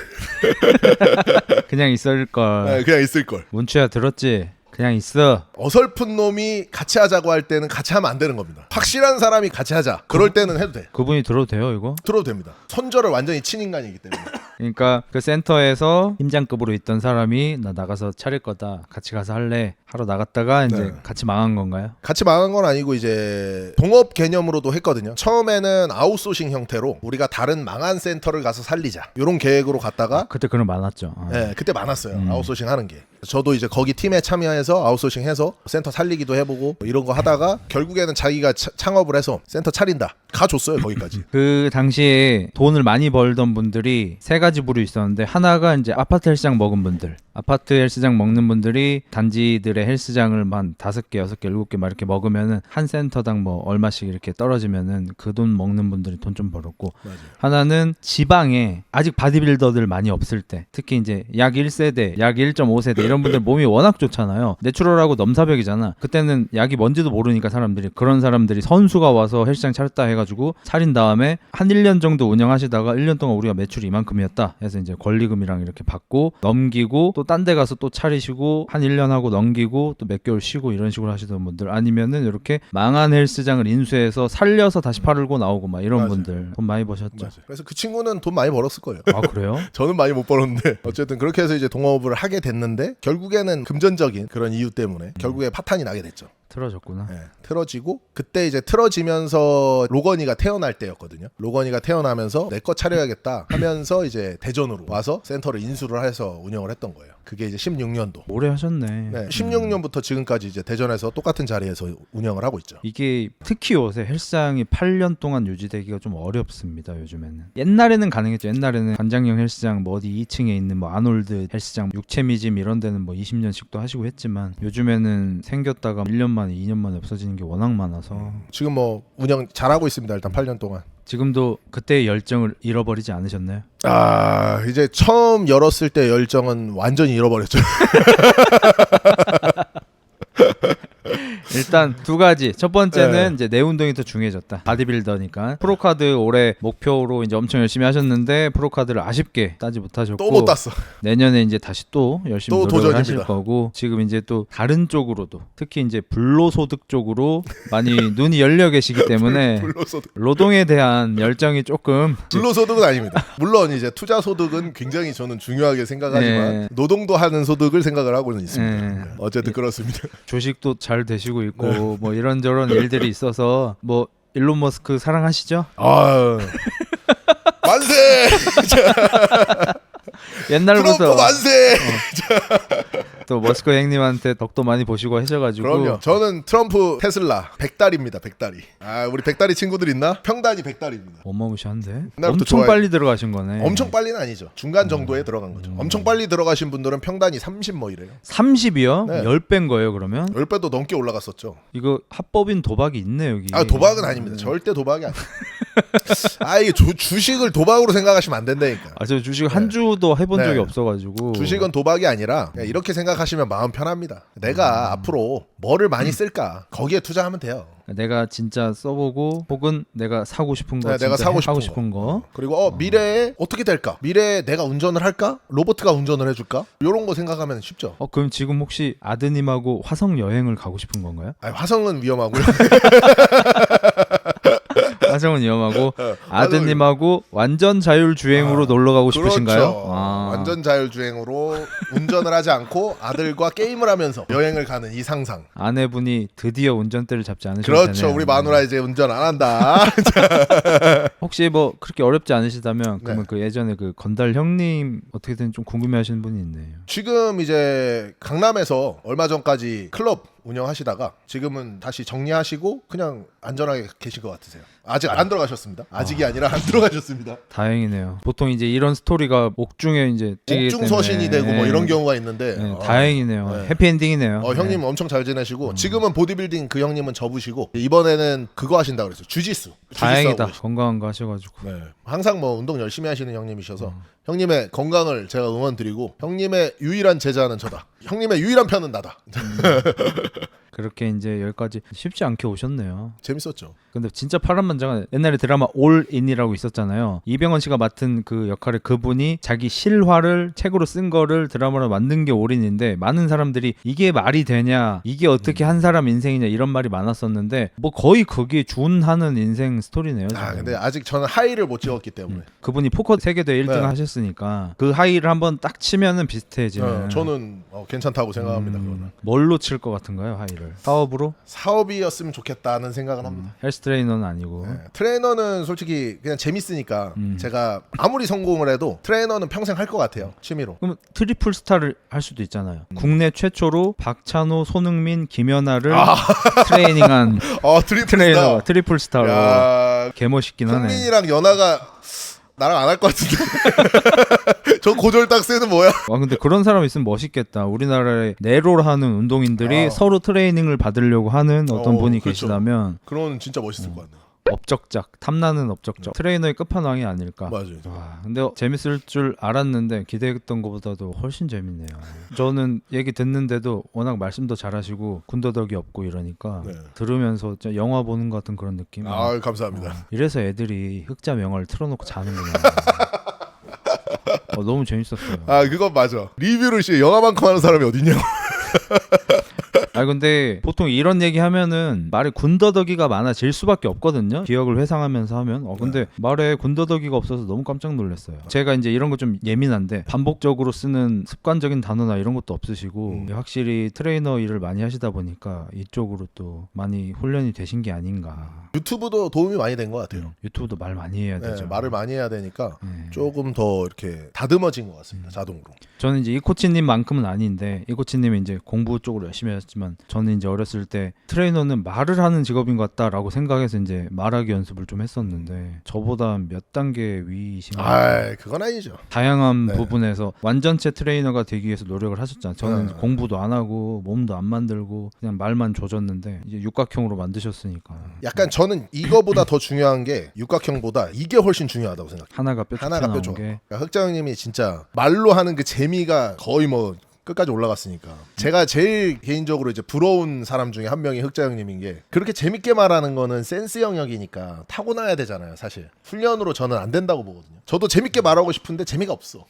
그냥 있을 걸. 그냥 있을 걸. 문추야 들었지? 그냥 있어. 어설픈 놈이 같이 하자고 할 때는 같이 하면 안 되는 겁니다. 확실한 사람이 같이 하자. 그럴 때는 해도 돼. 그분이 들어도 돼요 이거? 들어도 됩니다. 손절을 완전히 친 인간이기 때문에. 그러니까 그 센터에서 팀장급으로 있던 사람이 나 나가서 차릴 거다. 같이 가서 할래. 하러 나갔다가 이제 같이 망한 건가요? 같이 망한 건 아니고 이제 동업 개념으로도 했거든요. 처음에는 아웃소싱 형태로 우리가 다른 망한 센터를 가서 살리자. 이런 계획으로 갔다가 그때 그런 많았죠. 네, 그때 많았어요. 아웃소싱 하는 게. 저도 이제 거기 팀에 참여해서 아웃소싱 해서 센터 살리기도 해보고 이런 거 하다가 결국에는 자기가 창업을 해서 센터 차린다. 가줬어요 거기까지. 그 당시에 돈을 많이 벌던 분들이 세 가지 부류 있었는데 하나가 이제 아파트 헬스장 먹은 분들. 아파트 헬스장 먹는 분들이 단지들의 헬스장을 한 5개, 6개, 7개 막 이렇게 먹으면은 한 센터당 뭐 얼마씩 이렇게 떨어지면은 그 돈 먹는 분들이 돈 좀 벌었고 맞아요. 하나는 지방에 아직 바디빌더들 많이 없을 때 특히 이제 약 1세대, 약 1.5세대 이런 분들 몸이 워낙 좋잖아요. 내추럴하고 넘사벽이잖아. 그때는 약이 뭔지도 모르니까 사람들이 그런 사람들이 선수가 와서 헬스장 차렸다 해가지고 차린 다음에 한 1년 정도 운영하시다가 1년 동안 우리가 매출이 이만큼이었다 해서 이제 권리금이랑 이렇게 받고 넘기고 또 딴 데 가서 또 차리시고 한 1년 하고 넘기고 또 몇 개월 쉬고 이런 식으로 하시던 분들 아니면은 이렇게 망한 헬스장을 인수해서 살려서 다시 팔고 나오고 막 이런 맞아요. 분들 돈 많이 버셨죠. 맞아요. 그래서 그 친구는 돈 많이 벌었을 거예요. 아 그래요? 저는 많이 못 벌었는데 어쨌든 그렇게 해서 이제 동업을 하게 됐는데 결국에는 금전적인 그런 이유 때문에 결국에 파탄이 나게 됐죠. 틀어졌구나. 네, 틀어지고 그때 이제 틀어지면서 로건이가 태어날 때였거든요. 로건이가 태어나면서 내 거 차려야겠다 하면서 이제 대전으로 와서 센터를 인수를 해서 운영을 했던 거예요. 그게 이제 16년도. 오래 하셨네. 네, 16년부터 지금까지 이제 대전에서 똑같은 자리에서 운영을 하고 있죠. 이게 특히 요새 헬스장이 8년 동안 유지되기가 좀 어렵습니다. 요즘에는. 옛날에는 가능했죠. 옛날에는 관장형 헬스장 뭐 어디 2층에 있는 뭐 아놀드 헬스장 육체미짐 이런 데는 뭐 20년씩도 하시고 했지만 요즘에는 생겼다가 1년 만에 2년 만에 없어지는 게 워낙 많아서 지금 뭐 운영 잘하고 있습니다. 일단 8년 동안. 지금도 그때의 열정을 잃어버리지 않으셨나요? 이제 처음 열었을 때 열정은 완전히 잃어버렸죠. 일단 두 가지. 첫 번째는 이제 내 운동이 더 중요해졌다. 바디빌더니까. 프로카드 올해 목표로 이제 엄청 열심히 하셨는데 프로카드를 아쉽게 따지 못하셨고 또 못 땄어. 내년에 이제 다시 또 열심히 또 노력을 도전입니다. 하실 거고 지금 이제 또 다른 쪽으로도 특히 이제 불로소득 쪽으로 많이 눈이 열려 계시기 때문에 불로소득. 노동에 대한 열정이 조금 불로소득은 아닙니다. 물론 이제 투자소득은 굉장히 저는 중요하게 생각하지만 노동도 하는 소득을 생각을 하고는 있습니다. 어쨌든 그렇습니다. 주식도 잘 되시고 있고 뭐 이런저런 일들이 있어서 뭐 일론 머스크 사랑하시죠? 만세! 옛날부터 트럼프 만세! 또 머스크 형님한테 덕도 많이 보시고 하셔가지고 그럼요. 저는 트럼프 테슬라 100달입니다. 100달이. 우리 100달이 친구들 있나? 평단이 100달입니다. 어마무시한데? 옛날부터 엄청 좋아해. 빨리 들어가신 거네. 엄청 빨리는 아니죠. 중간 정도에 들어간 거죠. 엄청 빨리 들어가신 분들은 평단이 30 뭐 이래요. 30이요? 네. 10배인 거예요 그러면? 10배도 넘게 올라갔었죠. 이거 합법인 도박이 있네 여기. 도박은 아닙니다. 절대 도박이 아니에요. 이게 주식을 도박으로 생각하시면 안 된다니까. 저 주식 한 주도 해본 네. 적이 없어가지고. 주식은 도박이 아니라 그냥 이렇게 생각하시면 마음 편합니다. 내가 앞으로 뭐를 많이 쓸까? 거기에 투자하면 돼요. 내가 진짜 써보고 혹은 내가 사고 싶은 거, 내가 진짜 사고 싶은 거. 그리고 미래에 어떻게 될까? 미래에 내가 운전을 할까? 로봇가 운전을 해줄까? 이런 거 생각하면 쉽죠. 그럼 지금 혹시 아드님하고 화성 여행을 가고 싶은 건가요? 화성은 위험하고요. 사정은 위험하고 아드님하고 완전 자율주행으로 놀러 가고 싶으신가요? 그렇죠. 완전 자율주행으로 운전을 하지 않고 아들과 게임을 하면서 여행을 가는 이 상상. 아내분이 드디어 운전대를 잡지 않으셔도 그렇죠. 되네요. 우리 마누라 이제 운전 안 한다. 혹시 뭐 그렇게 어렵지 않으시다면 그러면 네. 그 예전에 그 건달 형님 어떻게든 좀 궁금해하시는 분이 있네요. 지금 이제 강남에서 얼마 전까지 클럽 운영하시다가 지금은 다시 정리하시고 그냥 안전하게 계실 것 같으세요. 아직 안 들어가셨습니다. 아직이 아니라 안 들어가셨습니다. 다행이네요. 보통 이제 이런 스토리가 옥중에 이제 옥중서신이 되고 뭐 이런 경우가 있는데 다행이네요. 네. 해피엔딩이네요. 형님 엄청 잘 지내시고 지금은 보디빌딩 그 형님은 접으시고 이번에는 그거 하신다 그랬어요. 주짓수. 다행이다. 하고 계시고. 건강한 거 하셔가지고. 네. 항상 뭐 운동 열심히 하시는 형님이셔서 형님의 건강을 제가 응원드리고 형님의 유일한 제자는 저다. 형님의 유일한 편은 나다. 그렇게 이제 여기까지 쉽지 않게 오셨네요. 재밌었죠. 근데 진짜 파란만장한 옛날에 드라마 올인이라고 있었잖아요. 이병헌 씨가 맡은 그 역할의 그분이 자기 실화를 책으로 쓴 거를 드라마로 만든 게 올인인데 많은 사람들이 이게 말이 되냐, 이게 어떻게 한 사람 인생이냐 이런 말이 많았었는데 뭐 거의 거기에 준하는 인생 스토리네요. 지금. 근데 아직 저는 하이를 못 찍었기 때문에 그분이 포커 세계대회 1등 네. 하셨으니까 그 하이를 한번 딱 치면은 비슷해지는. 저는 괜찮다고 생각합니다. 그거는. 뭘로 칠 것 같은가요, 하이를? 사업으로? 사업이었으면 좋겠다는 생각은 합니다. 헬스 트레이너는 아니고. 네. 트레이너는 솔직히 그냥 재밌으니까 제가 아무리 성공을 해도 트레이너는 평생 할 것 같아요. 취미로. 그럼 트리플 스타를 할 수도 있잖아요. 국내 최초로 박찬호, 손흥민, 김연아를 트레이닝한 트레이너가 트리플 스타로. 야, 개멋있긴 하네. 손민이랑 연아가 나랑 안 할 것 같은데. 저 고졸딱새는 뭐야? 근데 그런 사람 있으면 멋있겠다. 우리나라에 네로를 하는 운동인들이 서로 트레이닝을 받으려고 하는 어떤 분이 그렇죠. 계시다면 그런 진짜 멋있을 것 같네요. 업적작, 탐나는 업적적 트레이너의 끝판왕이 아닐까. 맞아요. 와, 근데 재밌을 줄 알았는데 기대했던 것보다도 훨씬 재밌네요. 저는 얘기 듣는데도 워낙 말씀도 잘하시고 군더더기 없고 이러니까 네. 들으면서 진짜 영화 보는 것 같은 그런 느낌. 감사합니다. 이래서 애들이 흑자 명화를 틀어놓고 자는구나. 너무 재밌었어요. 그건 맞아. 리뷰를 영화만큼 하는 사람이 어딨냐고. 근데 보통 이런 얘기 하면은 말에 군더더기가 많아질 수밖에 없거든요. 기억을 회상하면서 하면. 근데 말에 군더더기가 없어서 너무 깜짝 놀랐어요. 제가 이제 이런 거 좀 예민한데 반복적으로 쓰는 습관적인 단어나 이런 것도 없으시고 확실히 트레이너 일을 많이 하시다 보니까 이쪽으로 또 많이 훈련이 되신 게 아닌가. 유튜브도 도움이 많이 된 것 같아요. 유튜브도 말 많이 해야 되죠. 말을 많이 해야 되니까 조금 더 이렇게 다듬어진 것 같습니다. 자동으로. 저는 이제 이 코치님만큼은 아닌데 이 코치님이 이제 공부 쪽으로 열심히 하셨지만 저는 이제 어렸을 때 트레이너는 말을 하는 직업인 것 같다라고 생각해서 이제 말하기 연습을 좀 했었는데 저보다 몇 단계 위이신 거예요. 그건 아니죠. 다양한 부분에서 완전체 트레이너가 되기 위해서 노력을 하셨잖아요. 저는 공부도 안 하고 몸도 안 만들고 그냥 말만 조졌는데 이제 육각형으로 만드셨으니까 약간 저는 이거보다 더 중요한 게 육각형보다 이게 훨씬 중요하다고 생각해요. 하나가 뾰족해 나온 게. 그러니까 흑자 형님이 진짜 말로 하는 그 재미가 거의 뭐 끝까지 올라갔으니까 제가 제일 개인적으로 이제 부러운 사람 중에 한 명이 흑자 형님인 게 그렇게 재밌게 말하는 거는 센스 영역이니까 타고나야 되잖아요. 사실 훈련으로 저는 안 된다고 보거든요. 저도 재밌게 말하고 싶은데 재미가 없어.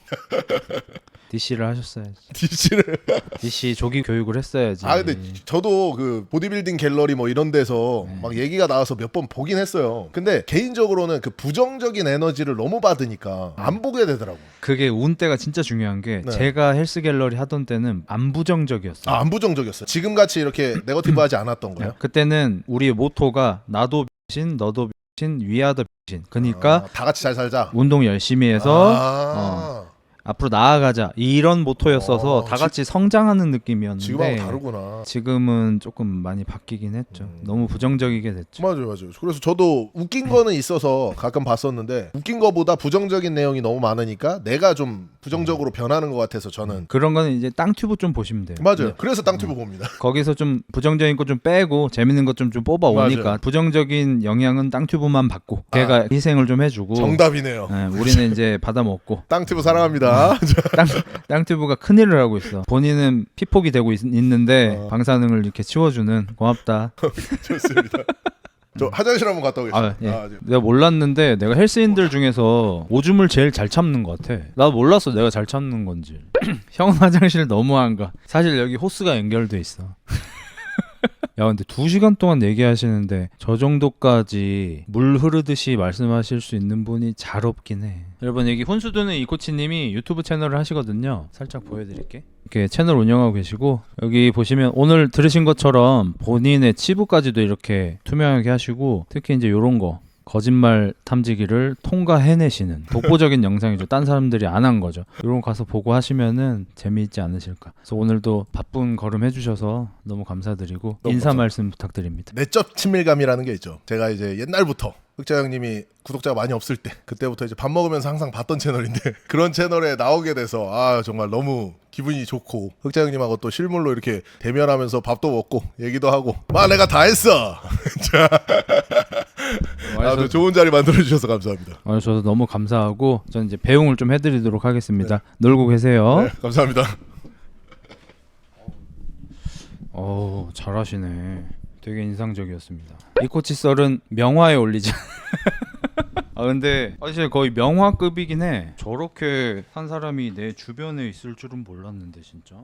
DC를 하셨어야지. DC를 DC 조기 교육을 했어야지. 근데 저도 그 보디빌딩 갤러리 뭐 이런 데서 막 얘기가 나와서 몇 번 보긴 했어요. 근데 개인적으로는 그 부정적인 에너지를 너무 받으니까 안 보게 되더라고. 그게 운때가 진짜 중요한 게 제가 헬스 갤러리 하던 때는 안 부정적이었어요. 안 부정적이었어요. 지금같이 이렇게 네거티브하지 않았던 거예요. 그때는 우리의 모토가 나도 병신, 너도 병신, 위아더 병신. 그러니까 다 같이 잘 살자. 운동 열심히 해서 앞으로 나아가자 이런 모토였어서 다 같이 성장하는 느낌이었는데 지금하고 다르구나. 지금은 조금 많이 바뀌긴 했죠. 너무 부정적이게 됐죠. 맞아요. 그래서 저도 웃긴 거는 있어서 가끔 봤었는데 웃긴 거보다 부정적인 내용이 너무 많으니까 내가 좀 부정적으로 변하는 것 같아서 저는 그런 거는 이제 땅튜브 좀 보시면 돼요. 맞아요. 그래서 땅튜브 봅니다. 거기서 좀 부정적인 거 좀 빼고 재밌는 것 좀 뽑아 오니까 맞아요. 부정적인 영향은 땅튜브만 받고 걔가 희생을 좀 해주고 정답이네요. 우리는 이제 받아 먹고 땅튜브 사랑합니다. 땅튜브가 큰일을 하고 있어. 본인은 피폭이 되고 있는데 방사능을 이렇게 치워주는 고맙다. 좋습니다. 저 화장실 한번 갔다 오겠습니다. 내가 몰랐는데 내가 헬스인들 중에서 오줌을 제일 잘 참는 것 같아. 나 몰랐어 내가 잘 참는 건지. 형 화장실 너무한가. 사실 여기 호스가 연결돼 있어. 야 근데 2시간 동안 얘기하시는데 저 정도까지 물 흐르듯이 말씀하실 수 있는 분이 잘 없긴 해. 여러분 여기 혼수두는 이코치님이 유튜브 채널을 하시거든요. 살짝 보여드릴게. 이렇게 채널 운영하고 계시고 여기 보시면 오늘 들으신 것처럼 본인의 치부까지도 이렇게 투명하게 하시고 특히 이제 요런 거 거짓말 탐지기를 통과해내시는 독보적인 영상이죠. 딴 사람들이 안 한 거죠. 이런 거 가서 보고 하시면은 재미있지 않으실까. 그래서 오늘도 바쁜 걸음 해주셔서 너무 감사드리고 너무 인사 감사합니다. 말씀 부탁드립니다. 내적 친밀감이라는 게 있죠. 제가 이제 옛날부터 흑자 형님이 구독자가 많이 없을 때 그때부터 이제 밥 먹으면서 항상 봤던 채널인데 그런 채널에 나오게 돼서 아 정말 너무 기분이 좋고 흑자 형님하고 또 실물로 이렇게 대면하면서 밥도 먹고 얘기도 하고 마 내가 다 했어. 아주 좋은 자리 만들어 주셔서 감사합니다. 저도 너무 감사하고 저는 이제 배웅을 좀 해드리도록 하겠습니다. 놀고 계세요. 네, 감사합니다. 잘하시네. 되게 인상적이었습니다. 이 코치 썰은 명화에 올리자. 근데 사실 거의 명화급이긴 해. 저렇게 한 사람이 내 주변에 있을 줄은 몰랐는데 진짜.